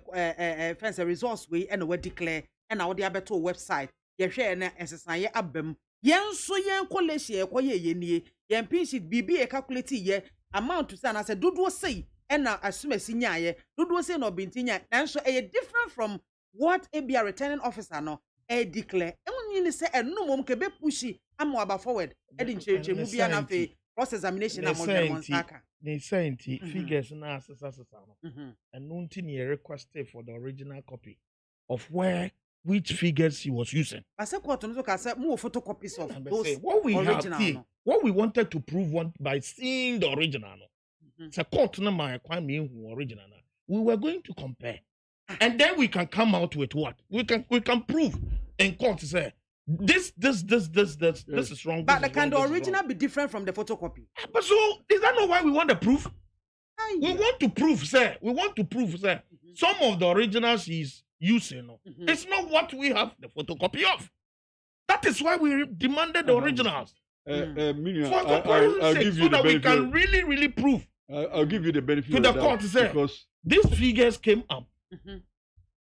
fence a resource way and we declare and our diabeto website ye share na exercise abem yen so yen college ye koye ye nie yen pinch bibi e calculate ye amount to say na say dodo say and na assume sinya ye dodo say no bintinya nanso e different from what a be a returning officer no e declare e ni say enum mom ke be pushi am aba forward e di ncheche mu bia na fe cross examination na modern saka they say figures na asasa no and nunti ne requested for the original copy of where which figures he was using. I said, "Court no so say more photocopies of those What we original, have, see, no? what we wanted to prove by seeing the original. No? It's a court no my original. No? We were going to compare, and then we can come out with what we can prove in court. Say this is wrong. But can the original be different from the photocopy? But so is that not why we want the proof? We want to prove, sir. Some of the originals he's using, it's not what we have the photocopy of. That is why we demanded the originals. I'll give you so that we can really prove. I'll give you the benefit to the court, sir. Because these figures came up.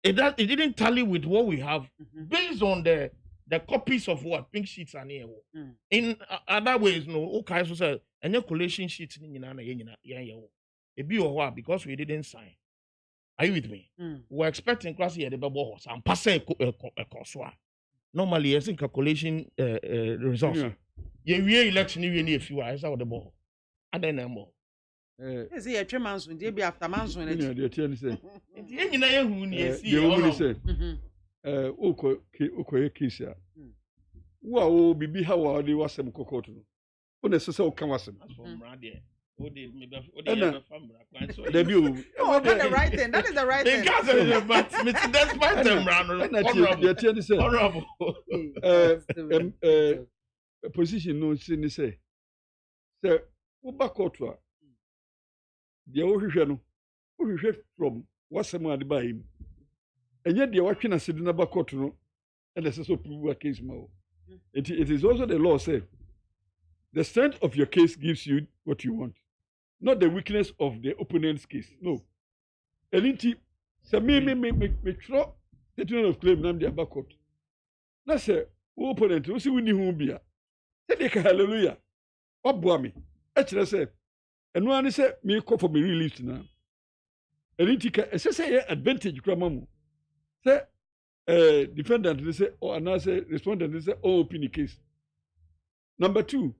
It didn't tally with what we have based on the copies of what pink sheets are here. In other ways, no. Okay, so say any collation sheets because we didn't sign. Are you with me? We're expecting class here the bubble and pass a course. Normally, I think calculation results. We election you a few hours out of the ball. And then more. Is it a 3 months when they be after months when the attorney said, Kisha. Wow, be how are they was some cocoa. Unnecessary come was some. That is the right thing. Despite them, honorable position no sin say. Sir, Ubakotra. The Oshano, who from what someone to buy him. And yet, the watching a sitting about Cotonou, and there's also prove a case more. It is also the law say the strength of your case gives you what you want, not the weakness of the opponent's case. No. And it say me throw statement of claim nam the abacot. Na say opponent who see we ni hu bia. Say they hallelujah. Oboa me. E kire say and one say me call for me release now. And it say advantage kura mamu. Say defendant they say or another respondent they say open the case. Number 2.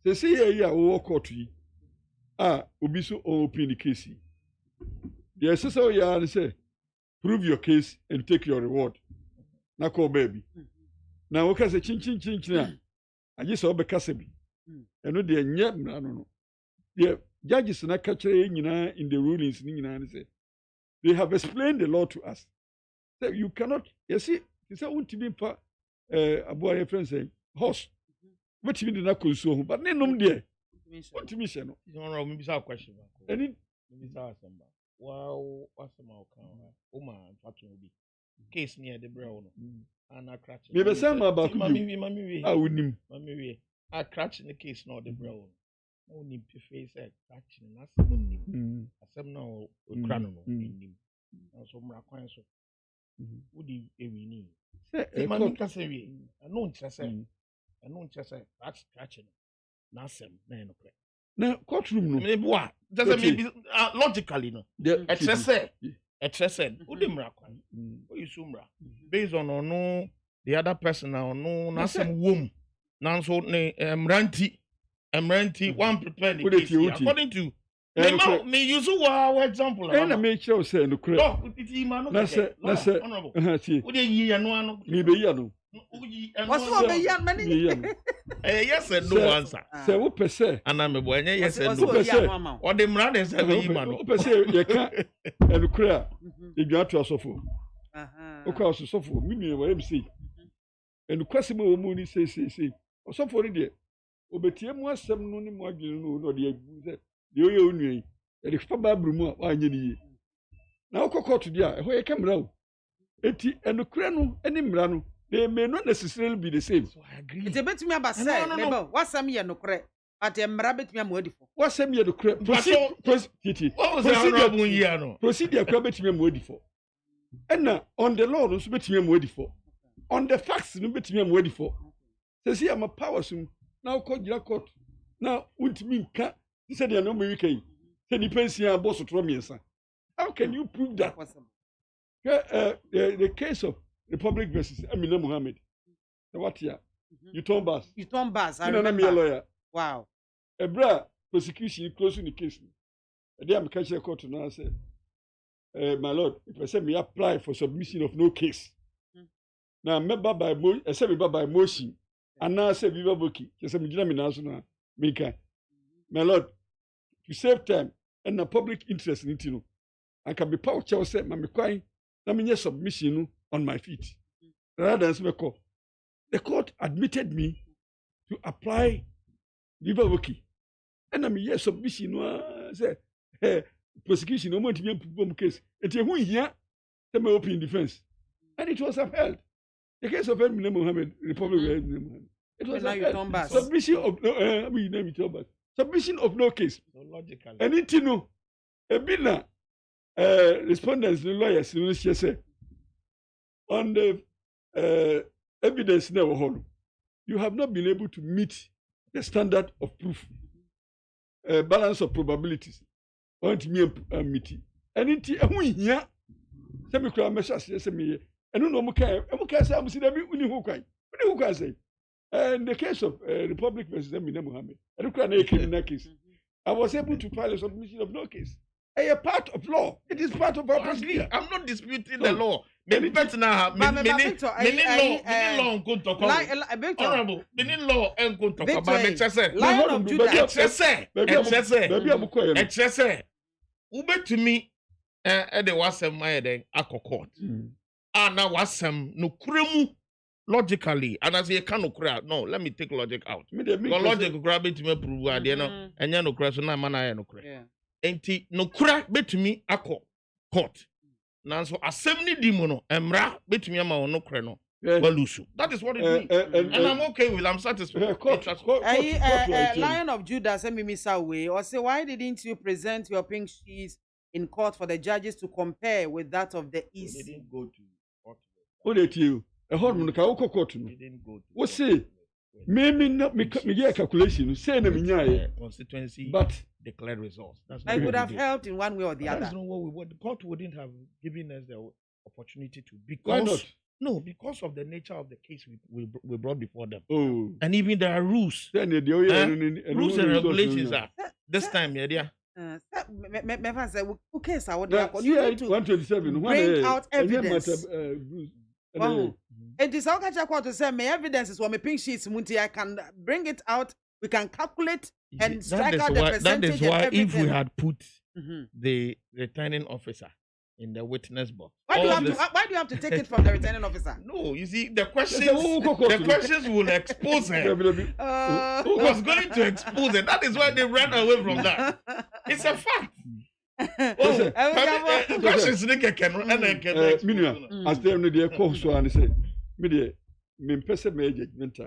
They say yeah we court yi. Obi so open the case. The assessor ya say prove your case and take your reward. Na call baby. Now okay say chin na. I just obe kasebi. Eno de nye mra no. The judges na kachere nyina in the rulings ni nyina say they have explained the law to us. So you cannot, you see, you say untimi pa aboa friend say horse. What you mean na konsuo but ne nom de. Untimi she no. No, maybe say a question. Any maybe say asamba. Wow, asamba o kan. O ma fucking obi. Case near the brow no. Ana crutch. Me be say ma ba ku. Mami we. Unim. Mami we. A crutch in the case no the brow. No ni face crutch na asem nim. Asem na o kra no nim. So mra kwan so. Udi ewini. Say mami ka say we. No nche say crutch no. Na asem na no kra. Na courtroom no. Maybe what? Doesn't maybe logically no. Excess. Udi mra kwan. O isumra. Based on no the other person na no na some womb. Na so ne mranti one prepare the case according to me use our example na me show say no kure na say honorable wo dey yi ya no ano me be ya no what's what be ya many yes and no answer say wo pese ana me bo enye yes and no pese o dey mra dey say be yi ma no wo pese ye ka no kure edwa to asofo o ka asofo mi mi wa MC and kwase mo mu ni say osofo ni de obetie mu asem no ni mu adwene no de agu se de oye onua e de fa babru mu a anye ni ye na okokoto dia e ho ye kamra o eti enukre no eni mra no they may not necessarily be the same. So I agree. It's a bit me about say neighbor what some ye nukre at mra bit me amodifo what some ye nukre procedure kwa bit me amodifo and on the law no so bit me amodifo on the facts no bit me amodifo say see am power soon now call your court now ultimate nka said they no me weekend say ni pension boss to miensa how can you prove that the case of Republic versus Amina Mohammed what here you turn bus I remember lawyer wow a bra prosecution closing the case and then I'm catching a court now say my lord if I say me apply for submission of no case na meba by mo ese meba by motion ana se biba boki kese me gina me na so na meka my lord to save time and the public interest in it no I can be power chair say ma me kwan na me submission no on my feet rather than me call the court admitted me to apply biba boki and na me submission no say prosecution no want to be case it hu hia say me open defense and it was upheld. The case of Eminem Mohammed, Republic of Mohammed. It was a submission of no submission of no case. So logical. And it no a bina respondents the lawyers say on the evidence never hold. You have not been able to meet the standard of proof. Balance of probabilities. On to me meeting. And it here semi crowd measures me. And no more say I'm saying who say. In the case of Republic versus Eminem Mohammed, I don't in that case. I was able to file a submission of no case. A part of law. It is part of our procedure. I'm not disputing the law. Many law and talk about honorable. Many law and talk about Lion of Judah. Ube to me, there was some my court. Now wasam no kremu logically and as you can no let me take logic out because logic grab it me prove ade no enya no kra so na ma na no kra enti no kra betumi akọ court nanso asem ni di mu no emra betumi ama no kra no walusu that is what it means and I'm okay with I'm satisfied. Lion of Judah say mimisa way or say why didn't you present your pink sheets in court for the judges to compare with that of the East? They didn't go to What you? A hormone ka woko court no. What say? Me calculation say na minya constituency but declared results. That's I would have helped in one way or the other. That's not what we would. The court wouldn't have given us the opportunity to because why not? No, because of the nature of the case we brought before them. Oh. And even there are rules. Rules and regulations are this time, yeah. Who cares? I would you need to 127 bring out evidence. And this court to say, my evidence is what my pink sheets, Munti, I can bring it out. We can calculate and strike out the percentage. That is why if we had put the returning officer in the witness box. Why do you have to take it from the returning officer? No, you see, the questions will expose her. Who was going to expose her? That is why they ran away from that. It's a fact. Questions as them no dey call so and say me dey me pese me judgment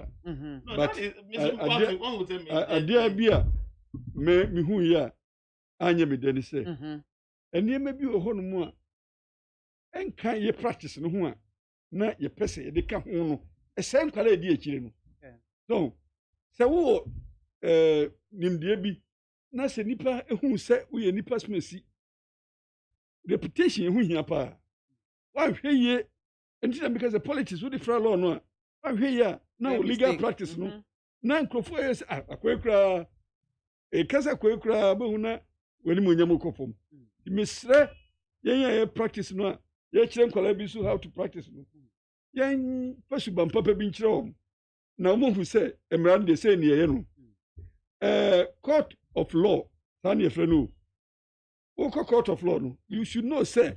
but adia bia me hu ya anya me dey say enema bi o hono mu a enkan ye practice no ho a na ye pese ye de ka ho no esen kwala edi akire no so se wo nimde bi na se nipa ehu se wo ye nipa smesi reputation ehu hia pa wa hwe ye enti na because the politics with the fraud law no wa hwe ye na legal practice no na nkrofo ye se akwekura kasa akwekura be hu na wani mo nyam kokofom misre ye practice no ye kire nkwala bi so how to practice no yen pasu bam papa bi nkire om na mo hu se emran de se ne ye no court of law than your friend no court of law no you should know say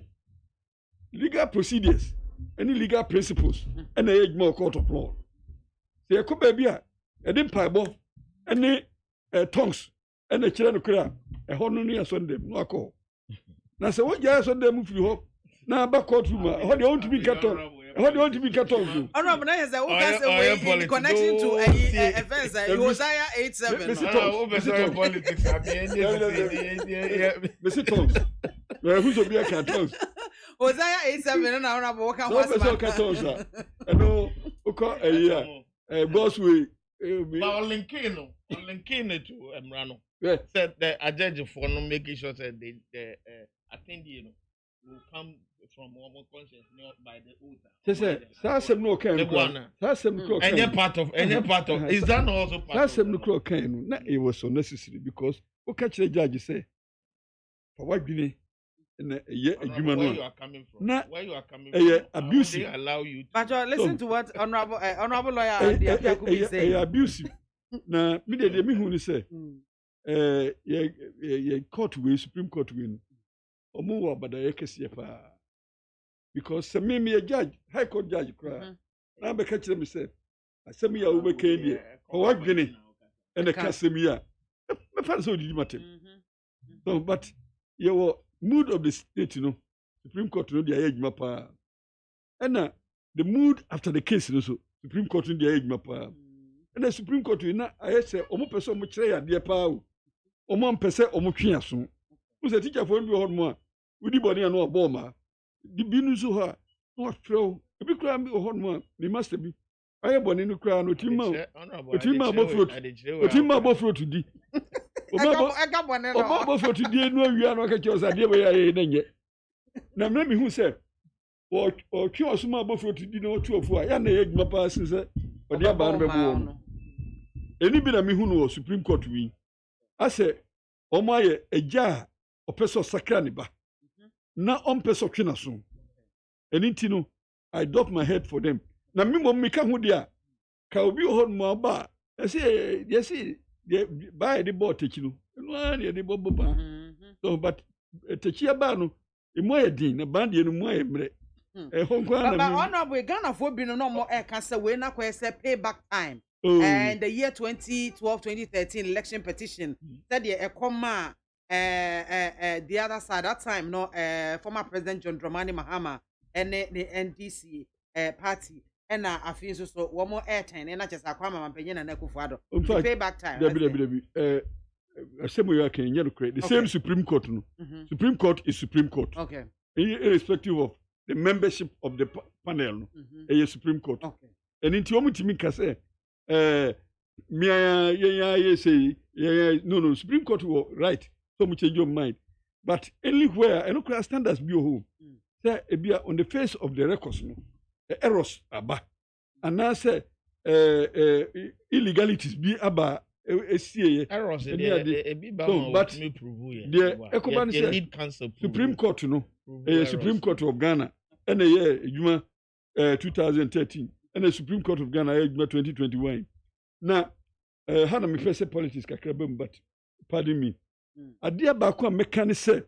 legal procedures any legal principles and a more court of law say ko baby a dem paibo any tongues and a children kra e ho no no so dem no akọ na say wo ja so dem free ho na ba court room ho dey want to be cut off. How do you want to be cut off? Oh no, but I say in connection to a offense. Hosea 8:7. Mr. Politics. Mr. Thomas. Who's to be a cartons? Hosea 8:7. And I walk out. No, cartons. I know. Okay, a year. Boss way. But linking to Emrano. Said the judge for no making sure that the attendee will come from one conscience not by the order. Say no can. Any part of is that also part of no can. It was so necessary because what catch the judge say for what you na ɛyɛ adwuma Where no you a are coming from? na Where you are coming ɛyɛ from? How would abusive. they allow you to? But listen to what honorable lawyer Adiakubi is saying. ɛyɛ abusive. Na me de me hu ni sɛ yɛ court wey Supreme Court wey no ɔmo wɔ abadayɛ kɛseɛ paa because sɛ me yɛ judge High Court judge koraa na bɛka kyerɛ me sɛ asɛm yi a wobɛka yi deɛ ɔwadwene ɛna ka asɛm yi a mɛfa no sɛ odidi matem so but yɛwɔ mood of the state no Supreme Court no deɛ ayɛ adwuma paa ɛna the mood after the case no so Supreme Court no deɛ ayɛ adwuma paa ɛna Supreme Court yi na ayɛ sɛ ɔmo pɛ sɛ ɔmo kyerɛ yɛ adeɛ paa o ɔmo ampɛ sɛ ɔmo twe aso mo sɛ teacherfoɔ no bi wɔ hɔ nom a wodi bɔne a na ɔbɔ ɔma bi no nso hɔ a na wafrɛ wo ebi koraa bi wɔ hɔ nom a ne master bi ayɛ bɔne no koraa no otimi ma abɔfro to di ɔba abɔfro to die no awia no ɔka kyerɛ sɛ adeɛ bɛyɛ ayɛ na nyɛ na mmerɛ mehu sɛ ɔtwe ɔso ma abɔfro to di na ɔtu ɔfo a yɛ na ɛyɛ adwuma paa sen sɛ ɔde abaa no bɛbɔ wɔ no ɛni bi na mehu no wɔ Supreme Court wi asɛ ɔmo ayɛ agya a ɔpɛ sɛ ɔsakra ne ba na ɔmpɛ sɛ ɔtwe n'aso ɛni nti no I dock my head for them na me mmom meka ho deɛ a ka obi wɔ hɔ nom aba a yɛse baa yɛde bɔɔ takyi no ɛno ara ne yɛde bɔbɔ baa so but takyi abaa no ɛmu ayɛ din na baa deɛ no mu ayɛ mmerɛ ɛhɔ nkwa na honorable Ghanafoɔ bi no na ɔmo ɛka sɛ wei na kɔyɛ sɛ payback time and the year 2012-2013 election petition said the Ekoma the other side that time no former President John Dramani Mahama and the NDC party and I feel so one more airtime and not just Akwama Mpenyen and Akufo-Addo payback time the same Supreme Court no Supreme Court is Supreme Court okay irrespective of the membership of the panel no a Supreme Court okay and into omutimi ka say say no Supreme Court was right so much change your mind but anywhere and no standards be home say e on the face of the records no errors aba and now say illegalities be aba errors but the need counsel Supreme Court no Supreme Court of Ghana and a year 2013 and the Supreme Court of Ghana 2021 now Hana me first politics kakrabam but pardon me adia ba ko mekane say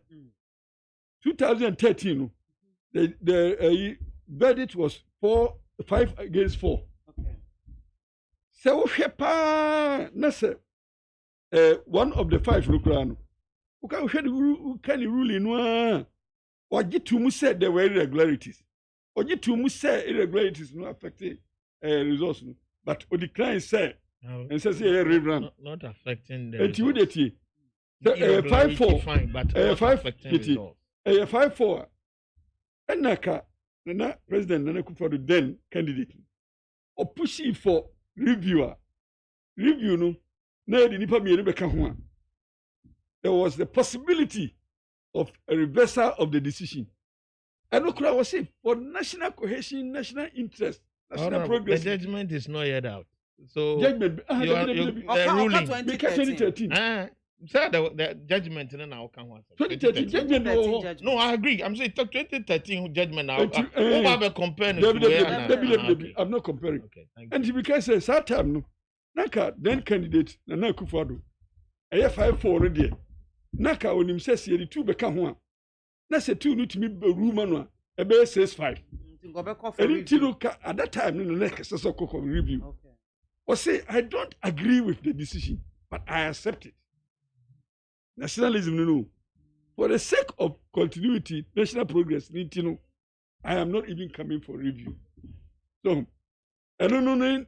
2013 the verdict was 5 against 4 okay so hwepa na say one of the 5 no kra no uka hwe can ruling no ogitum said there were irregularities ogitum say irregularities no affected results no but o decline say and say rerun not affecting the and you dey 5-4 fine but 5-4 5-4 enaka na president Nana Akufo-Addo then candidate or pushing for review no na the nipa me beka ho a there was the possibility of a reversal of the decision and okura was say for national cohesion national interest national progress the judgment is not yet out so judgment ruling 2013 say the judgment now can 2013 judgment no I agree I'm saying 2013 judgment now compare I'm not comparing okay, and because that time no naka then candidate Nana Akufo-Addo 5-4 no there naka onim say the 2 beka ho a na say 2 no timi ruma no a 6-5 at that time no next review okay or say I don't agree with the decision but I accept it nationalism no for the sake of continuity national progress I am not even coming for review so I don't know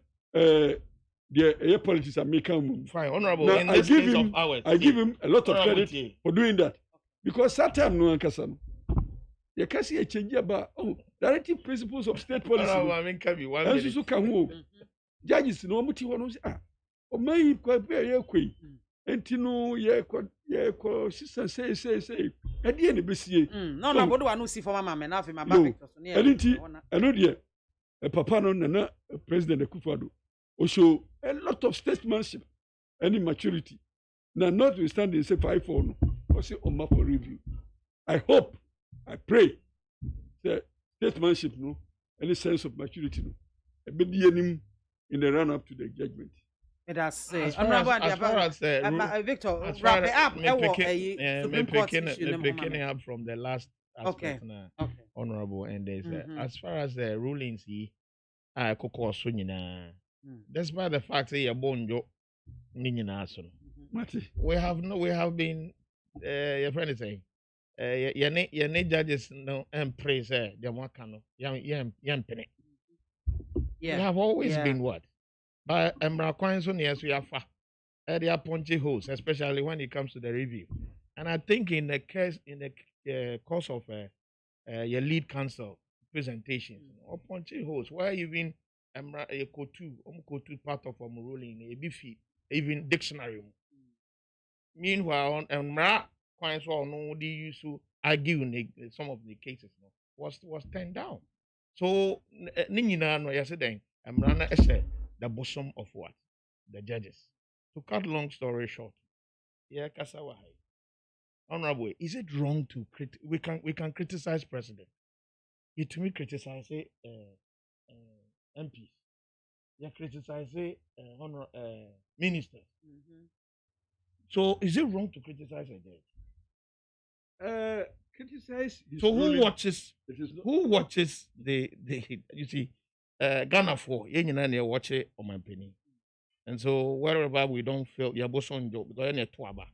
the politics are making fine honorable now, in this case of ours I give him a lot of credit for doing that because that time no ankasa no you can see a change about directive principles of state policy I mean can be one and so can who judges no muti wono say o mai kwa be kwei enti no ye ko sister say e de ne besie no na bodo anu si former man na afi ma back so ne enti eno de papa no na president Akufo-Addo o show a lot of statesmanship and maturity now notwithstanding say 5-4 no o say o ma for review I hope I pray the statesmanship no, any sense of maturity no, a bit in the run up to the judgment. That's as far as Victor, as wrap it far up. Picking up from the last aspect, honorable, and there's as far as the rulings, despite the fact that you're born, we have been, your friend is saying, your judges no and praise the Wakano, young penny. We have always been what? But yes, we have they are punchy holes, especially when it comes to the review. And I think in the course of your lead counsel presentation, or punchy holes, where even a co-2 part of ruling, a beefy, even dictionary. Meanwhile, quite well, no, they used to argue in some of the cases was turned down. So, Nina, no, yesterday, the bosom of what? The judges. To cut long story short, Kasawa. Honorable, is it wrong to we can criticize president? It to me criticize MPs. You criticize ministers. So is it wrong to criticize a judge? Criticize. So who watches the you see Ghana for watch it on my penny. And so wherever we don't feel your boss on job because any twaba.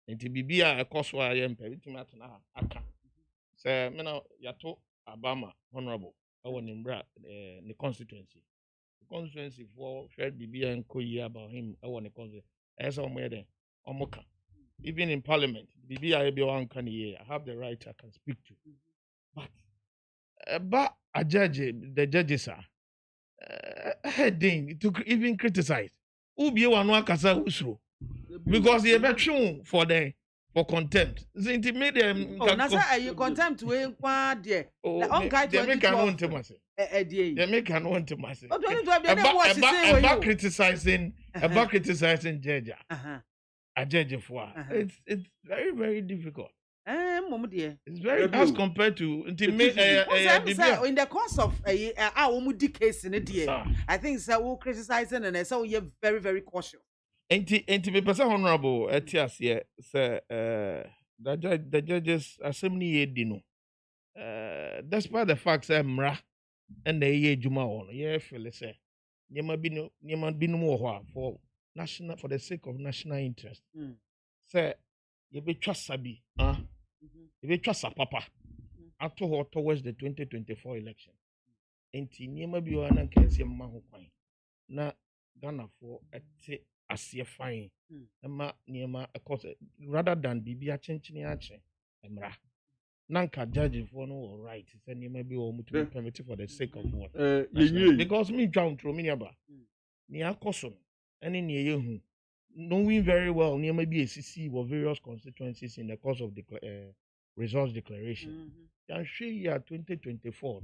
And to be a course where I am aka. So yato Abama honorable. I want him the constituency. The constituency for Fred BB and Koyi about him. I want the constituency. As I'm there. Omoka. Even in parliament, BB I have the right I can speak to. But a judge, the judges are heading to even criticize. Ubi one kasa usro because they be shown for contempt. They made them. Oh, nasa you contempt we kwa there. They make an want to mass. They make an want to mass. About criticizing judge. A judge for it's very very difficult. It's very as compared to in the course of our case in the I think so we'll criticizing and so you're very very cautious. And to be person honorable etias here say the judges assembly dino despite the fact that mra and the ye juma on feel say nyama binu for national for the sake of national interest. Say you be trust sabi you be trust papa after towards the 2024 election. Enti nyama bi wa na kan se mma ho kwan na Ghana for ete asie fine ma nyama rather than bibia chenchini ache emra nanka judge for no right say nyama bi wo mutu permit for the sake of what because me down through me aba ni akoso any ne yehu knowing very well nyama bi ACC for various constituencies in the course of the results declaration can show year 2024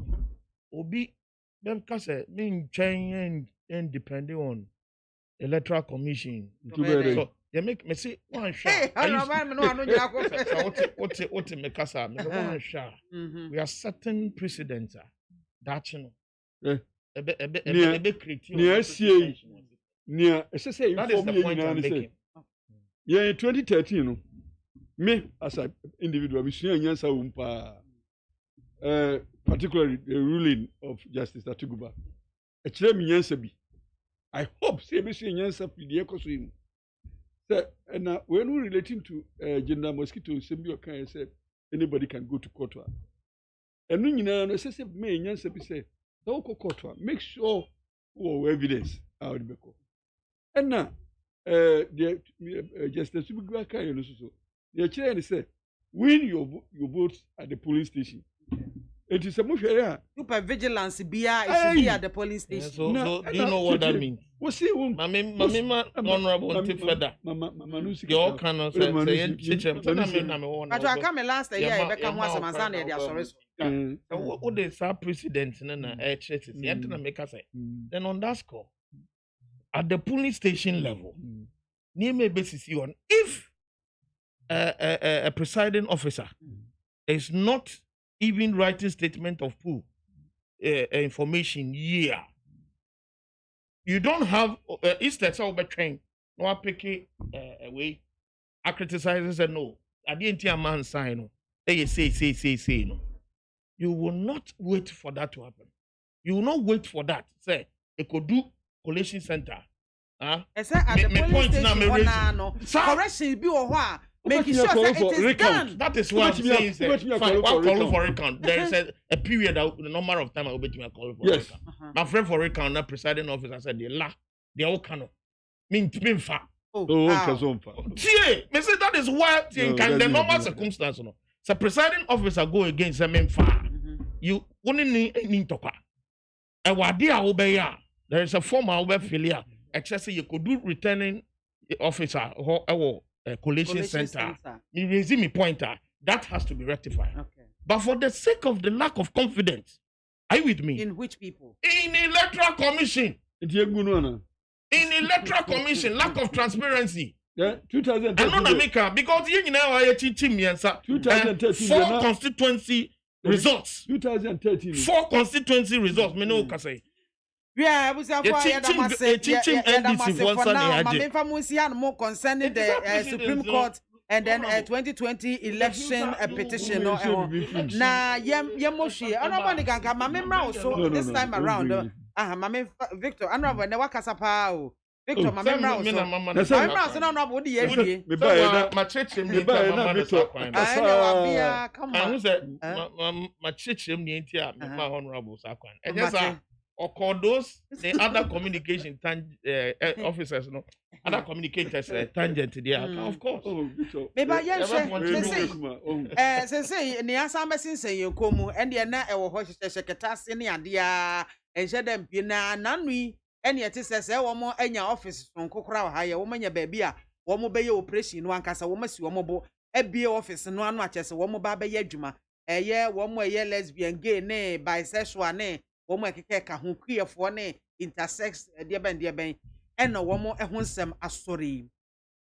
obi them kase me change and depending on electoral commission so they make me say one shot what me kasa me one shot we are certain precedents that you know that is the point I'm making. Yeah, in 2013 no me as an individual we see nyansa umpa particularly the ruling of Justice Atuguba. I hope say we see nyansa pidie koso him. And when we relating to gender mosquito sembio can say anybody can go to court. And when you know say me nyansa be say don't go court make sure who evidence out the beko. And now the Justice Atuguba can you know so the chair say win your votes at the polling station. It is a super vigilance be at the polling station. Yeah, so do you know what that means? What's it? Mama, honorable Tifeda. Your cannot say, but I come last year, I become once a man, they are sorry. What is our precedent in a church? Then on that score, at the polling station level, near me basis on if a presiding officer is not even writing statement of proof, information, yeah. You don't have, instead of train, no, I pick it away. I criticize and say, no, I didn't hear a man sign, no. Say, no. You will not wait for that to happen. You will not wait for that. Say, it could do collation center. At the police station, no. Correction be or what? Making sure that it is done. That is what I'm saying. Fine, call for recount. There is a period, the number of time I will bet you a call for recount. My friend for recount, not presiding officer said, they all cannot. Mean fat. Oh, see, me say that is why in the normal circumstance, no. So presiding officer go against them in far. You only need to talk. And what they are obey, there is a former over failure. Actually, you could do returning officer or collation center. You raise me pointer. That has to be rectified. Okay. But for the sake of the lack of confidence, are you with me? In which people? In electoral commission. In electoral commission, lack of transparency. Yeah, 2013. I'm not America because you know I teaching me answer. 2013. 4 constituency results. 2013. 4 constituency results. Me know say. Yeah, we say teaching NDC once on the more concerning the Supreme Court and then 2020 election petition. Na yemoshi. Anobani ganka mamemra also this time around. Mame Victor, Anobani ne wakasa pa o. Victor, mamemra also. Mamemra also na no body yedie. Me ba ma chechem ni na Victor. Come on. Ma chechem ni ntia me ma honorable sakwan. Ejesa those the other communication officers, no, other communicators tangent there, of course. Maybe say ni asamba sinse yekomu and ye na ewo ho sekretary ne ade a enhye dem bi na nanui ene yete sese wo mo anya office nkokora ha ye wo manya ba bi a wo mo be ye operation no ankasa wo masi wo mo bo ebie office no anu achese wo mo ba be ye adwuma eye wo mo ye lesbian gay ne bisexual ne womo ekeke ka ho kwiefo ne intersex de ben ena womo ehun sem asori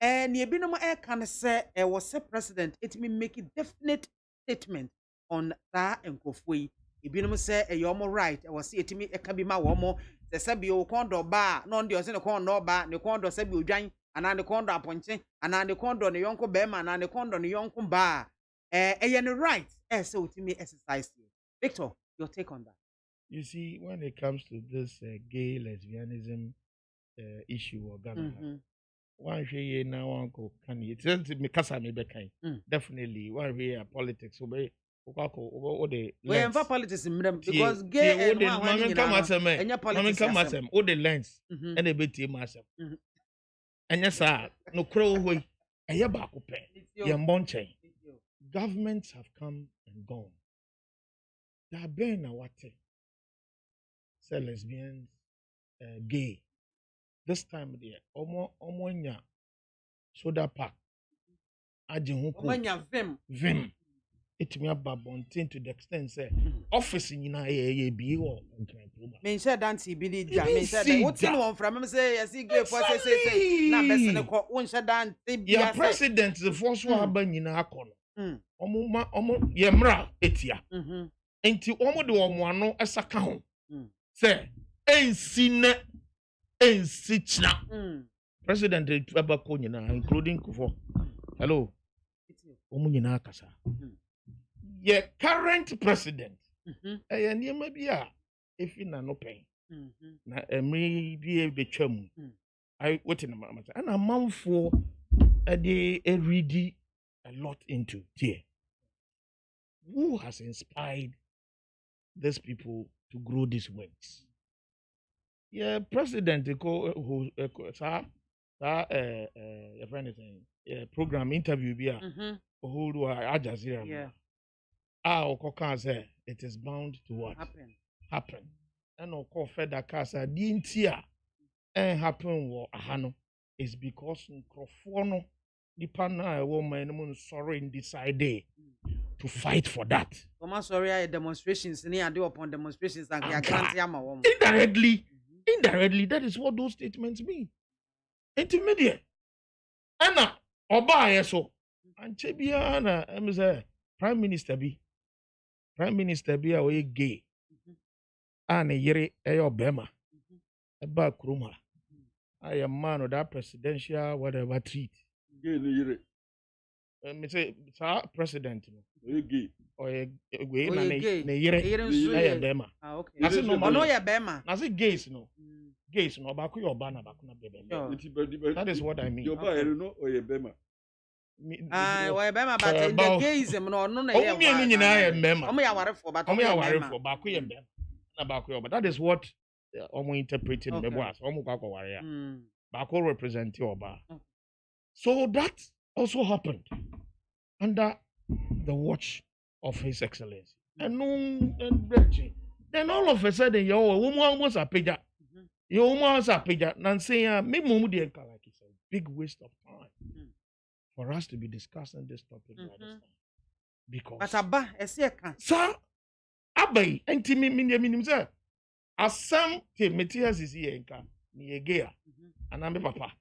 ne ebinom kan se was a president it me make a definite statement on that enkofoi ebinom se yomo right was it me e ka bi ma womo se se bi o kondo ba no ndi o se ne kondo ba ne kondo se bi odwan ana ne kondo aponche ana ne kondo ne yonko be ma ana ne kondo ne yonko ba ye ne right se utimi exercise. Victor, your take on that? You see, when it comes to this gay lesbianism issue or Ghana, one way now uncle can it me kasa me bekan. Definitely, one way politics obey. We have politics in them because gay and women come at them. All the lens and a bit myself. And yes, sir, no crow way. A year back, Yambonche. Governments have come and gone. They have been a what? Say lesbians, gay. This time there, omonya soda park. Omonya vim. It me ababontin to the extent say office in ye be or men said dance be the jam. Men said what you want from me say yes gay for say na best ne ko won said dance be ya president the first one aba nyina akono. Omo yemra etia. Enti omo de omo ano esaka ho. Say, ensichna. President Abako nyina including Kufo. Hello. Omo nyina kasa. Ye current president. Eh niema bia efi na no pen. Na emri bia betwam. I wetin na mama say. Na manfo dey read a lot into here. Who has inspired these people to grow these wings? Yeah, president who program interview be who do Al Jazeera. Yeah. Okoka say it is bound to what? Happen. And Oko Feda Kasa dintia happen wo ahano is because Nkrofono nipa na woman mun sorry in decide to fight for that. Sorry, demonstrations upon demonstrations and indirectly, that is what those statements mean. Intermediate. Anna Oba yeso. And Chebiana, Prime Minister be. prime minister bi a oyɛ gay a ne yere ɛyɛ ɔbɛrima ɛba kurom ha I am man of that presidential whatever treat. Gay no yere. Me say president no. Gay. Or a gay na ne yere. Na bema. Ah okay. Na say no no ya bema. Na say gays no. Gays no ba ko your ba na ba ko na bebe. That is what I mean. Your ba no or your bema. Ah, why bema but in the gayism no no na ya. O mi enu nyina ya bema. Omo ya warefo but omo ya warefo ba ko ya bema. Na ba ko your ba. That is what omo interpreting me boas. Omo kwa kwa ware ya. Ba ko represent your ba. So that also happened under the watch of His Excellency. And then all of a sudden, you almost a pager. You almost a pager. Nancy, me mumu de like it's a big waste of time for us to be discussing this topic by this time. Because but abba, sir, abai, enti minim sir. Asam te metias is here nka ni egea. Anambe papa.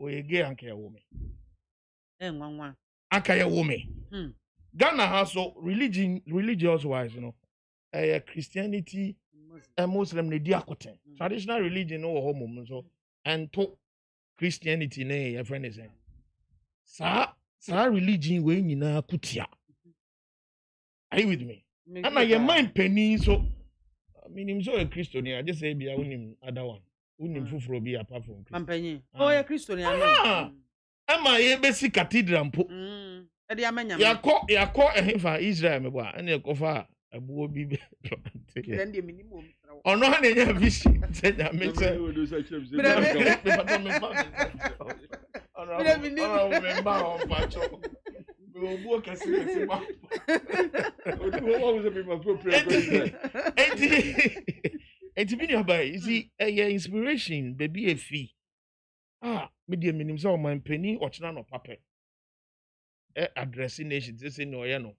O egea anka ya woman. Nwanwa. Anka ya woman. Ghana has so religious wise, you know, Christianity and Muslim ne diakoten. Traditional religion no home so and to Christianity ne your friend is saying. Sa religion we nyina kutia. Are you with me? And I your mind penny so I mean him so a Christian I just say be a unim other one. Unim fufuro be apart from Christian. Oh a Christian I Ama ye basic cathedral mpo. Yakọ ehefa Israel me bua ene ekofa abuo bi then the minimum ono ha na nya vision say na me say obuo kasi eti ma what was be my appropriate eti bi ni abai you see inspiration baby efi me dey minim say o man pani ochina no pape addressing nations this in oye no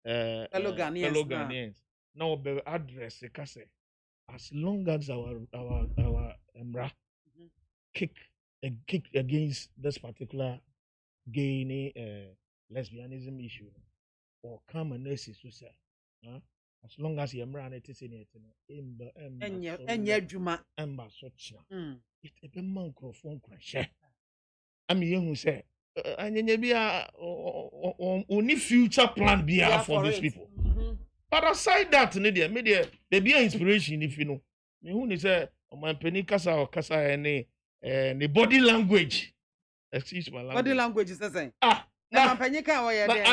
fellow Ghanaians now be address kase as long as our emra kick against this particular gay lesbianism issue or come and nurses to say as long as emra na it is in it enya dwuma emba so chia it e be man microphone kwahye am yehu say and only future plan be for these people. But aside that, media they be inspiration if you know. Me who say my penny kasa or kasa any body language. Excuse my language. Body language is the same. Na penny ka wa there.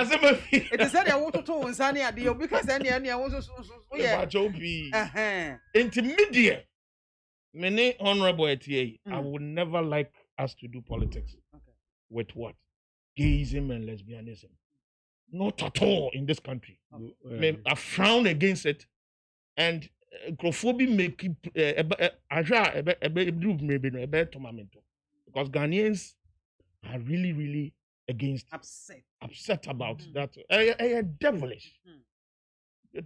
It is said I want to nsani ade because any I want so yeah. Into media. Many honorable ATA, I would never like us to do politics. With what? Gayism and lesbianism. Not at all in this country. I frown against it. And Crophobia make because Ghanaians are really, really against upset about that. Devilish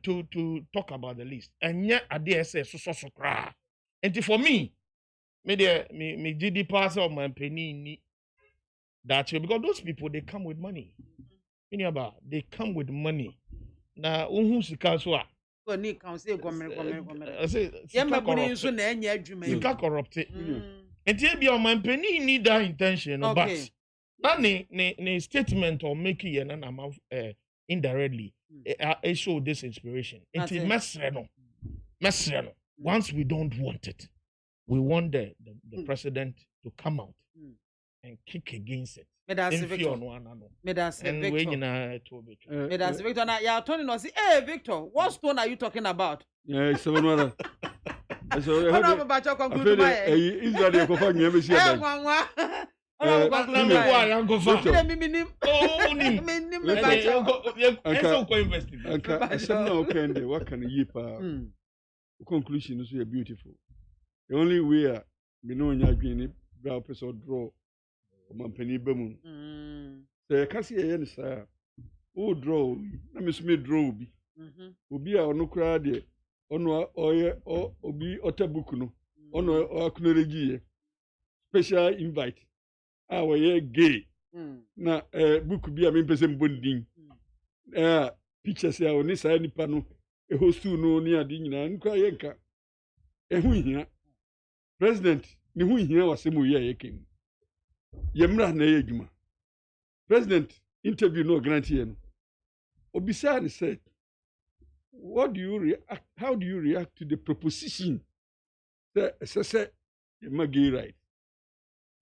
to talk about the list. And yet I dare say so cry. And for me did the pass of my penny. That's because those people they come with money. They come with money. Now, who sika so a? So ni kan say gomme. Sika corrupt. Enti be on my penny need that intention, but that ne statement or make it an indirectly. It show this inspiration. Enti mesreno. Once we don't want it, we want the president to come out and kick against it. Victor. Now, you are telling us, hey, Victor, what stone are you talking about? Yeah, it's another. So, I'm about to conclude. Israel, conclusion is beautiful. The only way we know you draw Mampeni Bemun. The Cassia Yensa, oh, draw, me draw be. Ubi a no crowd, ono or obi otabukuno, ono or kuneregi. Special invite. Our ye gay. Na book be a person bonding. pictures ya oni saa nipa no e hostu no ni ade nyina nkwa ye nka ehu hia president ni hu hia wasemu ye yekem yemra na ye adwuma president interview no grant ye no obisa ni said how do you react to the proposition that say the gay right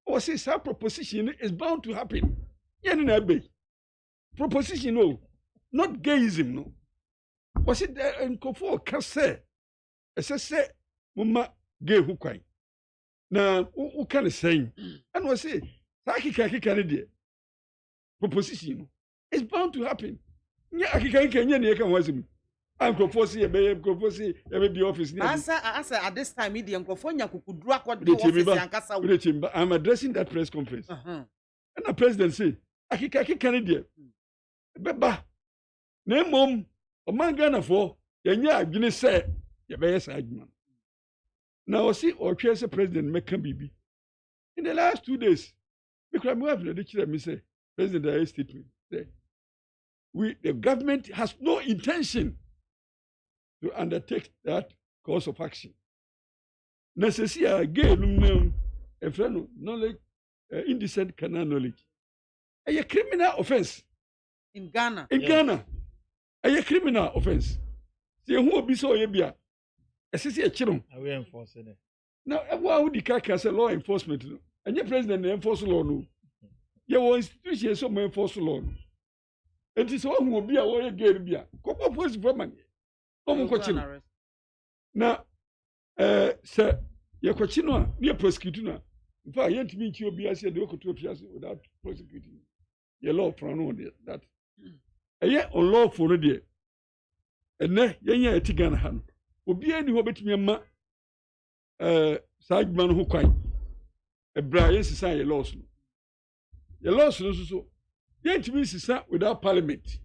or say that proposition is bound to happen yen na be proposition no not gayism no was it nkofo ka say mama gay hu kwan na u kan say and was say akika ne de proposition no is bound to happen nya akika nya ne kan wasem Ankofosi ebe be office ni. Asa at this time media nkofo nya kukudru akodi office yankasa wo. I'm addressing that press conference. And the president say akika ne de. Beba. Na mom o mangana fo yenya adwene say ye be yes adwuma. Now o see o twa say president meka bibi. In the last 2 days, because we have the chira me say president I statement say the government has no intention to undertake that course of action. Necessary again, a friend knowledge, indecent carnal knowledge. A criminal offense in Ghana. In Ghana, a criminal offense. See who will be so yebia. A sissy a children. Are we enforcing it? Now, why would the carcass law enforcement? And your president enforce law no. Your institution so may enforce law. It is one who will be a way again. Come police for money. Na sir ye kwachino a ne prosecute na in fact yent me nchi obi ase de okoto fiase without prosecuting ye law from no that eye unlawful no de enne yenya etigan ha no obi ani ho betumi ma sagman no ho kwan ebra ye sisa ye laws no so yent me sisa without parliament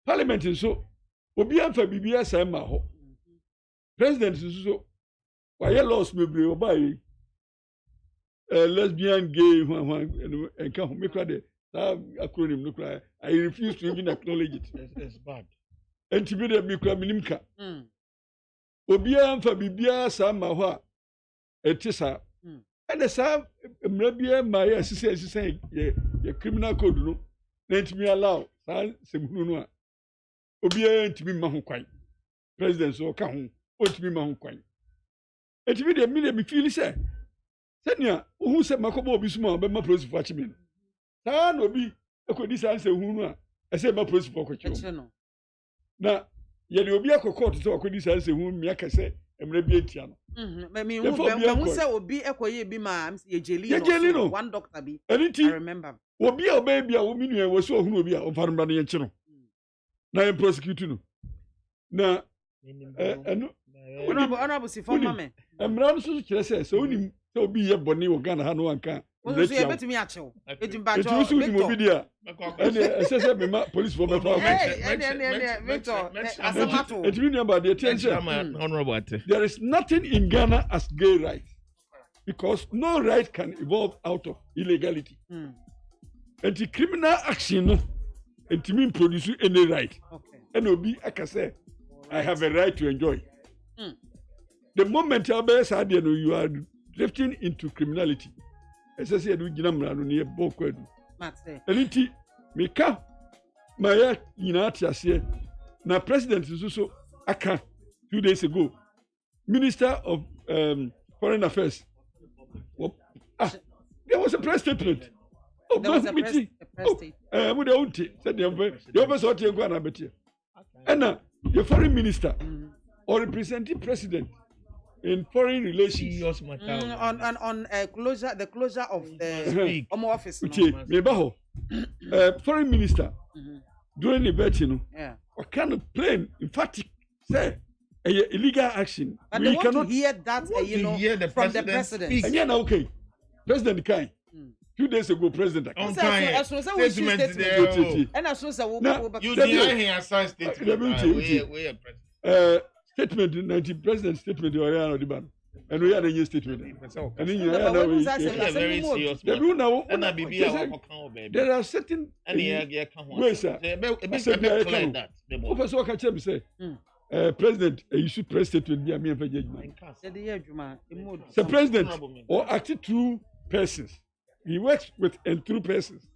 parliament so obi anfa bibia sai ma ho president so why laws bebre obai lesbian gay enka ho me kwade that acronym no cry I refuse to even acknowledge it. It's bad enti bi de mi kwa minimka obi anfa bibia sai ma ho a etisa and sa mra bia ma ya sisi ye criminal code no enti mi allow sa semhunu no a obiara ntimi ma ho kwan president so ka ho otimi ma ho kwan etimi de mi feel say senia ohu se makobo obi suma be ma police for achime ta na obi ekodi sanse hu no a ese ma police for kwachi na ye de obi akokọ to ekodi sanse hu mi akase emre bi etia no me hu se obi ekoye bi ma ye jeli no one doctor bi I remember obi oba bi a wo minu e wo so hu obi a o faru na ye nchi no na im prosecute no na honorable si former me emran so kire so onim so obi ye boni wo Ghana ha no anka so ye betumi achew etimba jo so onim obi dia and say me ma police for me Victor asamato etimi no about the attention honorable there is nothing in Ghana as gay rights because no right can evolve out of illegality anti-criminal action and to me produce any right. Okay. And obi akase I have a right to enjoy. The moment you are drifting into criminality. As I said, we ginamra no near Bokwedu. Eliti Mika Maya Yinatiase na president is also aka 2 days ago. Minister of Foreign Affairs. There was a press statement. There was a press statement. The officer of the and the foreign minister or representing president in foreign relations on the closure of the Home Office. Foreign minister during the bet, what kind of plane emphatic say illegal action. And we cannot hear that from the president. And yeah, okay, President Kai. 2 days ago, President. Statement statement 19 President statement. And we are the statement. And in your there are certain ways, Professor Kachem say, President, you should press statement be a mere judgment. The president or acted through persons. He works with and through persons.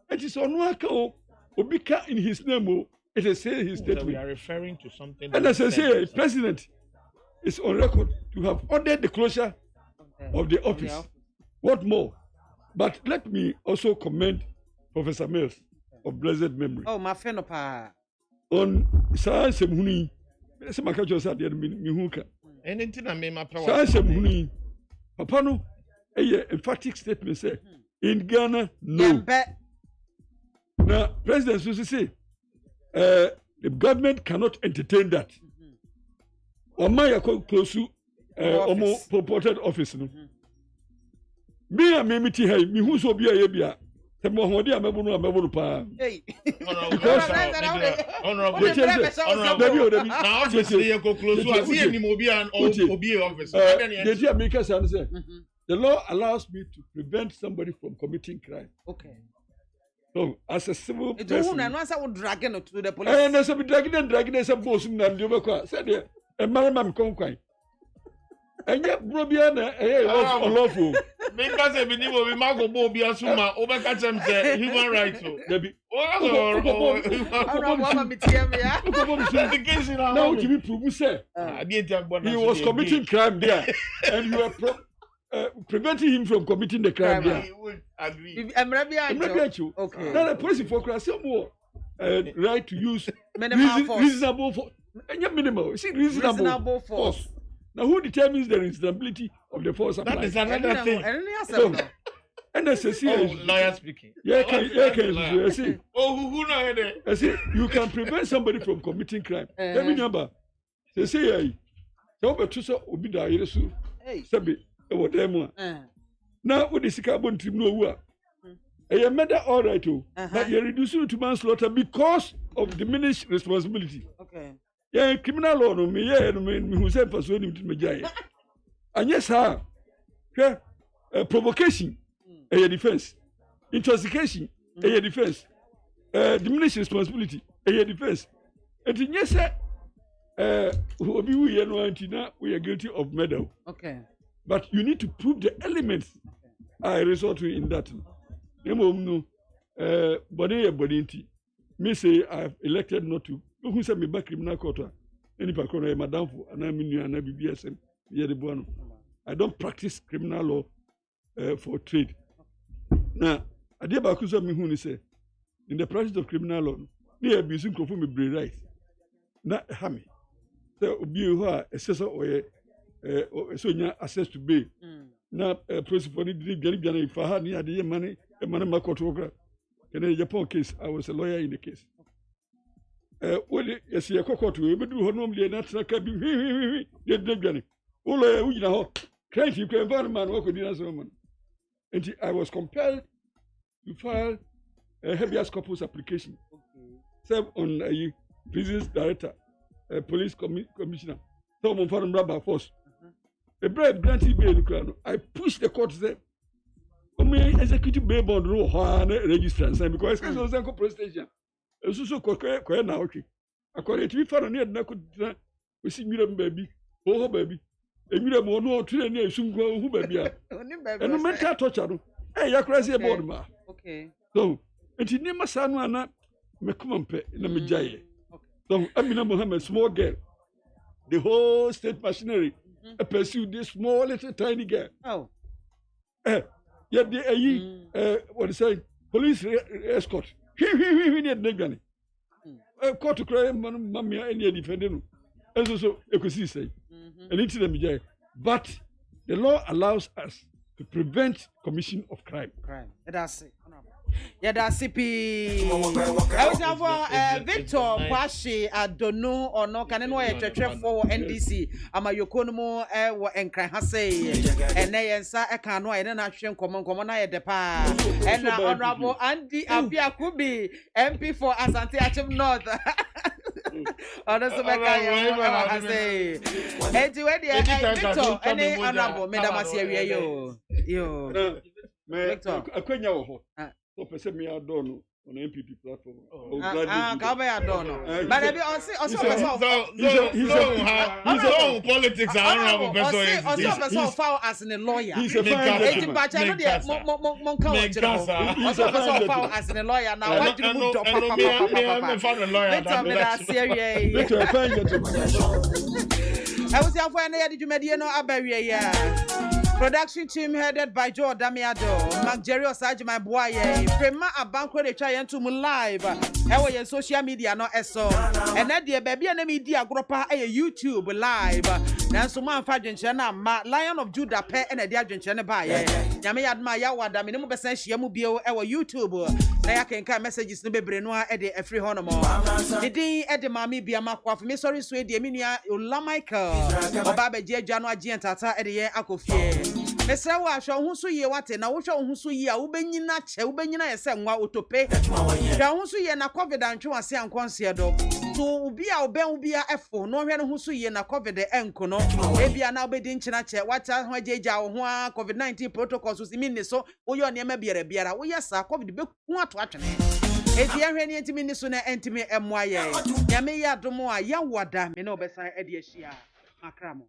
It is on Waka Obika in his name. It is say his statement. We are referring to something. And as I say, President is on record to have ordered the closure of the office. What more? But let me also commend Professor Mills of blessed memory. Oh, my friend, on Science Muni. Anything I mean, my power. Science Muni. Papa no, a emphatic statement say in Ghana, no. Now, President Susi say, the government cannot entertain that. Or my close to purported office. Me and me hey, me who's be a yebia. The more what I'm able to pay. Hey, honorable. Now, just say go close to us. Any mobile and OB office. The law allows me to prevent somebody from committing crime. Okay. So, as a civil person, and once I would drag it to the police. And there's a dragging some boss in the said, a madam conquine. And yet, Brobiana, was unlawful. Because a minimum of Marco Bobia Suma, overcatch them, human rights. He was committing crime there, and you were preventing him from committing the crime there. I would agree. Okay. Now the police for more right to use reasonable force. Minimal. See, reasonable force. Now, who determines the reasonability of the force applied? That is another thing. And as I see, lawyer speaking. See. Oh, who know it? I see, you can prevent somebody from committing crime. Let me number. They say, "Over to so obida yesu." Sabi, what them? Now, what is the carbon tribunal? A murder, all right, but you reduce it to manslaughter because of diminished responsibility. Okay. Yeah, criminal law no me who said for so me jay. And yes, sir. Provocation, a defense. Intoxication, a defense. Diminished responsibility, a defense. And yes, sir. We are guilty of murder. Okay. But you need to prove the elements I resort to in that. Body, me say I've elected not to. Who said me back criminal court? Any parkour, madam, and I'm in your BBSM. I don't practice criminal law for trade. Now, I did about me who say in the practice of criminal law, they are abusing conform brain rights. Not hammy. So, be who are assessor or so access to bail. Now, process for the delivery if I had the money, a man in my court worker. In the Japan case, I was a lawyer in the case. Well, yes, you are caught to do normally not like a big Johnny. Oh, you know, can't you can find a man work with the woman? And I was compelled to file a habeas corpus application. Serve on a prisons director, a police commissioner, someone from rubber force. A bribe granted bail. I pushed the court to say, executive bail bond rule, register, because it's also a prestation. So quite now, okay. According to me, for near Naku, we see Miriam baby, oh baby, a Miriam or no train, soon go who baby. And no matter torture, hey, you're crazy about ma. Okay. So, and she never saw one, Macumpe in the Majay. So, Amina Mohammed, small girl, the whole state machinery pursued this small little tiny girl. Oh. Yet the what is saying, police escort. We need Negani. Court to cry, Mamma, any defendant. As also, you could see, say, and it's the but the law allows us to prevent commission of crime. That's it. Yeah, that's CP. I was have Victor Kwashi Adonu or no can anyway for NDC. Ama yokonomo wo enkran ha say and yensa e kan no e na hwe nkomon na ye depa and na honorable Andy Abiakubi MP for Asante Achim North. Honestly, I say, Eddie, where the Victor, any honorable, Madam Asia, yo. Victor, I couldn't know. So, person me, I don't know. On MPP platform. I don't know. But his own politics are honorable person. Also, foul as a lawyer. He's a fine but I know also foul as a lawyer. Now, what do you do? I was your friend. Did you mediano Aberia? Production team headed by Joe Damiado, Mark Jerry Osage, my boy, Prema Abanko de Chayan to live. Our social media no eso. And that dear baby and media group a YouTube live. Then some man Fajan Chana, Lion of Judah Pet and a dear Chana by Yami admire what I mean, Yamu Bio, our YouTube. Now I can come messages no be Brenois at the free honomo. The day at the MAAME BIAMAH for me, sorry, sweet, the Minia, Ula Michael, or Baba J. January G and Tata at the year Akofie. Mr. Washo, who so ye what and I wish on who so ye, Ubenina, Ubenina, and Sam Wautope. Who so ye na COVID and Chua Sian Consiado. To be our Ben be a F4, no one who so ye na COVID the Encono. Maybe an Albedin Chinache, what are Jaja, COVID-19 protocols was mean so, or your name be a beer. Oh, yes, I COVID book what watching. If you are any intimate sooner, intimate MYA, Yamea Domoa, Yawada, Mino beside Eddie Shia, Macramo.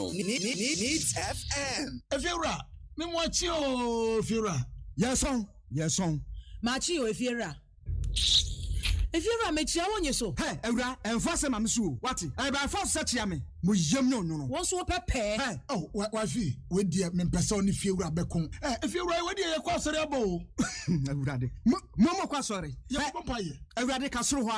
Needs FM. Efiora, me watch you, Efiora. Yes, on. Machi, Efiora. Efiora, me chia on you so. Hey, Eura, and Fossa Mamsu. What? I by force such yammy. Mujam no. What's so pepe? Hey, oh, what wifey? With dear men person if you rub becon. If you're right, what do you cross the elbow? Mama, quite sorry. Yes, Papa. Every castle.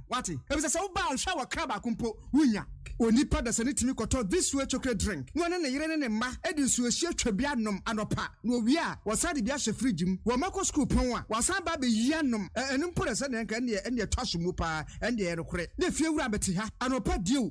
What? It was a so bad shower crab. Kumpo, Winya. Onipa da sani timi koto this way chocolate drink no ne yire ne ma edin so ehie twabianom anopa no wi a wasade bia hye fridge mu wo mako school pon a wasan ba be yianom enum pore se ne nka ne twahye mu pa ende ye rekore ne fie wura beti ha anopa dio